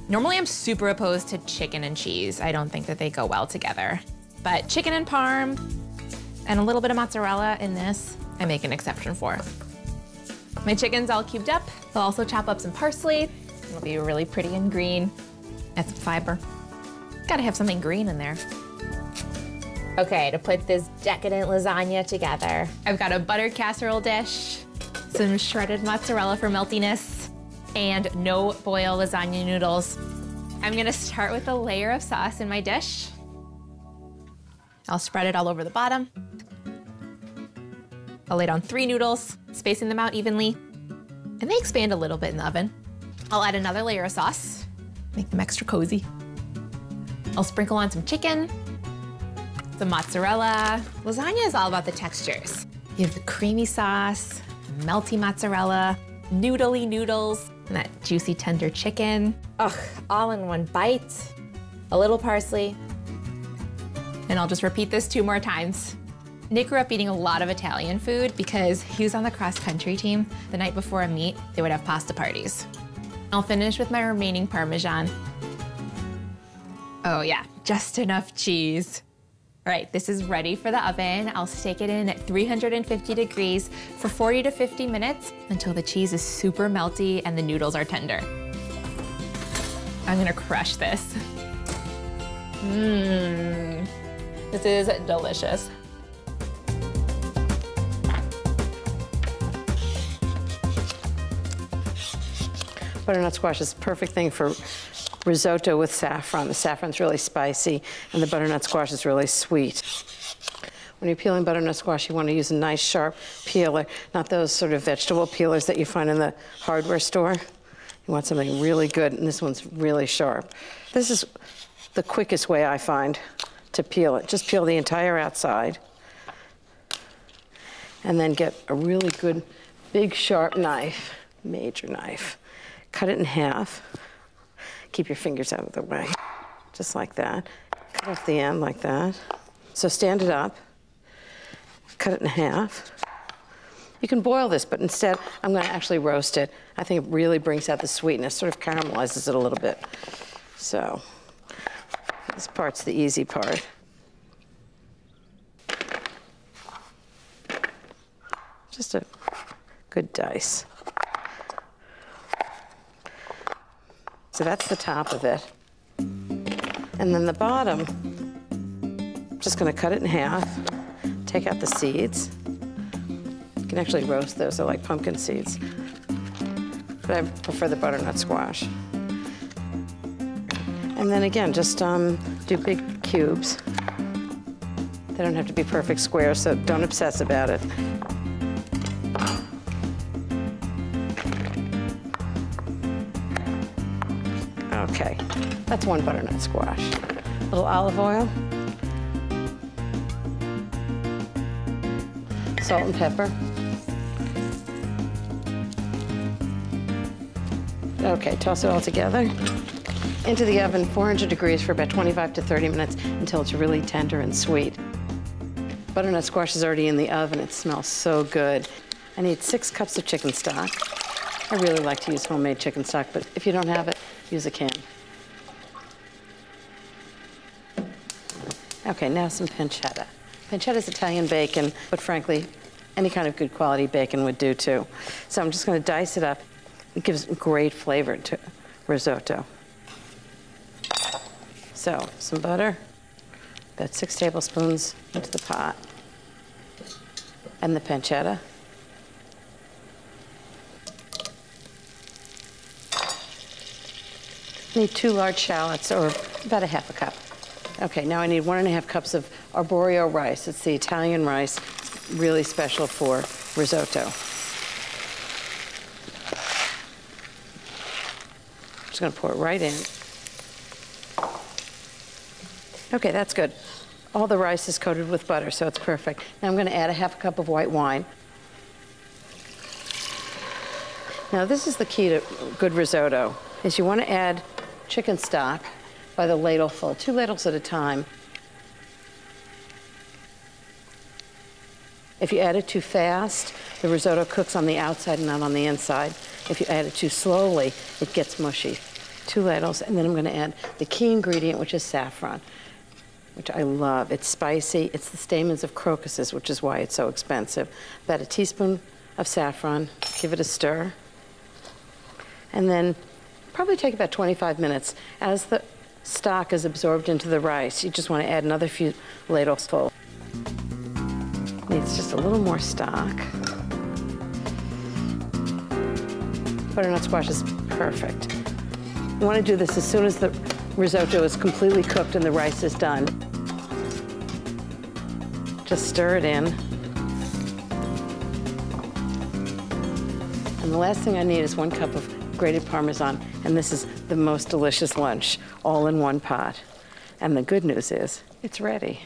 Normally I'm super opposed to chicken and cheese. I don't think that they go well together. But chicken and parm and a little bit of mozzarella in this, I make an exception for. My chicken's all cubed up. I'll also chop up some parsley. It'll be really pretty and green. Add some fiber. Gotta have something green in there. Okay, to put this decadent lasagna together, I've got a buttered casserole dish, some shredded mozzarella for meltiness, and no boil lasagna noodles. I'm gonna start with a layer of sauce in my dish. I'll spread it all over the bottom. I'll lay down 3 noodles, spacing them out evenly, and they expand a little bit in the oven. I'll add another layer of sauce, make them extra cozy. I'll sprinkle on some chicken, the mozzarella. Lasagna is all about the textures. You have the creamy sauce, melty mozzarella, noodly noodles, and that juicy tender chicken. Ugh, all in one bite. A little parsley. And I'll just repeat this 2 more times. Nick grew up eating a lot of Italian food because he was on the cross-country team. The night before a meet, they would have pasta parties. I'll finish with my remaining Parmesan. Oh yeah, just enough cheese. All right, this is ready for the oven. I'll stake it in at 350 degrees for 40 to 50 minutes until the cheese is super melty and the noodles are tender. I'm gonna crush this. This is delicious. Butternut squash is the perfect thing for risotto with saffron. The saffron's really spicy, and the butternut squash is really sweet. When you're peeling butternut squash, you want to use a nice sharp peeler, not those sort of vegetable peelers that you find in the hardware store. You want something really good, and this one's really sharp. This is the quickest way I find to peel it. Just peel the entire outside, and then get a really good, big, sharp knife, major knife. Cut it in half. Keep your fingers out of the way, just like that. Cut off the end like that. So stand it up, cut it in half. You can boil this, but instead I'm going to actually roast it. I think it really brings out the sweetness, sort of caramelizes it a little bit. So this part's the easy part. Just a good dice. So that's the top of it. And then the bottom, just gonna cut it in half, take out the seeds. You can actually roast those, they're like pumpkin seeds. But I prefer the butternut squash. And then again, just do big cubes. They don't have to be perfect squares, so don't obsess about it. Okay, that's one butternut squash. A little olive oil. Salt and pepper. Okay, toss it all together. Into the oven, 400 degrees for about 25 to 30 minutes until it's really tender and sweet. Butternut squash is already in the oven. It smells so good. I need 6 cups of chicken stock. I really like to use homemade chicken stock, but if you don't have it, use a can. Okay, now some pancetta. Pancetta is Italian bacon, but frankly, any kind of good quality bacon would do too. So I'm just gonna dice it up. It gives great flavor to risotto. So, some butter, about 6 tablespoons into the pot, and the pancetta. I need 2 large shallots, or about a half a cup. Okay, now I need 1.5 cups of arborio rice. It's the Italian rice, really special for risotto. Just gonna pour it right in. Okay, that's good. All the rice is coated with butter, so it's perfect. Now I'm gonna add a half a cup of white wine. Now this is the key to good risotto, is you wanna add chicken stock by the ladleful, 2 ladles at a time. If you add it too fast, the risotto cooks on the outside and not on the inside. If you add it too slowly, it gets mushy. 2 ladles, and then I'm gonna add the key ingredient, which is saffron, which I love. It's spicy. It's the stamens of crocuses, which is why it's so expensive. About a teaspoon of saffron, give it a stir. And then probably take about 25 minutes. As the stock is absorbed into the rice, you just want to add another few ladles full. Needs just a little more stock. Butternut squash is perfect. You want to do this as soon as the risotto is completely cooked and the rice is done. Just stir it in. And the last thing I need is 1 cup of grated Parmesan, and this is the most delicious lunch, all in one pot. And the good news is, it's ready.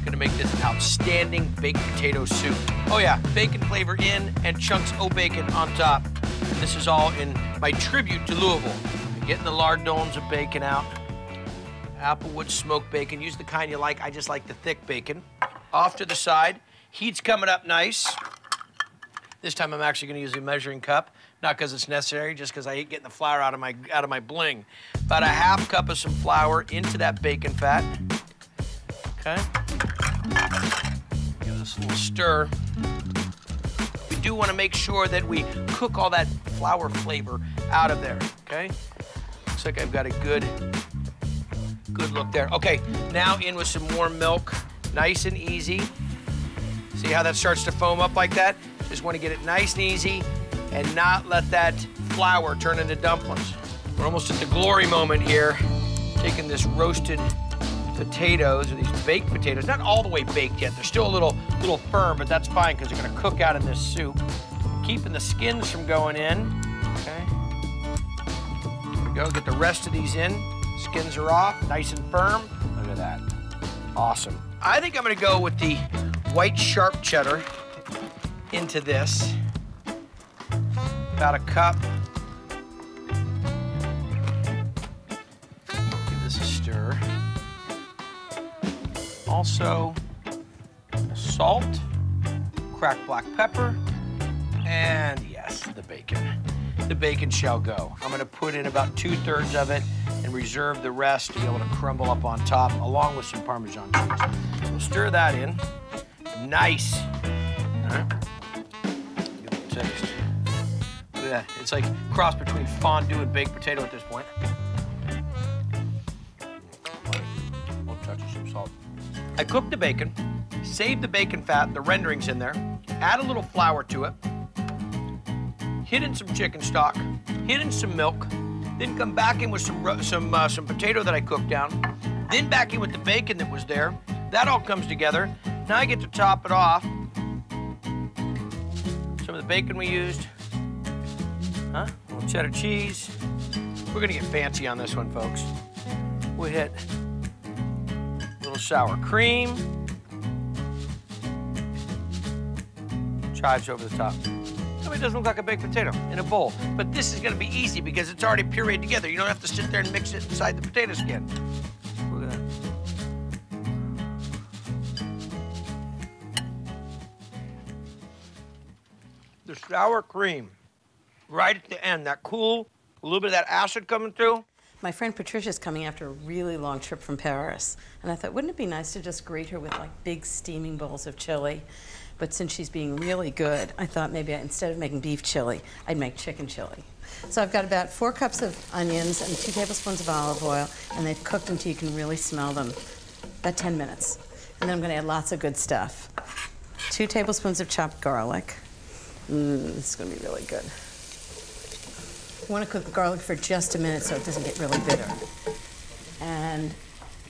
Gonna make this an outstanding baked potato soup. Oh yeah, bacon flavor in and chunks of bacon on top. This is all in my tribute to Louisville. Getting the lardons of bacon out. Applewood smoked bacon. Use the kind you like. I just like the thick bacon. Off to the side. Heat's coming up nice. This time I'm actually gonna use a measuring cup, not because it's necessary, just because I hate getting the flour out of my bling. About a half cup of some flour into that bacon fat. Okay. Give this a little stir. We do want to make sure that we cook all that flour flavor out of there. Okay. Looks like I've got a good look there. Okay. Now in with some warm milk, nice and easy. See how that starts to foam up like that? Just want to get it nice and easy and not let that flour turn into dumplings. We're almost at the glory moment here. Taking this roasted potatoes, or these baked potatoes, not all the way baked yet. They're still a little firm, but that's fine because they're gonna cook out in this soup. Keeping the skins from going in, okay? There we go, get the rest of these in. Skins are off, nice and firm. Look at that, awesome. I think I'm gonna go with the white sharp cheddar into this. About a cup. Give this a stir. Also, salt, cracked black pepper, and yes, the bacon. The bacon shall go. I'm gonna put in about 2/3 of it and reserve the rest to be able to crumble up on top, along with some Parmesan cheese. We'll stir that in. Nice. All right. Give it a taste. Look at that. It's like a cross between fondue and baked potato at this point. One touch of some salt. I cooked the bacon, saved the bacon fat, the rendering's in there, add a little flour to it, hit in some chicken stock, hit in some milk, then come back in with some potato that I cooked down, then back in with the bacon that was there. That all comes together. Now I get to top it off. Some of the bacon we used. A little cheddar cheese. We're gonna get fancy on this one, folks. We hit a little sour cream. Chives over the top. It doesn't look like a baked potato in a bowl, but this is gonna be easy because it's already pureed together. You don't have to sit there and mix it inside the potato skin. Look at that. The sour cream, right at the end, that cool, a little bit of that acid coming through. My friend Patricia's coming after a really long trip from Paris, and I thought, wouldn't it be nice to just greet her with like big steaming bowls of chili? But since she's being really good, I thought maybe instead of making beef chili, I'd make chicken chili. So I've got about 4 cups of onions and 2 tablespoons of olive oil, and they've cooked until you can really smell them, about 10 minutes. And then I'm gonna add lots of good stuff. 2 tablespoons of chopped garlic. This is gonna be really good. You wanna cook the garlic for just a minute so it doesn't get really bitter. And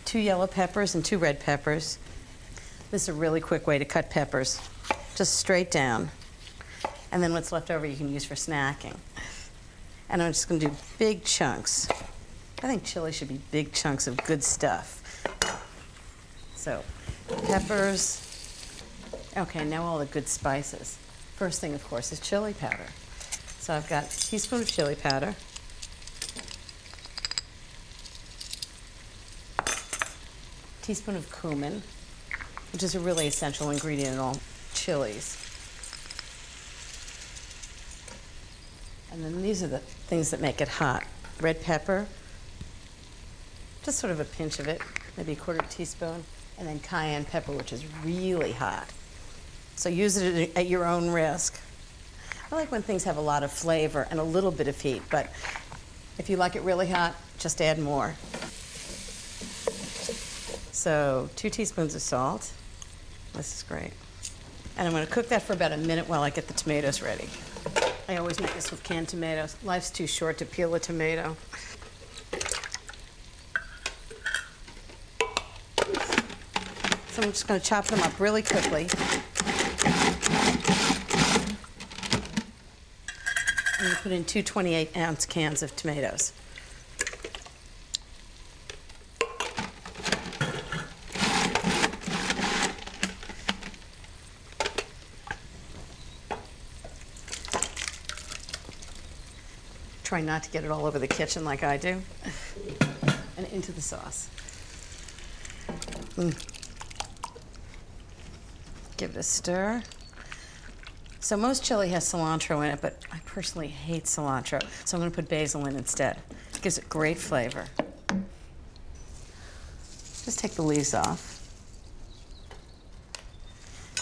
2 yellow peppers and 2 red peppers. This is a really quick way to cut peppers, just straight down. And then what's left over you can use for snacking. And I'm just gonna do big chunks. I think chili should be big chunks of good stuff. So, peppers. Okay, now all the good spices. First thing, of course, is chili powder. So I've got a teaspoon of chili powder. Teaspoon of cumin, which is a really essential ingredient in all chilies. And then these are the things that make it hot. Red pepper, just sort of a pinch of it, maybe a 1/4 teaspoon, and then cayenne pepper, which is really hot. So use it at your own risk. I like when things have a lot of flavor and a little bit of heat, but if you like it really hot, just add more. So 2 teaspoons of salt. This is great. And I'm gonna cook that for about a minute while I get the tomatoes ready. I always make this with canned tomatoes. Life's too short to peel a tomato. So I'm just gonna chop them up really quickly. I'm gonna put in 2 28-ounce cans of tomatoes. Try not to get it all over the kitchen like I do. And into the sauce. Give it a stir. So most chili has cilantro in it, but I personally hate cilantro, so I'm gonna put basil in instead. It gives it great flavor. Just take the leaves off.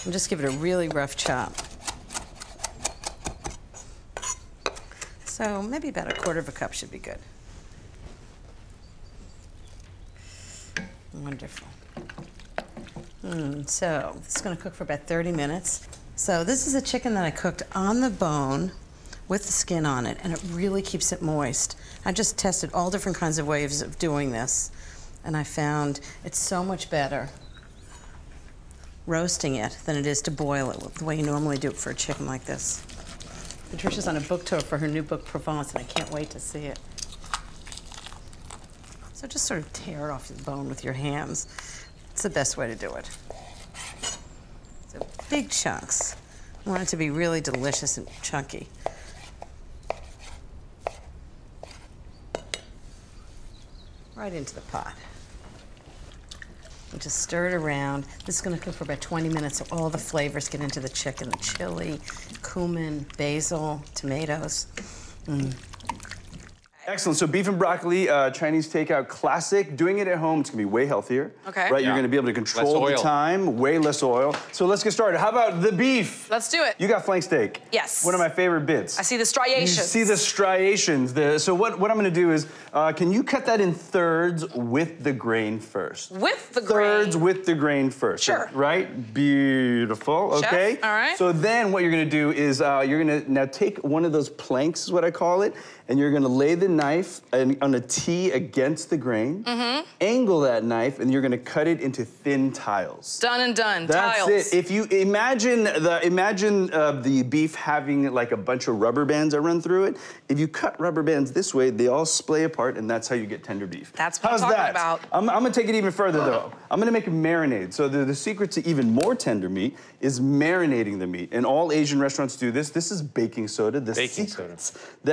And just give it a really rough chop. So maybe about a 1/4 cup should be good. Wonderful. So this is gonna cook for about 30 minutes. So this is a chicken that I cooked on the bone with the skin on it, and it really keeps it moist. I just tested all different kinds of ways of doing this, and I found it's so much better roasting it than it is to boil it the way you normally do it for a chicken like this. Patricia's on a book tour for her new book, Provence, and I can't wait to see it. So just sort of tear it off the bone with your hands. It's the best way to do it. So big chunks. I want it to be really delicious and chunky. Right into the pot. And just stir it around. This is gonna cook for about 20 minutes so all the flavors get into the chicken, the chili, cumin, basil, tomatoes. Excellent. So beef and broccoli, Chinese takeout classic. Doing it at home, it's gonna be way healthier. Okay. Right, you're gonna be able to control the time, way less oil. So let's get started. How about the beef? Let's do it. You got flank steak. Yes. One of my favorite bits. I see the striations. You see the striations. So what I'm gonna do is, can you cut that in thirds with the grain first? With the grain? Thirds with the grain first. Sure. Right? Beautiful, Chef, okay? all right. So then what you're gonna do is, you're gonna now take one of those planks, is what I call it, and you're gonna lay the knife on a T against the grain, angle that knife, and you're gonna cut it into thin tiles. Done and done, That's tiles. it. If you imagine the beef having like a bunch of rubber bands that run through it, if you cut rubber bands this way, they all splay apart, and that's how you get tender beef. That's what How's I'm talking that? about. I'm gonna take it even further though. I'm gonna make a marinade. So the secret to even more tender meat is marinating the meat. And all Asian restaurants do this. This is baking soda, the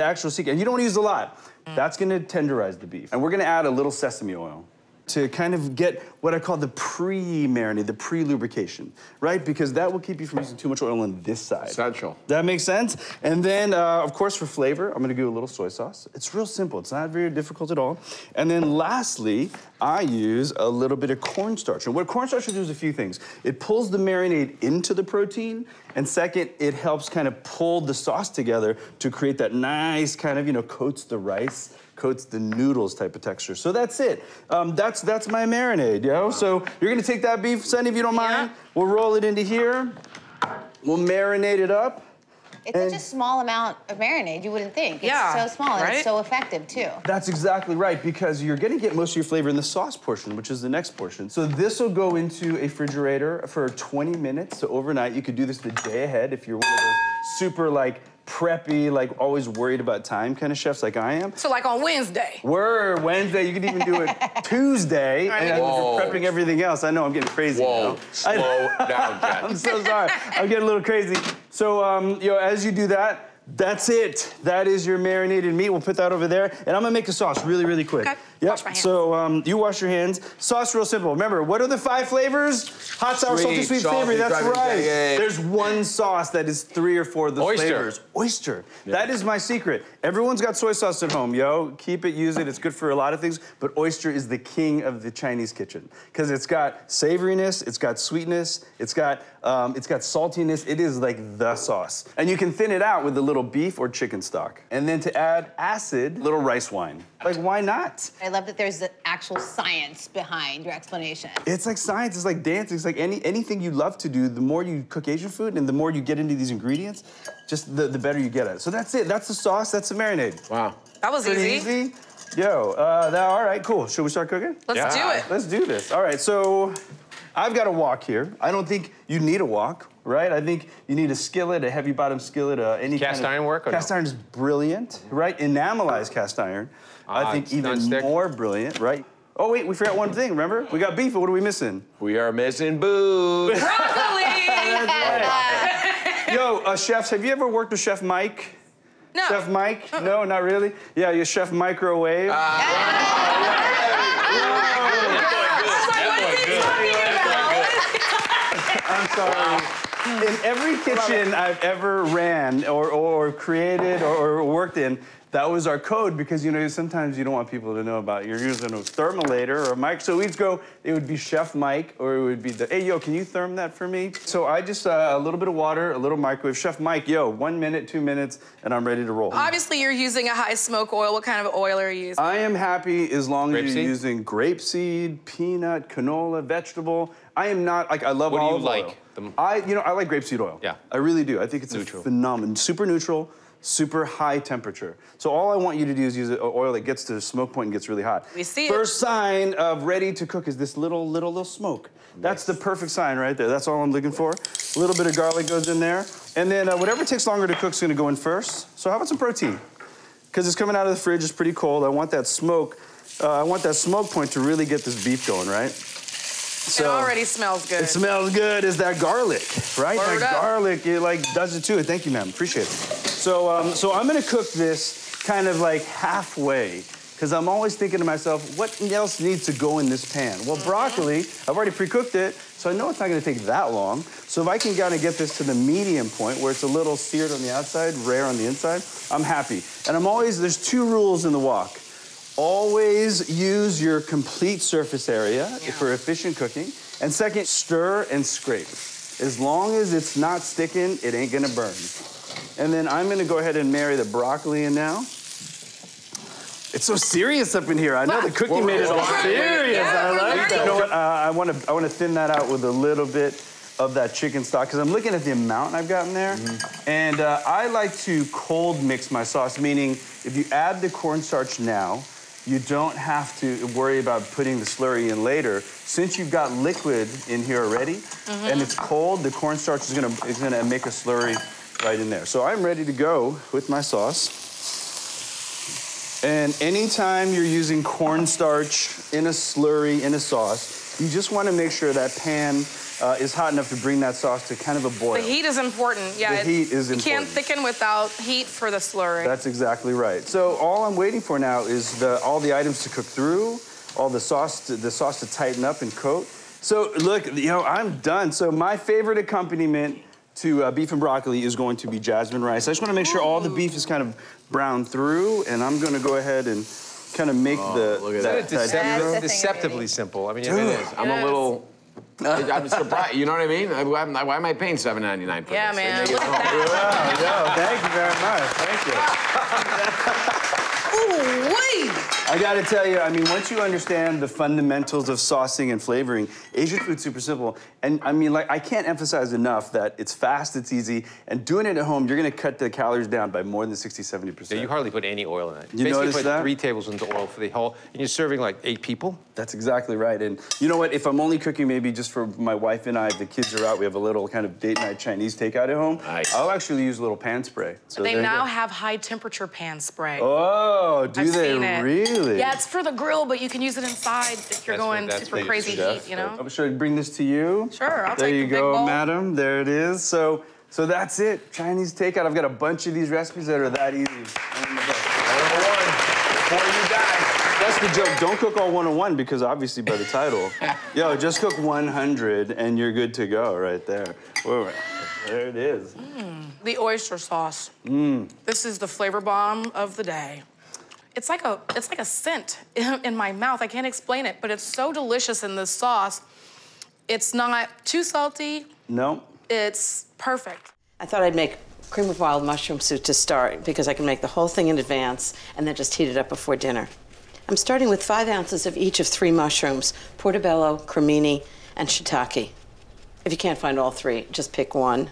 actual secret. And you don't wanna use a lot. That's gonna tenderize the beef. And we're gonna add a little sesame oil to kind of get what I call the pre-marinade, the pre-lubrication, right? Because that will keep you from using too much oil on this side. Essential. That makes sense? And then, of course, for flavor, I'm gonna do a little soy sauce. It's real simple, it's not very difficult at all. And then lastly, I use a little bit of cornstarch. And what cornstarch will do is a few things. It pulls the marinade into the protein, and second, it helps kind of pull the sauce together to create that nice kind of, coats the rice, coats the noodles type of texture. So that's it. That's my marinade, yo. So you're gonna take that beef, Sunny, if you don't mind. We'll roll it into here. We'll marinate it up. It's such a small amount of marinade, you wouldn't think. It's so small and it's so effective too. That's exactly right, because you're gonna get most of your flavor in the sauce portion, which is the next portion. So this will go into a refrigerator for 20 minutes, so overnight. You could do this the day ahead if you're one of those super preppy, always worried about time kind of chefs like I am. So like on Wednesday. Wednesday, you could even do it Tuesday, and you're prepping everything else. I know, I'm getting crazy now. Slow down, Jen. I'm so sorry, I'm getting a little crazy. So, as you do that, that's it. That is your marinated meat. We'll put that over there. And I'm gonna make a sauce really, really quick. Okay. Yep. Wash my hands. So you wash your hands. Sauce real simple. Remember, what are the 5 flavors? Hot, sour, salty, sweet, savory. That's right. There's one sauce that is 3 or 4 of those flavors. Oyster. Yeah. That is my secret. Everyone's got soy sauce at home, yo. Keep it, use it. It's good for a lot of things. But oyster is the king of the Chinese kitchen because it's got savoriness, it's got sweetness, it's got saltiness. It is like the sauce. And you can thin it out with a little beef or chicken stock. And then to add acid, little rice wine. Why not? I love that there's the actual science behind your explanation. It's like science, it's like dancing, it's like anything you love to do, the more you cook Asian food and the more you get into these ingredients, just the better you get at it. So that's it, that's the sauce, that's the marinade. Wow. That was pretty easy. Yo, all right, cool. Should we start cooking? Let's do it. Let's do this. All right, so I've got a wok here. I don't think you need a wok, right? I think you need a skillet, a heavy bottom skillet, any cast iron work? Or cast iron is brilliant, right? Enamelized cast iron. I think even more brilliant, right? Oh wait, we forgot one thing, remember? We got beef, but what are we missing? We are missing booze. Broccoli! Yo, chefs, have you ever worked with Chef Mike? No. Chef Mike? No, not really? Yeah, you're Chef Microwave. I'm sorry. In every kitchen I've ever ran or created or worked in, that was our code because, sometimes you don't want people to know about you're using a thermolator or a mic. So we'd go, it would be Chef Mike or it would be hey, yo, can you therm that for me? So I just, a little bit of water, a little microwave. Chef Mike, yo, 1 minute, 2 minutes, and I'm ready to roll. Obviously, you're using a high smoke oil. What kind of oil are you using? I am happy as long as you're using grapeseed, peanut, canola, vegetable. I am not, I love olive oil. I like grapeseed oil. Yeah. I really do. I think it's phenomenal. Super neutral, super high temperature. So all I want you to do is use an oil that gets to the smoke point and gets really hot. We see First sign of ready to cook is this little smoke. That's the perfect sign right there. That's all I'm looking for. A little bit of garlic goes in there. And then whatever takes longer to cook is gonna go in first. So how about some protein? Because it's coming out of the fridge, it's pretty cold. I want that smoke point to really get this beef going, right? So, it already smells good. It smells good. Is that garlic, right? That garlic, it does it too. Thank you, ma'am. Appreciate it. So I'm gonna cook this kind of halfway, because I'm always thinking to myself, what else needs to go in this pan? Well, broccoli, I've already pre-cooked it, so I know it's not gonna take that long. So if I can kind of get this to the medium point where it's a little seared on the outside, rare on the inside, I'm happy. And there's 2 rules in the wok. Always use your complete surface area for efficient cooking. And second, stir and scrape. As long as it's not sticking, it ain't gonna burn. And then I'm gonna go ahead and marry the broccoli in now. It's so serious up in here. I know the cooking made it all serious. I like that. You know what? I want to thin that out with a little bit of that chicken stock because I'm looking at the amount I've got in there. And I like to cold mix my sauce, meaning if you add the cornstarch now, you don't have to worry about putting the slurry in later. Since you've got liquid in here already and it's cold, the cornstarch is gonna make a slurry right in there. So I'm ready to go with my sauce. And anytime you're using cornstarch in a slurry, in a sauce, you just want to make sure that pan is hot enough to bring that sauce to kind of a boil. The heat is important. Yeah, the heat is important. You can't thicken without heat for the slurry. That's exactly right. So all I'm waiting for now is all the items to cook through, all the sauce to tighten up and coat. So look, I'm done. So my favorite accompaniment to beef and broccoli is going to be jasmine rice. I just want to make sure all the beef is kind of browned through, and I'm going to go ahead and kind of make deceptively simple. I mean, Dude, it is. I'm a little. I'm surprised. You know what I mean? Why am I paying $7.99 for yeah, this? Man, look at that. Thank you very much. Thank you. Ooh, wait! I gotta tell you, I mean, once you understand the fundamentals of saucing and flavoring, Asian food's super simple. And I mean, like, I can't emphasize enough that it's fast, it's easy, and doing it at home, you're gonna cut the calories down by more than 60, 70%. Yeah, you hardly put any oil in it. You basically notice put that? 3 tablespoons of oil for the whole, and you're serving like 8 people? That's exactly right. And you know what, if I'm only cooking maybe just for my wife and I, if the kids are out, we have a little kind of date night Chinese takeout at home, nice. I'll actually use a little pan spray. So they now have high temperature pan spray. Oh, do I've they seen it. really? Yeah, it's for the grill, but you can use it inside if you're going super crazy heat, you know? Should I bring this to you? Sure, I'll there take you the big go, bowl. madam. There it is. So that's it. Chinese takeout. I've got a bunch of these recipes that are that easy. Before you die. That's the joke. Don't cook all 101 because obviously by the title. Yo, just cook 100 and you're good to go right there. Whoa, there it is. The oyster sauce. This is the flavor bomb of the day. It's like a scent in my mouth. I can't explain it, but it's so delicious in this sauce. It's not too salty. No. It's perfect. I thought I'd make cream of wild mushroom soup to start because I can make the whole thing in advance and then just heat it up before dinner. I'm starting with 5 ounces of each of 3 mushrooms, portobello, cremini, and shiitake. If you can't find all 3, just pick one.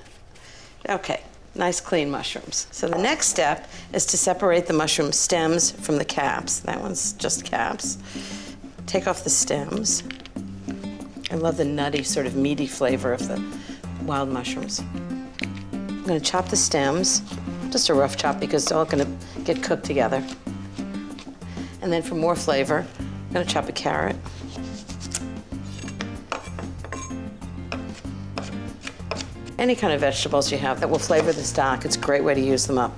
Okay, nice clean mushrooms. So the next step is to separate the mushroom stems from the caps. That one's just caps. Take off the stems. I love the nutty, sort of meaty flavor of the wild mushrooms. I'm gonna chop the stems, just a rough chop because it's all gonna get cooked together. And then for more flavor, I'm gonna chop a carrot. Any kind of vegetables you have that will flavor the stock, it's a great way to use them up.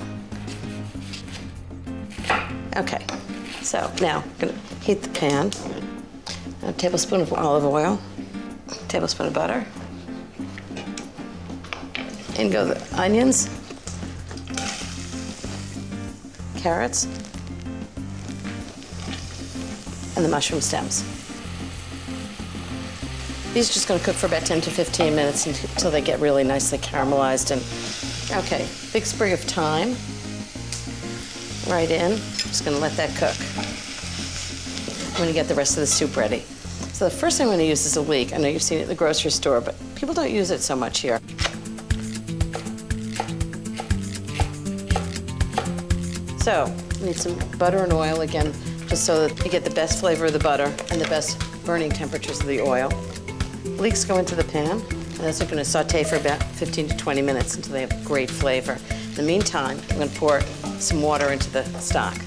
Okay, so now I'm gonna heat the pan. A tablespoon of olive oil, tablespoon of butter. In go the onions, carrots, and the mushroom stems. These are just gonna cook for about 10 to 15 minutes until they get really nicely caramelized. And okay, big sprig of thyme, right in. Just gonna let that cook. I'm gonna get the rest of the soup ready. So the first thing I'm gonna use is a leek. I know you've seen it at the grocery store, but people don't use it so much here. So, you need some butter and oil again, just so that you get the best flavor of the butter and the best burning temperatures of the oil. Leeks go into the pan, and those are gonna saute for about 15 to 20 minutes until they have great flavor. In the meantime, I'm gonna pour some water into the stock.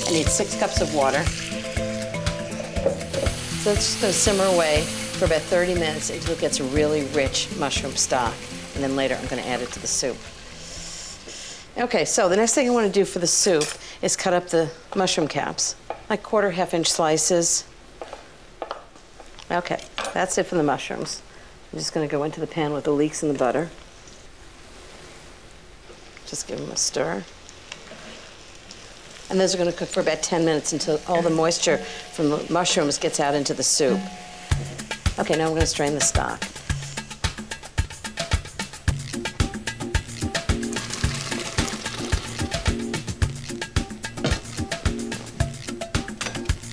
I need 6 cups of water. So it's just gonna simmer away for about 30 minutes until it gets a really rich mushroom stock. And then later, I'm gonna add it to the soup. Okay, so the next thing I want to do for the soup is cut up the mushroom caps, like 1/4 half-inch slices. Okay, that's it for the mushrooms. I'm just going to go into the pan with the leeks in the butter. Just give them a stir. And those are going to cook for about 10 minutes until all the moisture from the mushrooms gets out into the soup. Okay, now I'm going to strain the stock.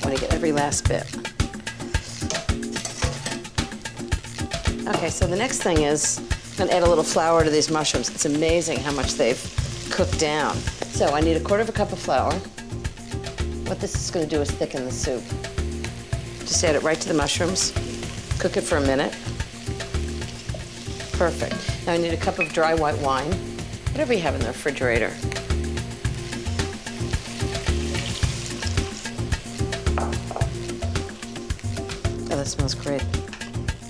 I want to get every last bit. Okay, so the next thing is I'm going to add a little flour to these mushrooms. It's amazing how much they've cooked down. So I need 1/4 cup of flour. What this is going to do is thicken the soup. Just add it right to the mushrooms. Cook it for a minute. Perfect. Now I need 1 cup of dry white wine, whatever you have in the refrigerator. Oh, that smells great.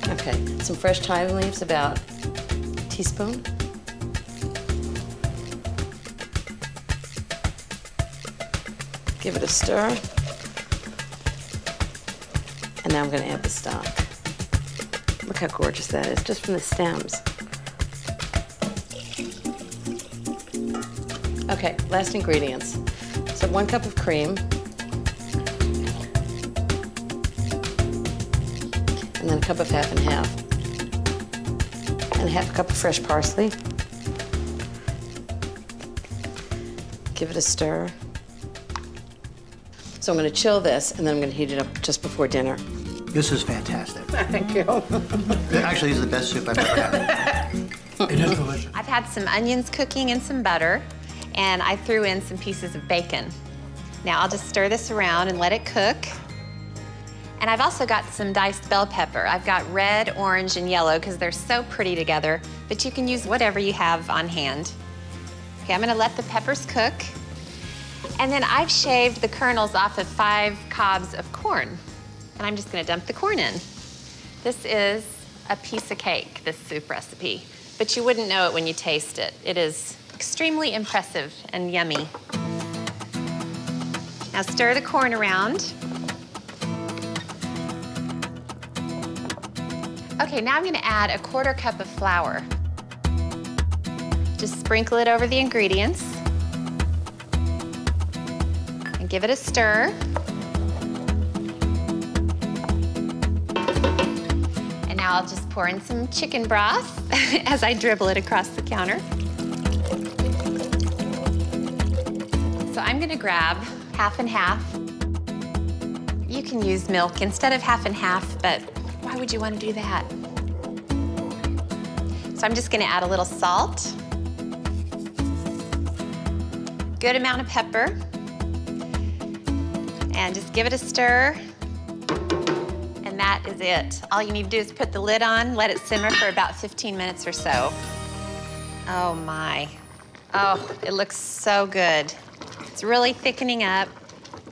Okay, some fresh thyme leaves, about a teaspoon. Give it a stir. And now I'm going to add the stock. Look how gorgeous that is, just from the stems. Okay, last ingredients. So 1 cup of cream. And then 1 cup of half and half. And 1/2 cup of fresh parsley. Give it a stir. So I'm going to chill this, and then I'm going to heat it up just before dinner. This is fantastic. Thank you. Actually, this is the best soup I've ever had. It is delicious. I've had some onions cooking in some butter, and I threw in some pieces of bacon. Now I'll just stir this around and let it cook. And I've also got some diced bell pepper. I've got red, orange, and yellow because they're so pretty together, but you can use whatever you have on hand. Okay, I'm gonna let the peppers cook. And then I've shaved the kernels off of 5 cobs of corn. And I'm just gonna dump the corn in. This is a piece of cake, this soup recipe. But you wouldn't know it when you taste it. It is extremely impressive and yummy. Now stir the corn around. Okay, now I'm gonna add 1/4 cup of flour. Just sprinkle it over the ingredients. And give it a stir. And now I'll just pour in some chicken broth as I dribble it across the counter. So I'm gonna grab half and half. You can use milk instead of half and half, but why would you want to do that? So I'm just gonna add a little salt, good amount of pepper, and just give it a stir, and that is it. All you need to do is put the lid on, let it simmer for about 15 minutes or so. Oh my. Oh, it looks so good. It's really thickening up.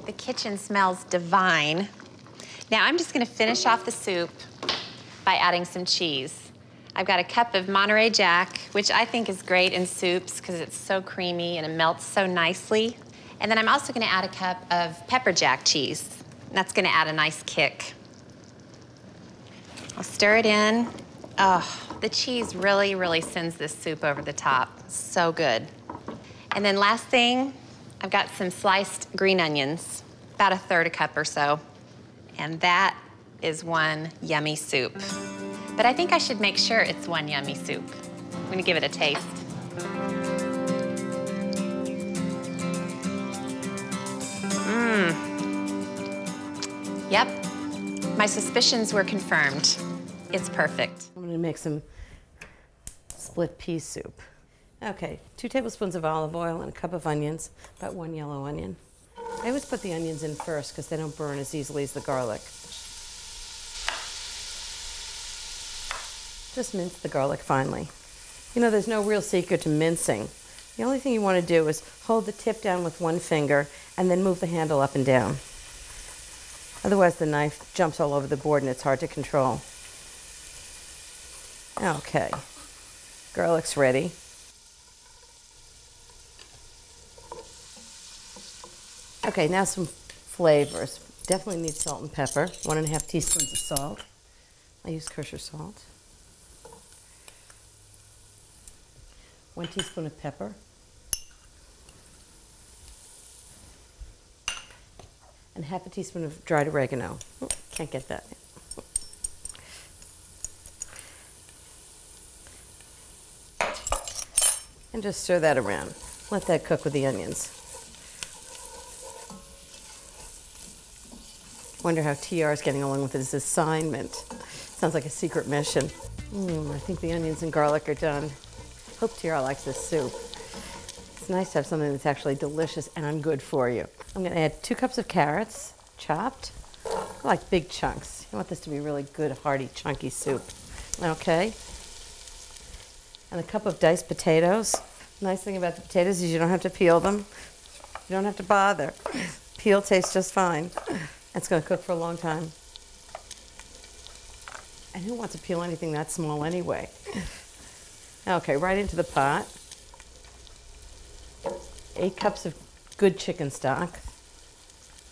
The kitchen smells divine. Now I'm just gonna finish off the soup by adding some cheese. I've got a cup of Monterey Jack, which I think is great in soups because it's so creamy and it melts so nicely. And then I'm also gonna add a cup of pepper jack cheese. That's gonna add a nice kick. I'll stir it in. Oh, the cheese really, really sends this soup over the top. So good. And then last thing, I've got some sliced green onions, about 1/3 cup or so. And that is one yummy soup. But I think I should make sure it's one yummy soup. I'm gonna give it a taste. Mmm. Yep, my suspicions were confirmed. It's perfect. I'm gonna make some split pea soup. Okay, 2 tablespoons of olive oil and a cup of onions, about 1 yellow onion. I always put the onions in first because they don't burn as easily as the garlic. Just mince the garlic finely. You know, there's no real secret to mincing. The only thing you want to do is hold the tip down with 1 finger and then move the handle up and down. Otherwise, the knife jumps all over the board and it's hard to control. Okay, garlic's ready. Okay, now some flavors. Definitely need salt and pepper. 1.5 teaspoons of salt. I use kosher salt. 1 teaspoon of pepper. And 1/2 teaspoon of dried oregano. Oh, can't get that. And just stir that around. Let that cook with the onions. Wonder how TR is getting along with his assignment. Sounds like a secret mission. I think the onions and garlic are done. Hope TR likes this soup. It's nice to have something that's actually delicious and good for you. I'm gonna add 2 cups of carrots, chopped. I like big chunks. You want this to be really good, hearty, chunky soup. Okay. And a cup of diced potatoes. Nice thing about the potatoes is you don't have to peel them. You don't have to bother. Peel tastes just fine. It's gonna cook for a long time. And who wants to peel anything that small anyway? Okay, right into the pot. 8 cups of good chicken stock.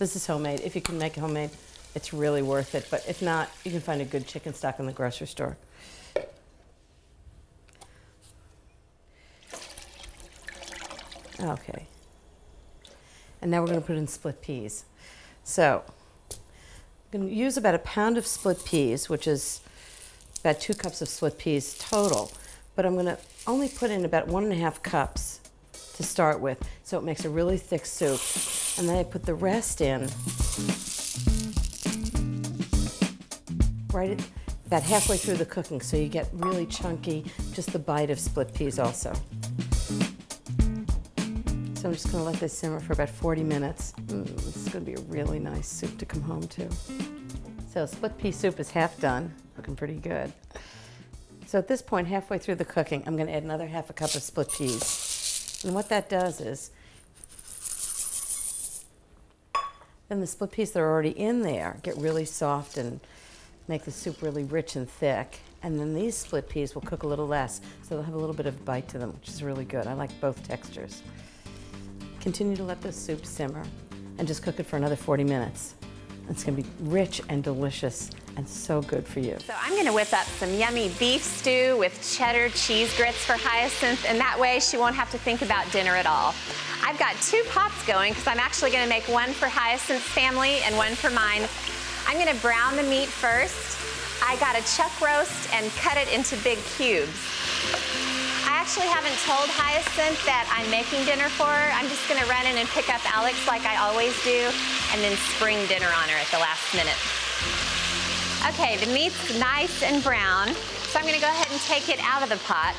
This is homemade. If you can make it homemade, it's really worth it. But if not, you can find a good chicken stock in the grocery store. Okay. And now we're going to put in split peas. So, I'm going to use about 1 pound of split peas, which is about 2 cups of split peas total. But I'm going to only put in about 1.5 cups to start with, so it makes a really thick soup. And then I put the rest in right about halfway through the cooking, so you get really chunky, just the bite of split peas also. So I'm just going to let this simmer for about 40 minutes. This is going to be a really nice soup to come home to. So split pea soup is half done, looking pretty good. So at this point, halfway through the cooking, I'm going to add another 1/2 cup of split peas. And what that does is, then the split peas that are already in there get really soft and make the soup really rich and thick. And then these split peas will cook a little less, so they'll have a little bit of bite to them, which is really good. I like both textures. Continue to let this soup simmer and just cook it for another 40 minutes. It's gonna be rich and delicious and so good for you. So I'm gonna whip up some yummy beef stew with cheddar cheese grits for Hyacinth, and that way she won't have to think about dinner at all. I've got 2 pots going because I'm actually gonna make one for Hyacinth's family and one for mine. I'm gonna brown the meat first. I got a chuck roast and cut it into big cubes. I actually haven't told Hyacinth that I'm making dinner for her. I'm just gonna run in and pick up Alex like I always do and then spring dinner on her at the last minute. Okay, the meat's nice and brown, so I'm gonna go ahead and take it out of the pot.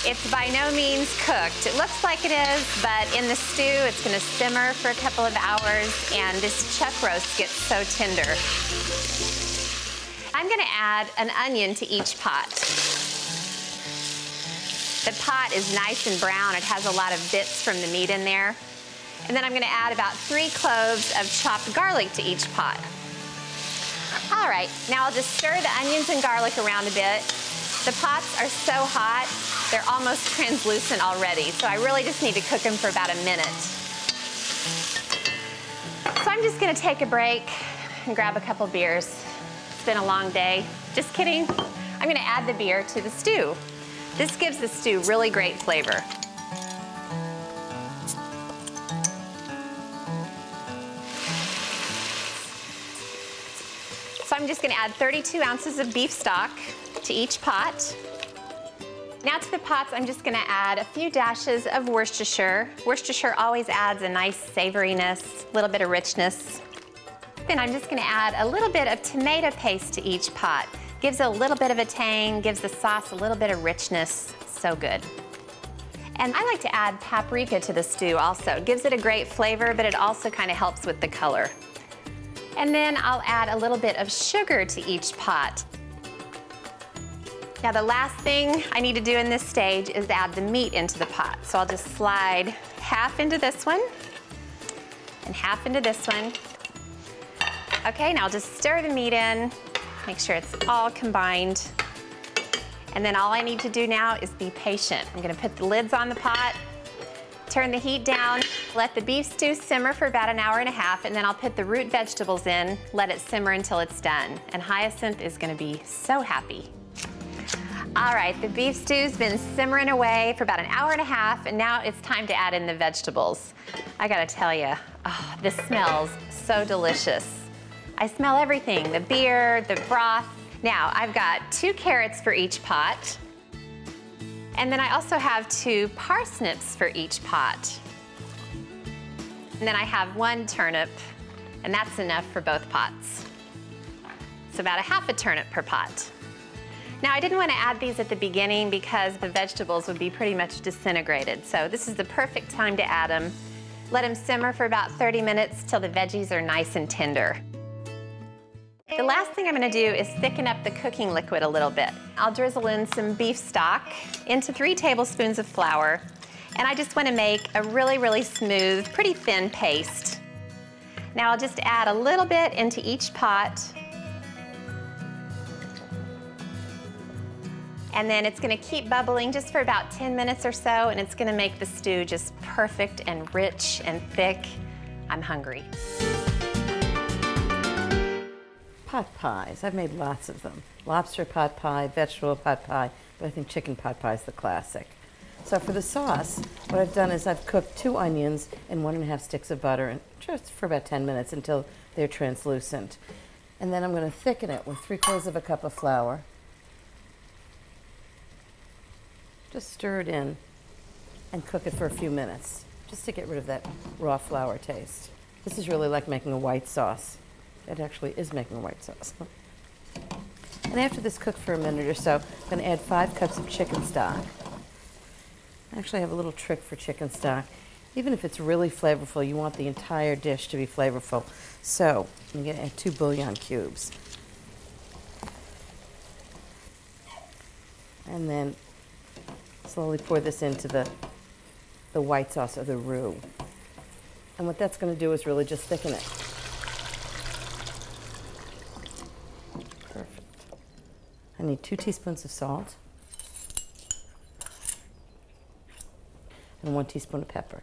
It's by no means cooked. It looks like it is, but in the stew, it's gonna simmer for a couple of hours and this chuck roast gets so tender. I'm gonna add an onion to each pot. The pot is nice and brown. It has a lot of bits from the meat in there. And then I'm gonna add about 3 cloves of chopped garlic to each pot. All right, now I'll just stir the onions and garlic around a bit. The pots are so hot, they're almost translucent already, so I really just need to cook them for about a minute. So I'm just gonna take a break and grab a couple beers. It's been a long day. Just kidding. I'm gonna add the beer to the stew. This gives the stew really great flavor. So I'm just gonna add 32 ounces of beef stock to each pot. Now to the pots, I'm just gonna add a few dashes of Worcestershire. Worcestershire always adds a nice savoriness, a little bit of richness. Then I'm just gonna add a little bit of tomato paste to each pot. Gives it a little bit of a tang, gives the sauce a little bit of richness, so good. And I like to add paprika to the stew also. It gives it a great flavor, but it also kind of helps with the color. And then I'll add a little bit of sugar to each pot. Now the last thing I need to do in this stage is add the meat into the pot. So I'll just slide half into this one and half into this one. Okay, now I'll just stir the meat in. Make sure it's all combined. And then all I need to do now is be patient. I'm gonna put the lids on the pot, turn the heat down, Let the beef stew simmer for about an hour and a half, and then I'll put the root vegetables in, let it simmer until it's done. And Hyacinth is gonna be so happy. All right, the beef stew's been simmering away for about an hour and a half, and now it's time to add in the vegetables. I gotta tell you, oh, this smells so delicious. I smell everything, the beer, the broth. Now, I've got 2 carrots for each pot, and then I also have 2 parsnips for each pot. And then I have 1 turnip, and that's enough for both pots. So about a half a turnip per pot. Now, I didn't want to add these at the beginning because the vegetables would be pretty much disintegrated. So this is the perfect time to add them. Let them simmer for about 30 minutes till the veggies are nice and tender. The last thing I'm going to do is thicken up the cooking liquid a little bit. I'll drizzle in some beef stock into 3 tablespoons of flour, and I just want to make a really, really smooth, pretty thin paste. Now I'll just add a little bit into each pot, and then it's going to keep bubbling just for about 10 minutes or so, and it's going to make the stew just perfect and rich and thick. I'm hungry. Pot pies. I've made lots of them. Lobster pot pie, vegetable pot pie, but I think chicken pot pie is the classic. So for the sauce, what I've done is I've cooked 2 onions and 1½ sticks of butter and just for about 10 minutes until they're translucent. And then I'm going to thicken it with 3/4 cup of flour. Just stir it in and cook it for a few minutes, just to get rid of that raw flour taste. This is really like making a white sauce. It actually is making a white sauce. And after this cooked for a minute or so, I'm going to add 5 cups of chicken stock. I actually have a little trick for chicken stock. Even if it's really flavorful, you want the entire dish to be flavorful. So I'm going to add 2 bouillon cubes. And then slowly pour this into the white sauce or the roux. And what that's going to do is really just thicken it. Perfect. I need 2 teaspoons of salt and 1 teaspoon of pepper.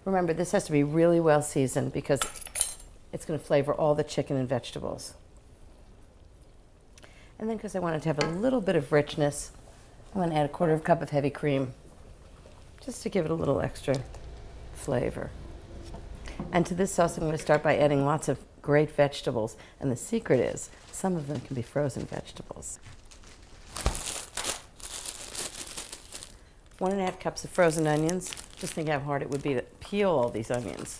Remember, this has to be really well seasoned because it's going to flavor all the chicken and vegetables. And then because I want it to have a little bit of richness, I'm going to add 1/4 cup of heavy cream just to give it a little extra flavor. And to this sauce, I'm going to start by adding lots of great vegetables. And the secret is, some of them can be frozen vegetables. 1½ cups of frozen onions. Just think how hard it would be to peel all these onions.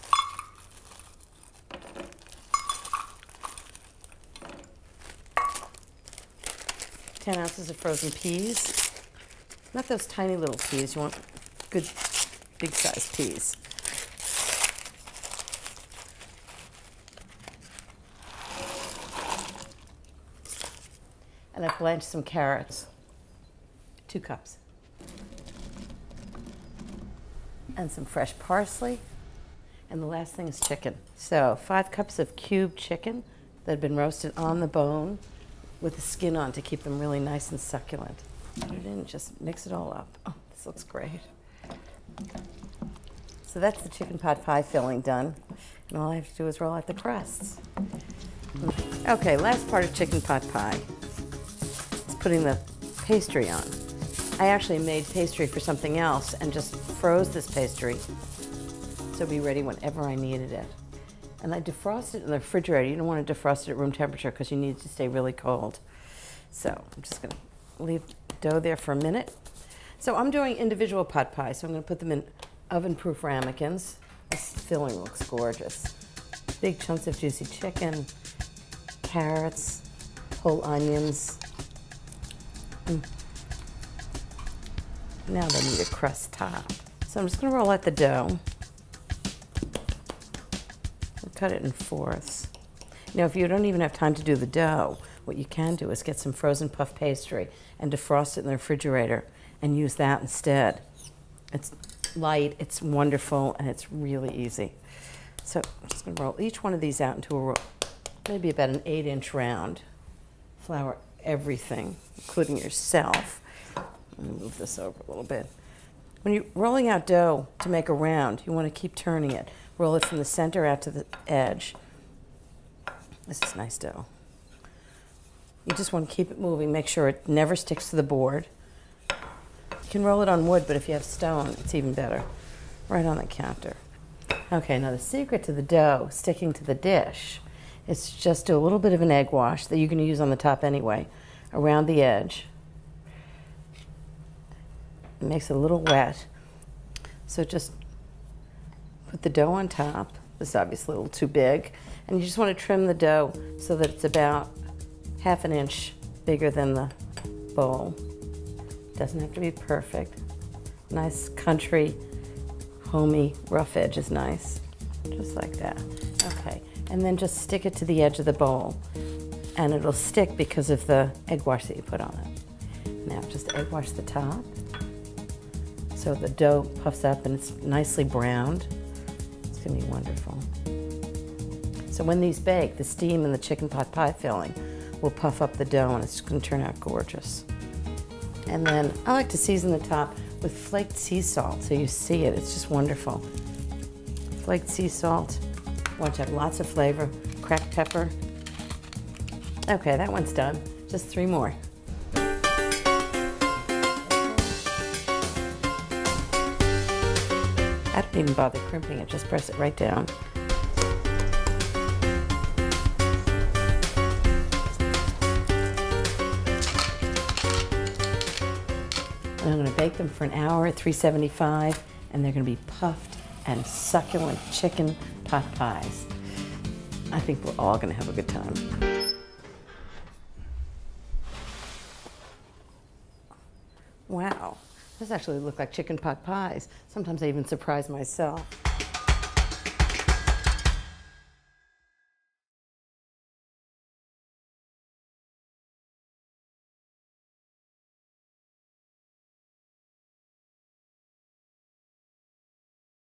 Ten ounces of frozen peas. Not those tiny little peas. You want good, big-sized peas. And I've blanched some carrots. 2 cups. And some fresh parsley. And the last thing is chicken. So 5 cups of cubed chicken that have been roasted on the bone with the skin on to keep them really nice and succulent. Put it in, just mix it all up. Oh, this looks great. So that's the chicken pot pie filling done. And all I have to do is roll out the crusts. Okay, last part of chicken pot pie is putting the pastry on. I actually made pastry for something else and just froze this pastry so it'd be ready whenever I needed it. And I defrosted it in the refrigerator. You don't want to defrost it at room temperature because you need it to stay really cold. So I'm just going to leave the dough there for a minute. So I'm doing individual pot pies, so I'm going to put them in oven-proof ramekins. This filling looks gorgeous. Big chunks of juicy chicken, carrots, whole onions. Now they need a crust top. So I'm just going to roll out the dough. Cut it in 4ths. Now, if you don't even have time to do the dough, what you can do is get some frozen puff pastry and defrost it in the refrigerator and use that instead. It's light, it's wonderful, and it's really easy. So I'm just going to roll each one of these out into a roll, maybe about an 8-inch round. Flour everything, including yourself. Let me move this over a little bit. When you're rolling out dough to make a round, you want to keep turning it. Roll it from the center out to the edge. This is nice dough. You just want to keep it moving, make sure it never sticks to the board. You can roll it on wood, but if you have stone, it's even better. Right on the counter. Okay, now the secret to the dough sticking to the dish is just do a little bit of an egg wash that you're going to use on the top anyway, around the edge. It makes it a little wet. So just put the dough on top. This is obviously a little too big. And you just want to trim the dough so that it's about ½ an inch bigger than the bowl. Doesn't have to be perfect. Nice country, homey, rough edge is nice. Just like that. Okay, and then just stick it to the edge of the bowl. And it'll stick because of the egg wash that you put on it. Now just egg wash the top. So the dough puffs up and it's nicely browned. It's gonna be wonderful. So when these bake, the steam and the chicken pot pie filling will puff up the dough and it's gonna turn out gorgeous. And then I like to season the top with flaked sea salt so you see it, it's just wonderful. Flaked sea salt, want to have lots of flavor, cracked pepper. Okay, that one's done. Just 3 more. I don't even bother crimping it, just press it right down. And I'm going to bake them for an hour at 375, and they're going to be puffed and succulent chicken pot pies. I think we're all going to have a good time. Wow, those actually look like chicken pot pies. Sometimes I even surprise myself.